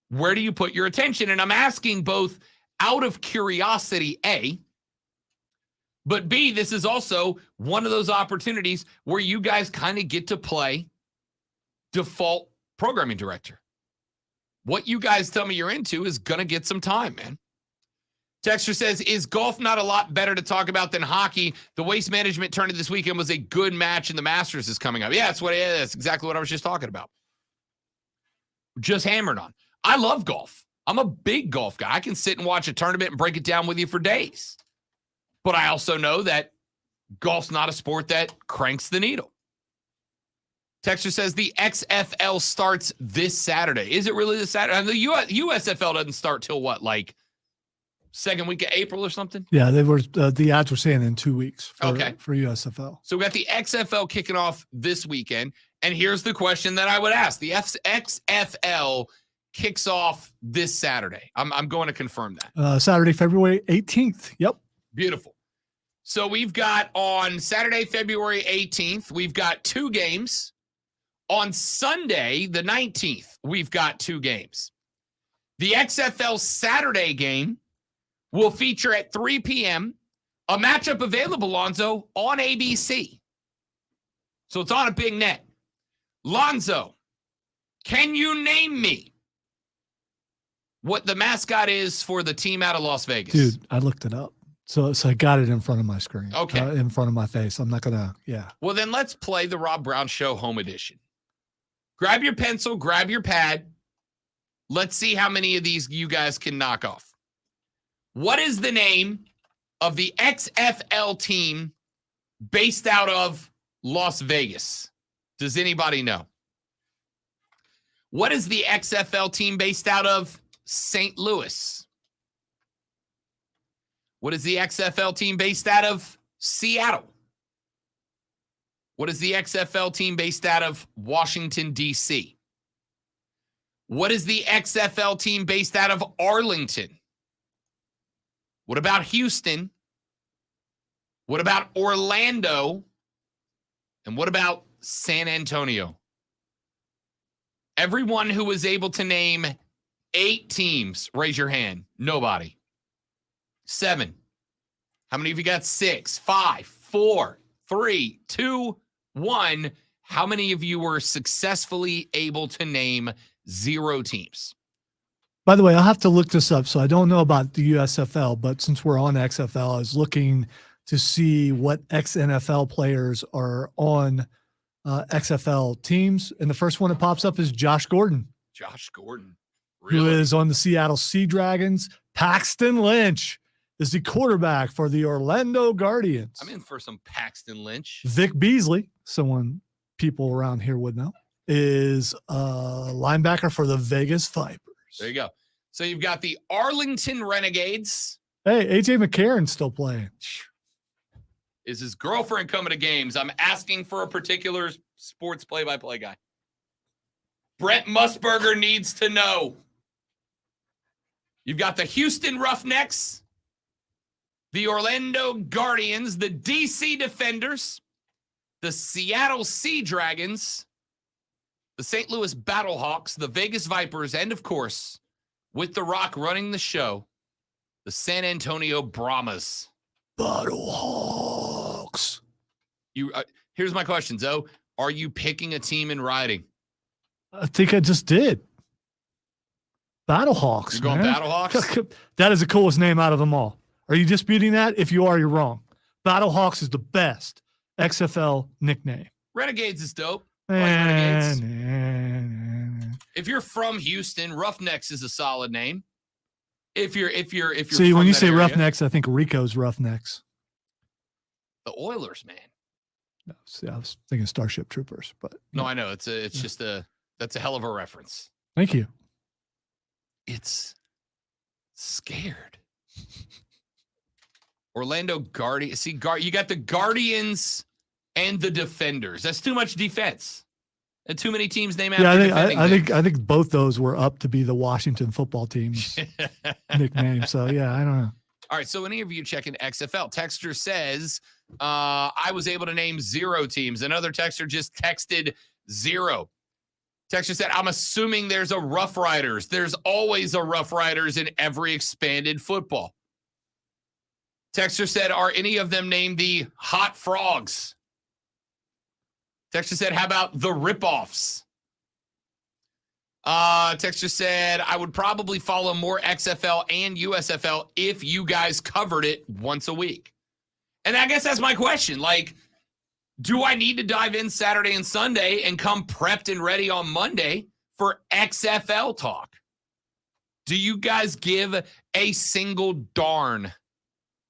where do you put your attention? And I'm asking both out of curiosity, A, but B, this is also one of those opportunities where you guys kind of get to play default programming director. What you guys tell me you're into is going to get some time, man. Texter says, is golf not a lot better to talk about than hockey? The Waste Management tournament this weekend was a good match, and the Masters is coming up. Yeah, that's exactly what I was just talking about. Just hammered on. I love golf. I'm a big golf guy. I can sit and watch a tournament and break it down with you for days. But I also know that golf's not a sport that cranks the needle. Texter says the XFL starts this Saturday. Is it really this Saturday? The USFL doesn't start till what, like second week of April or something? Yeah, they were. The ads were saying in 2 weeks for USFL. So we got the XFL kicking off this weekend. And here's the question that I would ask. The XFL kicks off this Saturday. I'm going to confirm that. Saturday, February 18th. Yep. Beautiful. So we've got on Saturday, February 18th, we've got 2 games. On Sunday, the 19th, we've got 2 games. The XFL Saturday game will feature at 3 p.m. a matchup available, Lonzo, on ABC. So it's on a big net. Lonzo, can you name me what the mascot is for the team out of Las Vegas? Dude, I looked it up. So I got it in front of my screen. Okay. In front of my face. I'm not going to, yeah. Well, then let's play the Rob Brown Show Home Edition. Grab your pencil, grab your pad. Let's see how many of these you guys can knock off. What is the name of the XFL team based out of Las Vegas? Does anybody know? What is the XFL team based out of St. Louis? What is the XFL team based out of Seattle? What is the XFL team based out of Washington, D.C.? What is the XFL team based out of Arlington? What about Houston? What about Orlando? And what about San Antonio? Everyone who was able to name 8 teams, raise your hand. Nobody. 7. How many of you got 6? 5, 4, 3, 2, 1. How many of you were successfully able to name 0 teams? By the way, I'll have to look this up. So I don't know about the USFL, but since we're on XFL, I was looking to see what ex-NFL players are on XFL teams. And the first one that pops up is Josh Gordon. Josh Gordon. Really? Who is on the Seattle Sea Dragons. Paxton Lynch is the quarterback for the Orlando Guardians. I'm in for some Paxton Lynch. Vic Beasley, someone people around here would know, is a linebacker for the Vegas Vipers. There you go. So you've got the Arlington Renegades. Hey, A.J. McCarron's still playing. Is his girlfriend coming to games? I'm asking for a particular sports play-by-play guy. Brent Musburger needs to know. You've got the Houston Roughnecks, the Orlando Guardians, the DC Defenders, the Seattle Sea Dragons, the St. Louis Battlehawks, the Vegas Vipers, and of course, with The Rock running the show, the San Antonio Brahmas. Battlehawks. Here's my question, Zoe. Are you picking a team in writing? I think I just did. Battlehawks. You're going man. Battlehawks? That is the coolest name out of them all. Are you disputing that? If you are, you're wrong. Battlehawks is the best XFL nickname. Renegades is dope. Nah. If you're from Houston, Roughnecks is a solid name. If you're See, from when you that say area. Roughnecks, I think Rico's Roughnecks. The Oilers, man. No, see, I was thinking Starship Troopers, but No, I know. That's a hell of a reference. thank you. It's scared. Orlando Guardians. See, you got the Guardians and the Defenders. That's too much defense. And too many teams named after defending things. I think both those were up to be the Washington football team's nickname. So yeah, I don't know. All right. So any of you checking XFL? Texter says I was able to name 0 teams. Another texter just texted 0. Texter said, I'm assuming there's a Rough Riders. There's always a Rough Riders in every expanded football. Texter said, are any of them named the Hot Frogs? Texter said, how about the Ripoffs? Texter said, I would probably follow more XFL and USFL if you guys covered it once a week. And I guess that's my question. Like, do I need to dive in Saturday and Sunday and come prepped and ready on Monday for XFL talk? Do you guys give a single darn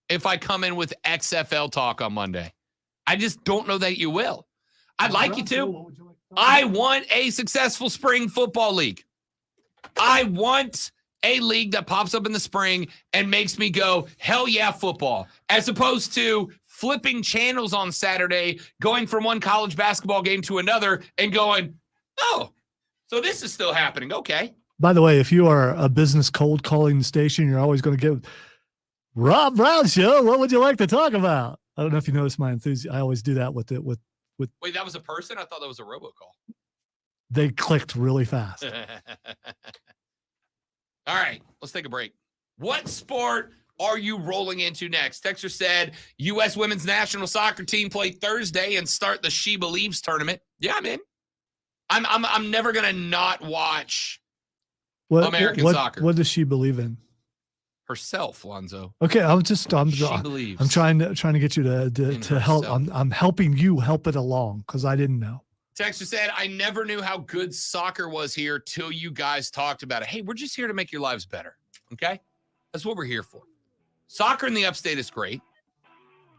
if I come in with XFL talk on Monday? I just don't know that you will. I'd like you to. I want a successful spring football league. I want a league that pops up in the spring and makes me go, hell yeah, football, as opposed to flipping channels on Saturday, going from one college basketball game to another and going, oh, so this is still happening. Okay. By the way, if you are a business cold calling the station, you're always going to get Rob Brown Show. What would you like to talk about? I don't know if you notice my enthusiasm. I always do that with it. Wait, that was a person? I thought that was a robocall. They clicked really fast. All right, let's take a break. What sport are you rolling into next? Texter said, U.S. women's national soccer team play Thursday and start the She Believes tournament. Yeah, I'm in. I'm never gonna not watch American soccer. What does she believe in? Herself, Lonzo. Okay, I'm believes. I'm trying to get you to help. herself. I'm helping you help it along because I didn't know. Texter said, I never knew how good soccer was here till you guys talked about it. Hey, we're just here to make your lives better. Okay? That's what we're here for. Soccer in the upstate is great.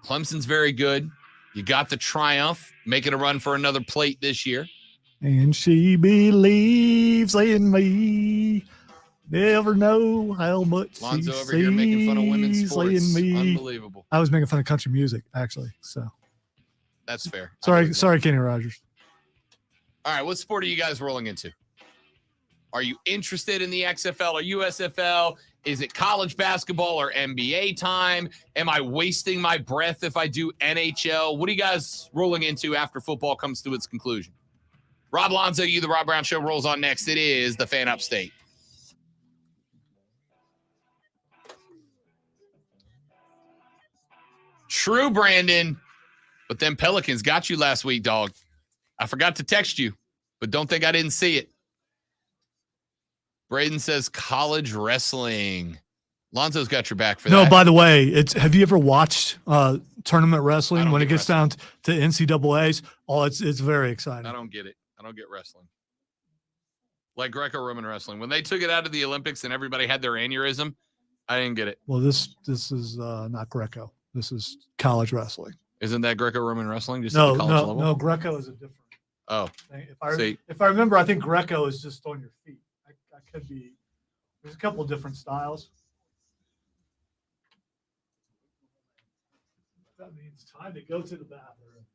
Clemson's very good. You got the Triumph making a run for another plate this year. And she believes in me. Never know how much Lonzo she over here making fun of women's sees sports. in me. Unbelievable. I was making fun of country music, actually. So That's fair. sorry, Kenny Rogers. All right, what sport are you guys rolling into? Are you interested in the XFL or USFL? Is it college basketball or NBA time? Am I wasting my breath if I do NHL? What are you guys rolling into after football comes to its conclusion? Rob Lonzo, The Rob Brown Show rolls on next. It is the Fan Upstate. True, Brandon. But them Pelicans got you last week, dog. I forgot to text you, but don't think I didn't see it. Braden says college wrestling. Lonzo's got your back for that. No, by the way, have you ever watched tournament wrestling when it gets wrestling. down to NCAAs? Oh, it's very exciting. I don't get it. I don't get wrestling. Like Greco-Roman wrestling. When they took it out of the Olympics and everybody had their aneurysm, I didn't get it. Well, this is not Greco. This is college wrestling. Isn't that Greco-Roman wrestling? Just at the college level? No. Greco is a different Oh, thing. See. If I remember, I think Greco is just on your feet. I could be. There's a couple different styles. That means time to go to the bathroom.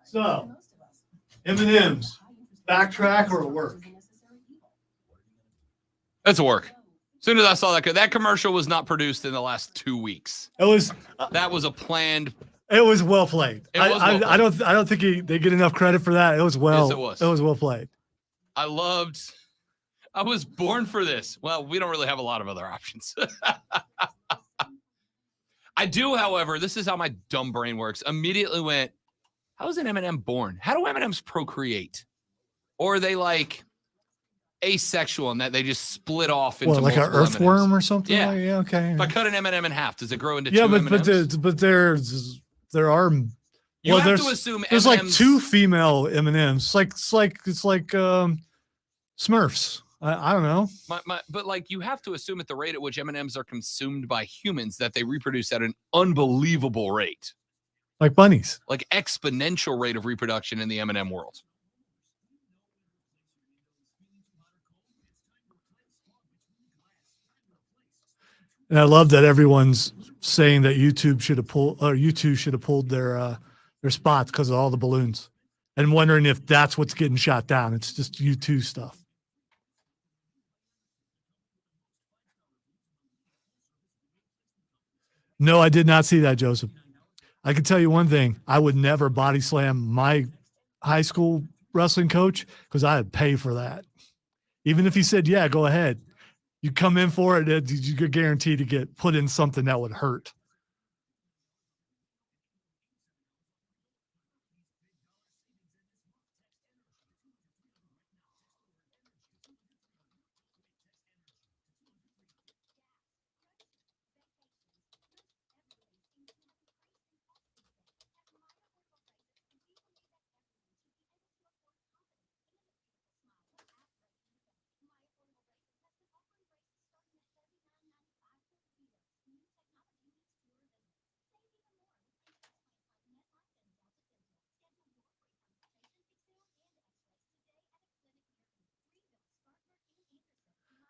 So, M&M's, backtrack or work? that's a work. As soon as I saw that commercial was not produced in the last 2 weeks. It was. That was a planned. It was well played. It was well played. I don't think they get enough credit for that. It was well. Yes, it was. It was well played. I was born for this. Well, we don't really have a lot of other options. I do, however, this is how my dumb brain works. Immediately went, how is an M&M born? How do M&Ms procreate? Or are they like asexual in that they just split off into like an multiple earthworm M&Ms? or something? Yeah. Like, yeah. Okay. If I cut an M&M in half, does it grow into Yeah, two but M&Ms? there are. You Well, have there's to assume there's like M&Ms 2 female M&Ms. It's like Smurfs. I don't know. But like you have to assume at the rate at which M&Ms are consumed by humans that they reproduce at an unbelievable rate, Like bunnies. like exponential rate of reproduction in the M&M world. And I love that everyone's saying that YouTube should have pulled their spots because of all the balloons, and wondering if that's what's getting shot down. It's just U2 stuff. No, I did not see that, Joseph. I can tell you one thing. I would never body slam my high school wrestling coach because I'd pay for that. Even if he said, yeah, go ahead. You come in for it, you're guaranteed to get put in something that would hurt.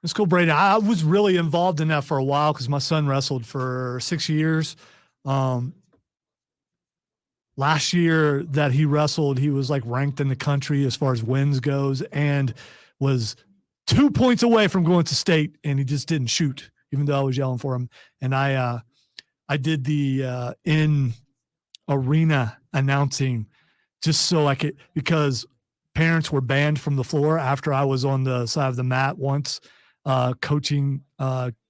It's cool, Brady. I was really involved in that for a while because my son wrestled for 6 years. Last year that he wrestled, he was like ranked in the country as far as wins goes and was 2 points away from going to state, and he just didn't shoot, even though I was yelling for him. And I did the in arena announcing just so I could, because parents were banned from the floor after I was on the side of the mat once coaching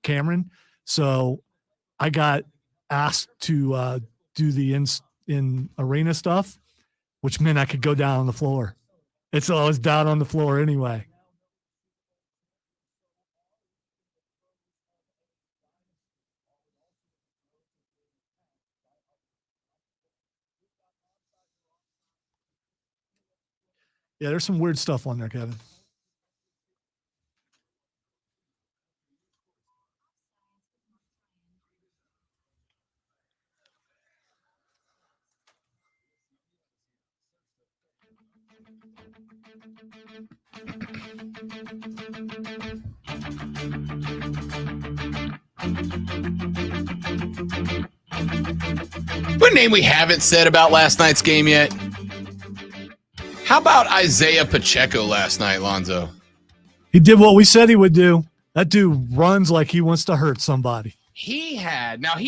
Cameron. So I got asked to do the in arena stuff, which meant I could go down on the floor. It's always down on the floor anyway. Yeah, there's some weird stuff on there, Kevin. What name we haven't said about last night's game yet? How about Isaiah Pacheco last night, Lonzo? He did what we said he would do. That dude runs like he wants to hurt somebody. He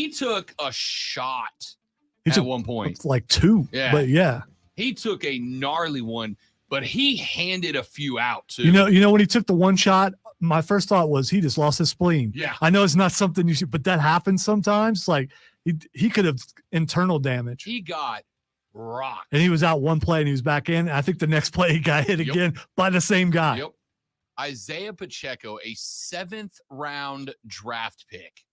took a shot He took one point. Like 2. Yeah. But yeah. He took a gnarly one, but he handed a few out too. You know when he took the one shot, my first thought was he just lost his spleen. Yeah. I know it's not something you should, but that happens sometimes. Like he could have internal damage. He got rocked. And he was out one play and he was back in. I think the next play he got hit again by the same guy. Yep. Isaiah Pacheco, a 7th round draft pick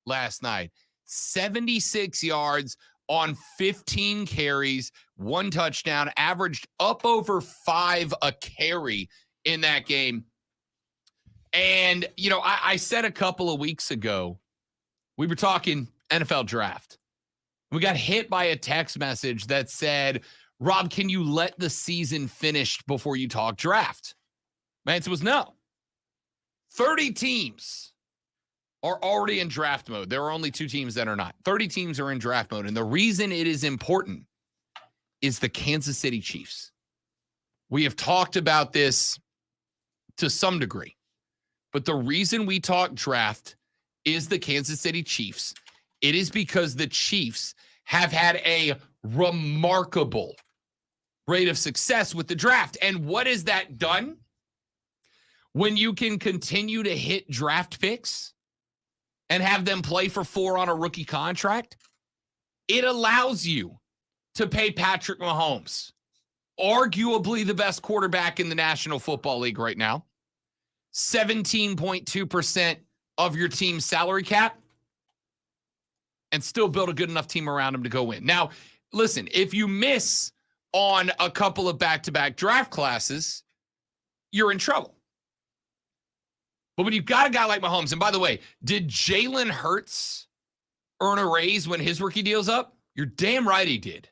last night, 76 yards on 15 carries, 1 touchdown, averaged up over 5 a carry in that game. And, I said a couple of weeks ago, we were talking NFL draft. We got hit by a text message that said, Rob, can you let the season finish before you talk draft? My answer was no. 30 teams are already in draft mode. There are only 2 teams that are not. 30 teams are in draft mode. And the reason it is important is the Kansas City Chiefs. We have talked about this to some degree, but the reason we talk draft is the Kansas City Chiefs. It is because the Chiefs have had a remarkable rate of success with the draft. And what has that done? When you can continue to hit draft picks and have them play for 4 on a rookie contract, it allows you to pay Patrick Mahomes, arguably the best quarterback in the National Football League right now, 17.2% of your team's salary cap, and still build a good enough team around him to go win. Now, listen, if you miss on a couple of back-to-back draft classes, you're in trouble. But when you've got a guy like Mahomes, and by the way, did Jalen Hurts earn a raise when his rookie deal's up? You're damn right he did.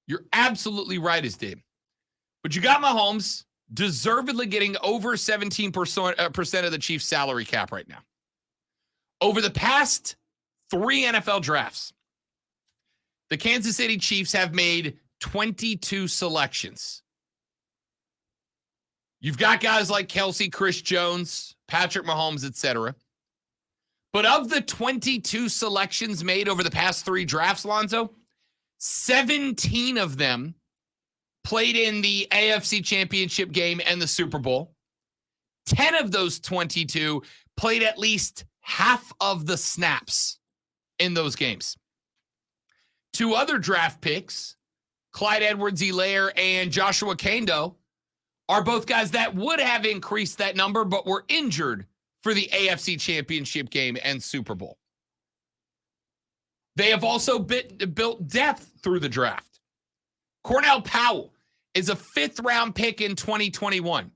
You're absolutely right he did. But you got Mahomes deservedly getting over 17% of the Chiefs' salary cap right now. Over the past 3 NFL drafts, the Kansas City Chiefs have made 22 selections. You've got guys like Kelsey, Chris Jones, Patrick Mahomes, etc. But of the 22 selections made over the past 3 drafts, Lonzo, 17 of them played in the AFC Championship game and the Super Bowl. 10 of those 22 played at least half of the snaps in those games. 2 other draft picks, Clyde Edwards-Helaire and Joshua Kando, are both guys that would have increased that number but were injured for the AFC Championship game and Super Bowl. They have also built depth through the draft. Cornell Powell is a 5th-round pick in 2021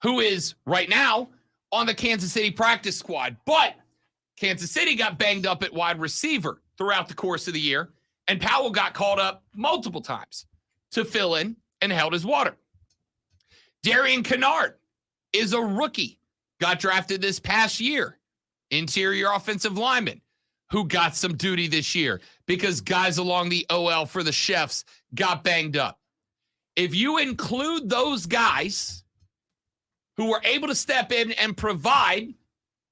who is right now on the Kansas City practice squad. But Kansas City got banged up at wide receiver throughout the course of the year, and Powell got called up multiple times to fill in and held his water. Darian Kennard is a rookie, got drafted this past year, interior offensive lineman, who got some duty this year because guys along the OL for the Chefs got banged up. If you include those guys who were able to step in and provide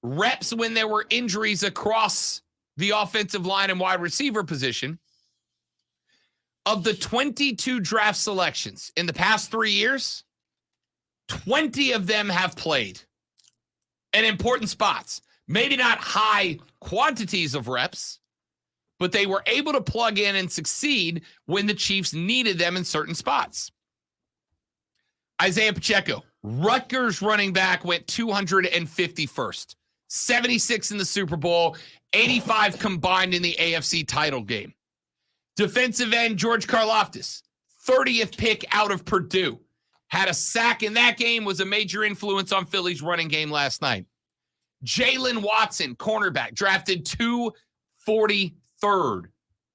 reps when there were injuries across the offensive line and wide receiver position, of the 22 draft selections in the past 3 years, 20 of them have played in important spots. Maybe not high quantities of reps, but they were able to plug in and succeed when the Chiefs needed them in certain spots. Isaiah Pacheco, Rutgers running back, went 251st, 76 in the Super Bowl, 85 combined in the AFC title game. Defensive end George Karlaftis, 30th pick out of Purdue, had a sack in that game, was a major influence on Philly's running game last night. Jalen Watson, cornerback, drafted 243rd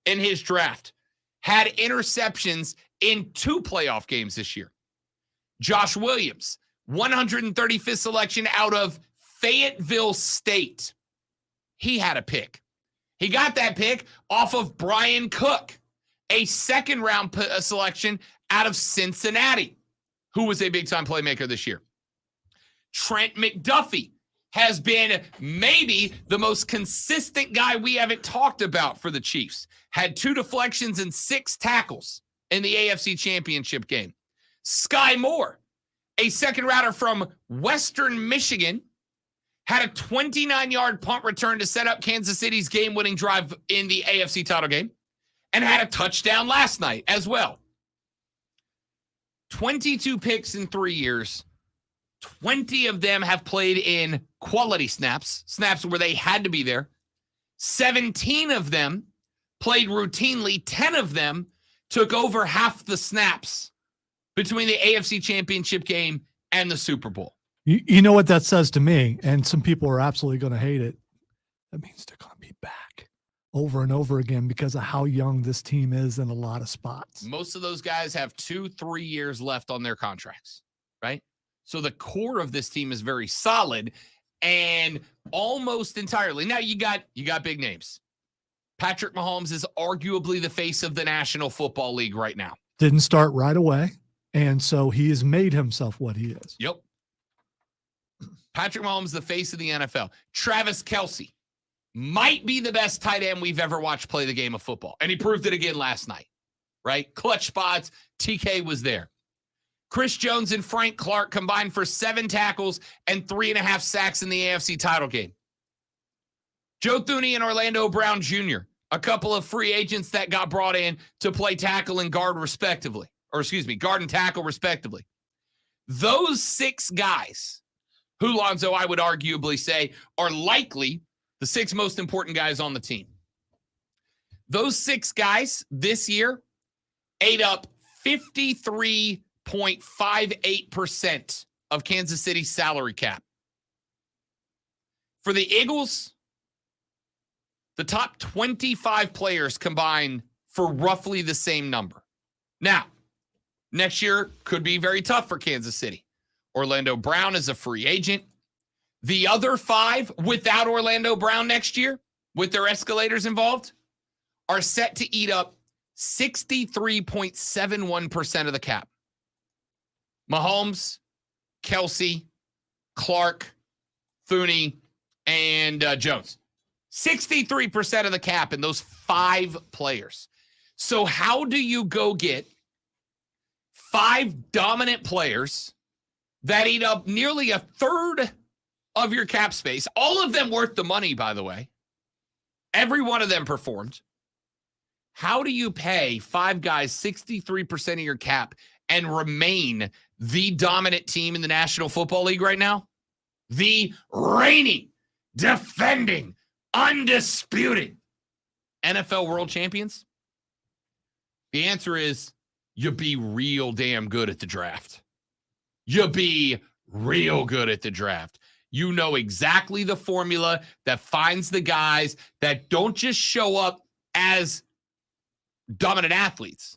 in his draft, had interceptions in 2 playoff games this year. Josh Williams, 135th selection out of Fayetteville State. He had a pick. He got that pick off of Brian Cook, a 2nd-round selection out of Cincinnati, who was a big-time playmaker this year. Trent McDuffie has been maybe the most consistent guy we haven't talked about for the Chiefs. Had 2 deflections and 6 tackles in the AFC Championship game. Sky Moore, a 2nd-rounder from Western Michigan, had a 29-yard punt return to set up Kansas City's game-winning drive in the AFC title game, and had a touchdown last night as well. 22 picks in 3 years. 20 of them have played in quality snaps where they had to be there. 17 of them played routinely. 10 of them took over half the snaps between the AFC Championship game and the Super Bowl. You know what that says to me, and some people are absolutely going to hate it. That means they're going to be back over and over again because of how young this team is in a lot of spots. Most of those guys have 2-3 years left on their contracts, right? So the core of this team is very solid and almost entirely. Now you got big names. Patrick Mahomes is arguably the face of the National Football League right now. Didn't start right away, and so he has made himself what he is. Yep. Patrick Mahomes, the face of the NFL. Travis Kelce might be the best tight end we've ever watched play the game of football. And he proved it again last night, right? Clutch spots. TK was there. Chris Jones and Frank Clark combined for 7 tackles and 3.5 sacks in the AFC title game. Joe Thuney and Orlando Brown Jr., a couple of free agents that got brought in to play tackle and guard respectively, guard and tackle respectively. Those 6 guys who, Lonzo, I would arguably say are likely the 6 most important guys on the team. Those 6 guys this year ate up 53.58% of Kansas City's salary cap. For the Eagles, the top 25 players combined for roughly the same number. Now, next year could be very tough for Kansas City. Orlando Brown is a free agent. The other 5 without Orlando Brown next year, with their escalators involved, are set to eat up 63.71% of the cap. Mahomes, Kelsey, Clark, Thuney, and Jones. 63% of the cap in those 5 players. So how do you go get 5 dominant players that eat up nearly a third of your cap space? All of them worth the money, by the way. Every one of them performed. How do you pay 5 guys 63% of your cap and remain the dominant team in the National Football League right now? The reigning, defending, undisputed NFL world champions? The answer is you be real damn good at the draft. You be real good at the draft. You know exactly the formula that finds the guys that don't just show up as dominant athletes,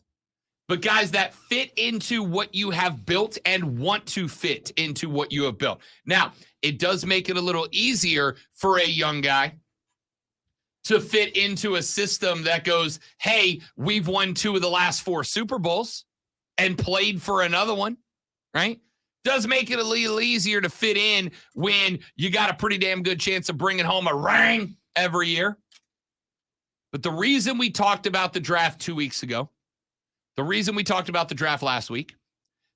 but guys that fit into what you have built and want to fit into what you have built. Now, it does make it a little easier for a young guy to fit into a system that goes, hey, we've won 2 of the last 4 Super Bowls and played for another one, right? Does make it a little easier to fit in when you got a pretty damn good chance of bringing home a ring every year. But the reason we talked about the draft 2 weeks ago, the reason we talked about the draft last week,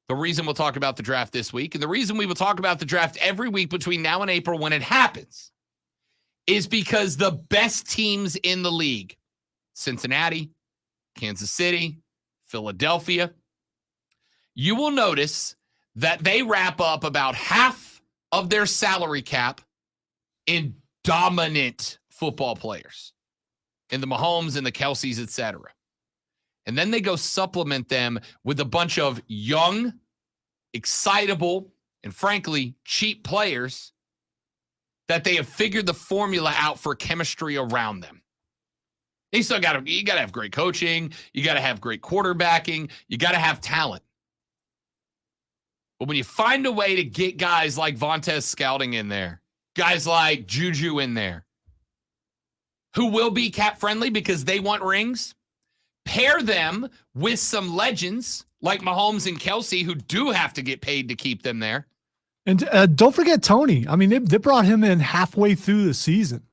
the reason we'll talk about the draft this week, and the reason we will talk about the draft every week between now and April when it happens is because the best teams in the league, Cincinnati, Kansas City, Philadelphia, you will notice that they wrap up about half of their salary cap in dominant football players, in the Mahomes and the Kelseys, etc. And then they go supplement them with a bunch of young, excitable, and frankly, cheap players that they have figured the formula out for chemistry around them. You got to have great coaching. You got to have great quarterbacking. You got to have talent. But when you find a way to get guys like Vontez Scouting in there, guys like Juju in there, who will be cap friendly because they want rings, pair them with some legends like Mahomes and Kelsey who do have to get paid to keep them there. And don't forget Tony. I mean, they brought him in halfway through the season.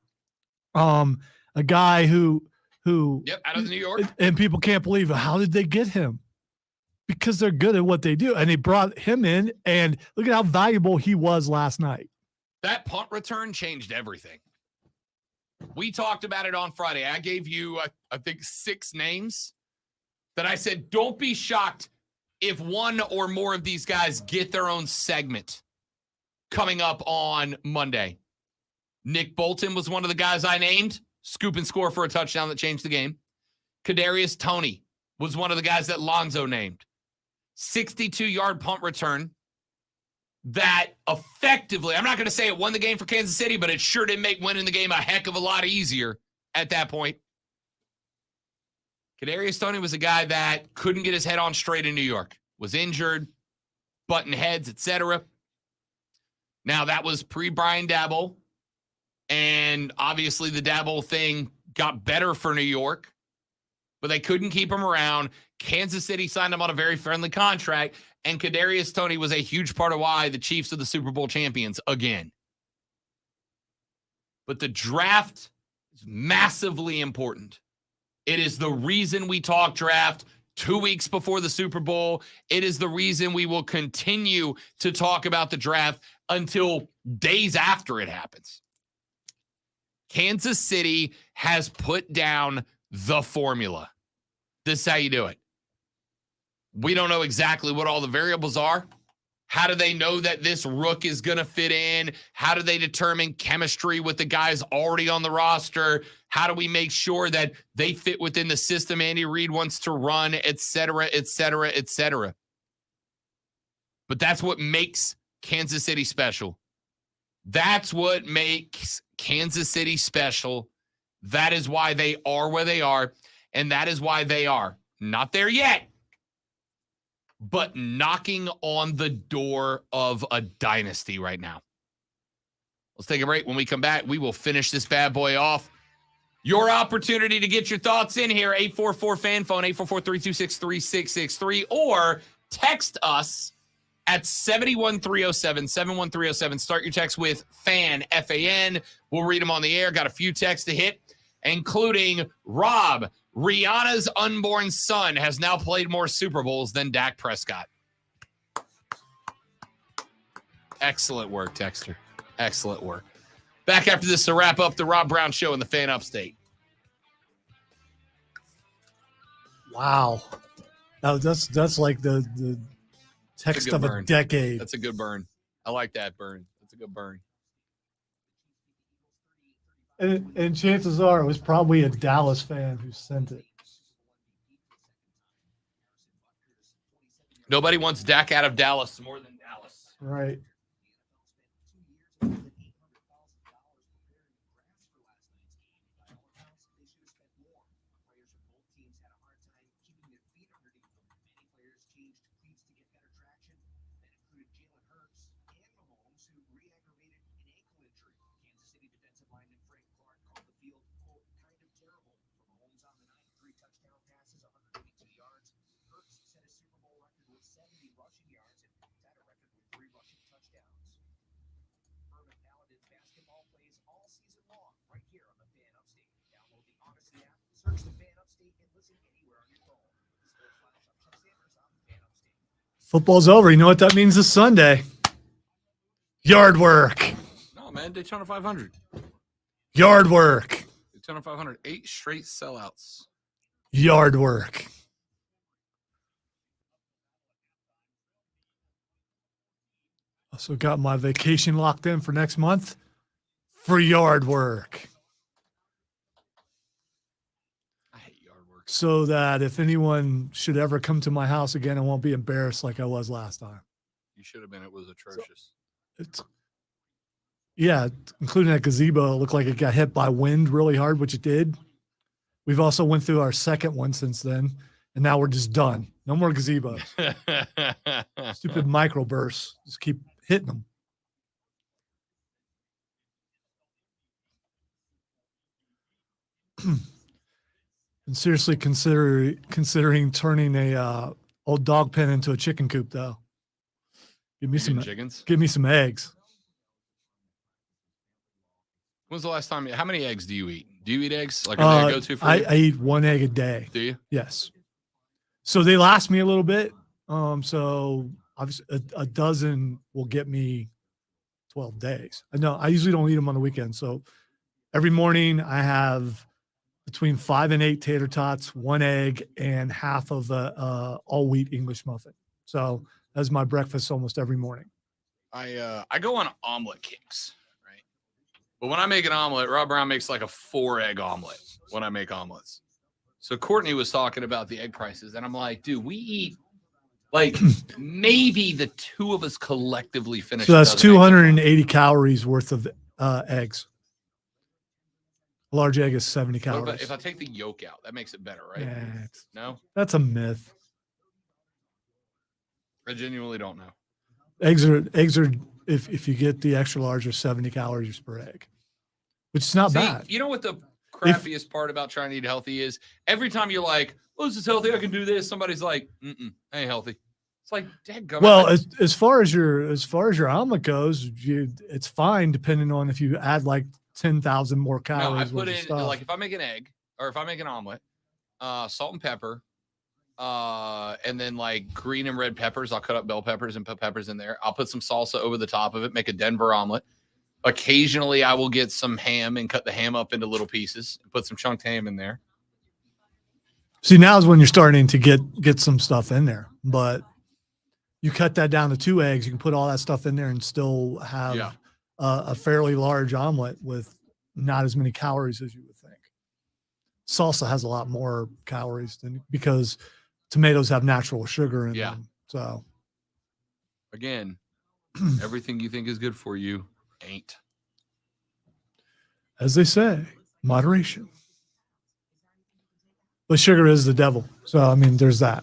A guy who out of New York. And people can't believe it. How did they get him? Because they're good at what they do. And they brought him in, and look at how valuable he was last night. That punt return changed everything. We talked about it on Friday. I gave you, I think, 6 names that I said, don't be shocked if one or more of these guys get their own segment coming up on Monday. Nick Bolton was one of the guys I named. Scoop and score for a touchdown that changed the game. Kadarius Toney was one of the guys that Lonzo named. 62-yard punt return that effectively, I'm not going to say it won the game for Kansas City, but it sure did make winning the game a heck of a lot easier at that point. Kadarius Toney was a guy that couldn't get his head on straight in New York, was injured, button heads, etc. Now, that was pre-Brian Daboll, and obviously the Daboll thing got better for New York, but they couldn't keep him around. Kansas City signed him on a very friendly contract, and Kadarius Toney was a huge part of why the Chiefs are the Super Bowl champions again. But the draft is massively important. It is the reason we talk draft 2 weeks before the Super Bowl. It is the reason we will continue to talk about the draft until days after it happens. Kansas City has put down the formula. This is how you do it. We don't know exactly what all the variables are. How do they know that this rook is going to fit in? How do they determine chemistry with the guys already on the roster? How do we make sure that they fit within the system Andy Reid wants to run, et cetera, et cetera, et cetera? But that's what makes Kansas City special. That's what makes Kansas City special. That is why they are where they are, and that is why they are not there yet, but knocking on the door of a dynasty right now. Let's take a break. When we come back, we will finish this bad boy off. Your opportunity to get your thoughts in here, 844-FAN phone, 844-326-3663, or text us at 71307, 71307. Start your text with FAN, F-A-N. We'll read them on the air. Got a few texts to hit, including Rob. Rihanna's unborn son has now played more Super Bowls than Dak Prescott. Excellent work, Texter. Excellent work. Back after this to wrap up the Rob Brown Show in the Fan Upstate. Wow. That's like the text of a decade. That's a good burn. I like that burn. That's a good burn. And chances are it was probably a Dallas fan who sent it. Nobody wants Dak out of Dallas more than Dallas. Right. Football's over. You know what that means this Sunday? Yard work. No, man. Daytona 500. Yard work. Daytona 500. 8 straight sellouts. Yard work. Also got my vacation locked in for next month for yard work. I hate yard work. So that if anyone should ever come to my house again, I won't be embarrassed like I was last time. You should have been. It was atrocious. Yeah, including that gazebo. It looked like it got hit by wind really hard, which it did. We've also went through our second one since then, and now we're just done. No more gazebos. Stupid microbursts. Just keep hitting them. And seriously considering turning a old dog pen into a chicken coop, though. Give me some chickens. Give me some eggs. When's the last time? How many eggs do you eat? Do you eat eggs? Like, are they a go-to for you? I eat 1 egg a day. Do you? Yes. So they last me a little bit. So obviously a dozen will get me 12 days. No, I usually don't eat them on the weekend. So every morning I have between 5 and 8 tater tots, 1 egg, and half of a all wheat English muffin. So that's my breakfast almost every morning. I go on omelet kicks, right? But when I make an omelet, Rob Brown makes like a 4-egg omelet when I make omelets. So Courtney was talking about the egg prices, and I'm like, dude, we eat like maybe the two of us collectively finish. So that's 280 calories worth of eggs. A large egg is 70 calories. If I take the yolk out, that makes it better, right? Yeah, No? That's a myth. I genuinely don't know. Eggs are if you get the extra large, are 70 calories per egg, which is not bad. You know what the crappiest part about trying to eat healthy is? Every time you're like, "Oh, this is healthy. I can do this." Somebody's like, "Ain't healthy." It's like, dadgummit. Well, as far as your omelet goes, it's fine depending on if you add like 10,000 more calories. No, I put in like if I make an egg or if I make an omelet, salt and pepper, and then like green and red peppers. I'll cut up bell peppers and put peppers in there. I'll put some salsa over the top of it, make a Denver omelet. Occasionally I will get some ham and cut the ham up into little pieces and put some chunked ham in there. See, now is when you're starting to get some stuff in there, but you cut that down to 2 eggs, you can put all that stuff in there and still have a fairly large omelet with not as many calories as you would think. Salsa has a lot more calories because tomatoes have natural sugar in them. So again, everything you think is good for you ain't. As they say, moderation. But sugar is the devil. So, I mean, there's that.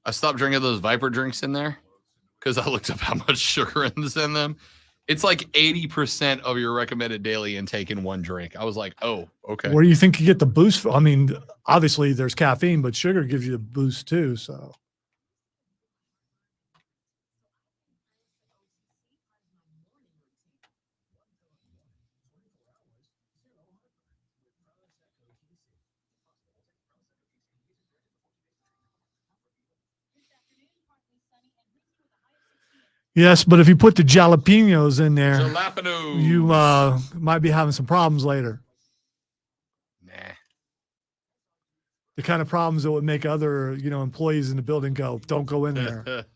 I stopped drinking those Viper drinks in there because I looked up how much sugar is in them. It's like 80% of your recommended daily intake in one drink. I was like, oh, okay. Where do you think you get the boost from? I mean, obviously there's caffeine, but sugar gives you the boost too. So. Yes, but if you put the jalapenos in there, you might be having some problems later. Nah. The kind of problems that would make other, employees in the building go, don't go in there.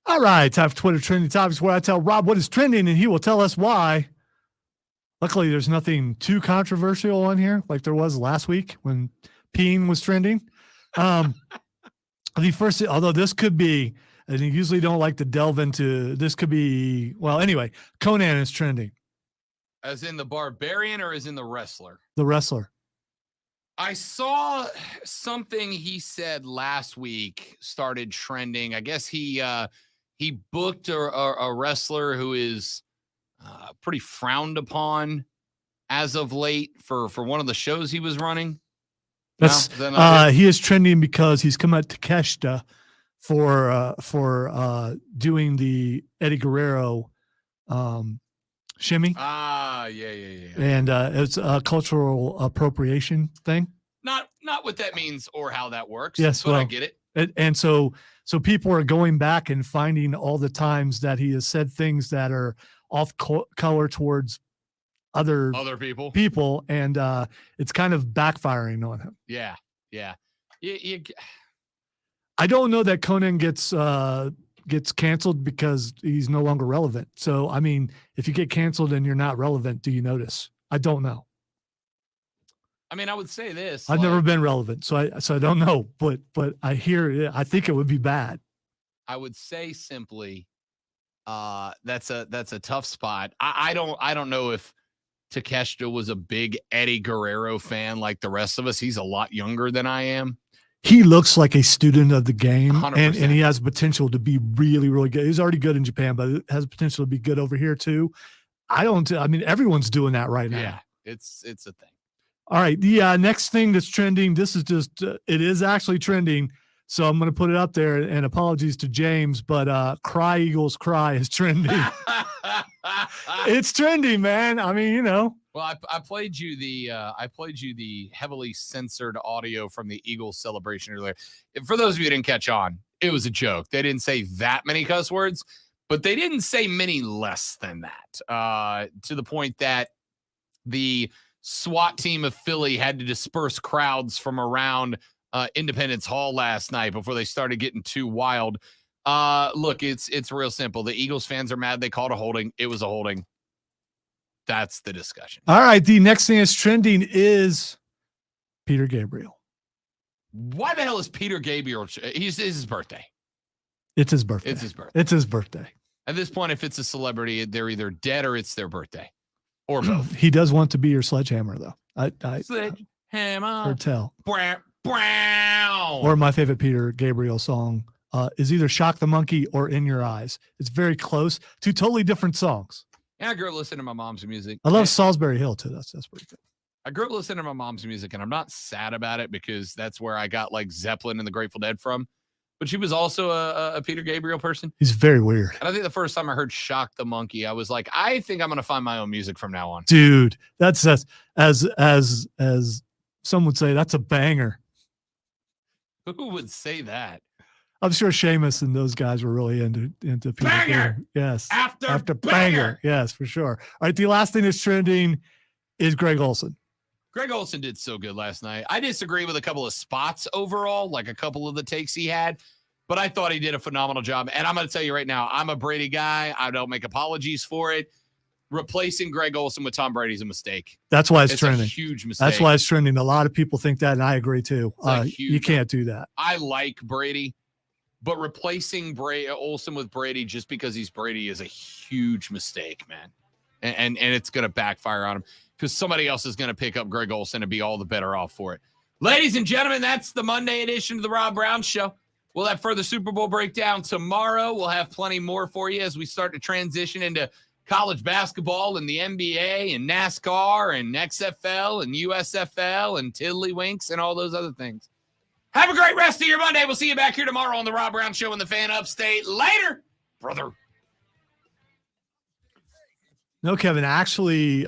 All right, time for Twitter Trending Topics, where I tell Rob what is trending and he will tell us why. Luckily, there's nothing too controversial on here like there was last week when peeing was trending. The first, although this could be, and you usually don't like to delve into, this could be, well, anyway, Conan is trending. As in the barbarian or as in the wrestler? The wrestler. I saw something he said last week started trending. I guess he booked a wrestler who is pretty frowned upon as of late for one of the shows he was running. That's he is trending because he's come out to Takeshita for doing the Eddie Guerrero shimmy. Yeah. And it's a cultural appropriation thing. Not what that means or how that works. Yes, but I get it. And so people are going back and finding all the times that he has said things that are off color towards other people, and it's kind of backfiring on him. Yeah. I don't know that Conan gets canceled because he's no longer relevant. So, I mean, if you get canceled and you're not relevant, do you notice? I don't know. I mean, I would say this. I've never been relevant, so I don't know, but I hear it. I think it would be bad. I would say simply, that's a tough spot. I don't know if Takeshita was a big Eddie Guerrero fan like the rest of us. He's a lot younger than I am. He looks like a student of the game, 100%. and he has potential to be really, really good. He's already good in Japan, but has potential to be good over here too. I mean, everyone's doing that right now. Yeah, it's a thing. All right. The next thing that's trending, this is just, it is actually trending. So I'm going to put it up there, and apologies to James, but Cry Eagles Cry is trending. It's trending, man. I mean, Well, I played you the heavily censored audio from the Eagles celebration earlier. For those of you who didn't catch on, it was a joke. They didn't say that many cuss words, but they didn't say many less than that, to the point that the SWAT team of Philly had to disperse crowds from around Independence Hall last night before they started getting too wild. Look, it's real simple. The Eagles fans are mad they called a holding. It was a holding. That's the discussion. All right. The next thing that's trending is Peter Gabriel. Why the hell is Peter Gabriel? It's his birthday. It's his birthday. It's his birthday. It's his birthday. At this point, if it's a celebrity, they're either dead or it's their birthday. Or both. He does want to be your sledgehammer, though. Sledgehammer. Or tell. Brown. Or my favorite Peter Gabriel song is either Shock the Monkey or In Your Eyes. It's very close. Two totally different songs. Yeah, I grew up listening to my mom's music. I love Salisbury Hill, too. That's pretty good. I grew up listening to my mom's music, and I'm not sad about it because that's where I got like Zeppelin and the Grateful Dead from. But she was also a Peter Gabriel person. He's very weird. And I think the first time I heard Shock the Monkey, I was like, I think I'm going to find my own music from now on. Dude, that's as some would say, that's a banger. Who would say that? I'm sure Seamus and those guys were really into Peter Banger! Gabriel. Yes. After banger. Yes, for sure. All right, the last thing that's trending is Greg Olsen. Greg Olsen did so good last night. I disagree with a couple of spots overall, like a couple of the takes he had, but I thought he did a phenomenal job. And I'm going to tell you right now, I'm a Brady guy. I don't make apologies for it. Replacing Greg Olsen with Tom Brady is a mistake. That's why it's trending. A huge mistake. That's why it's trending. A lot of people think that, and I agree too. You can't do that. I like Brady, but replacing Olsen with Brady just because he's Brady is a huge mistake, man. And it's going to backfire on him because somebody else is going to pick up Greg Olsen and be all the better off for it. Ladies and gentlemen, that's the Monday edition of the Rob Brown Show. We'll have further Super Bowl breakdown tomorrow. We'll have plenty more for you as we start to transition into college basketball and the NBA and NASCAR and XFL and USFL and Tiddlywinks and all those other things. Have a great rest of your Monday. We'll see you back here tomorrow on the Rob Brown Show in the Fan Upstate. Later, brother. No, Kevin, actually,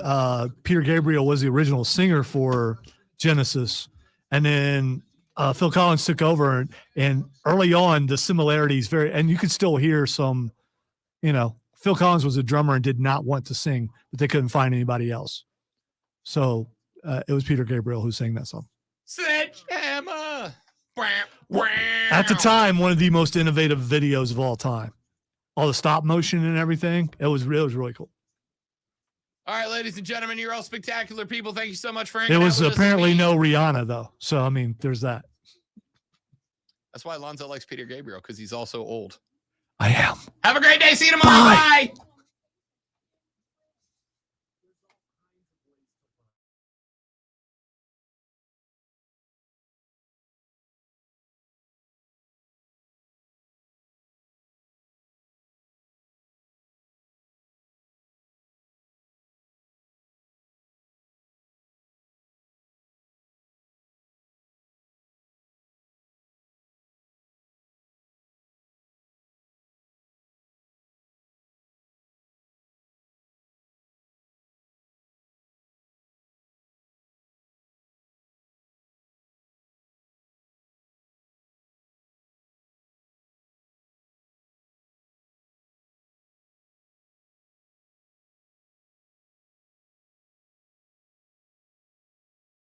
Peter Gabriel was the original singer for Genesis. And then Phil Collins took over. And early on, the similarities and you could still hear some, Phil Collins was a drummer and did not want to sing, but they couldn't find anybody else. So it was Peter Gabriel who sang that song. Sledgehammer. At the time, one of the most innovative videos of all time. All the stop motion and everything. It was really cool. All right, ladies and gentlemen, you're all spectacular people. Thank you so much for hanging out. It was with us. apparently no Rihanna, though. So, I mean, there's that. That's why Alonzo likes Peter Gabriel, because he's also old. I am. Have a great day. See you tomorrow. Bye.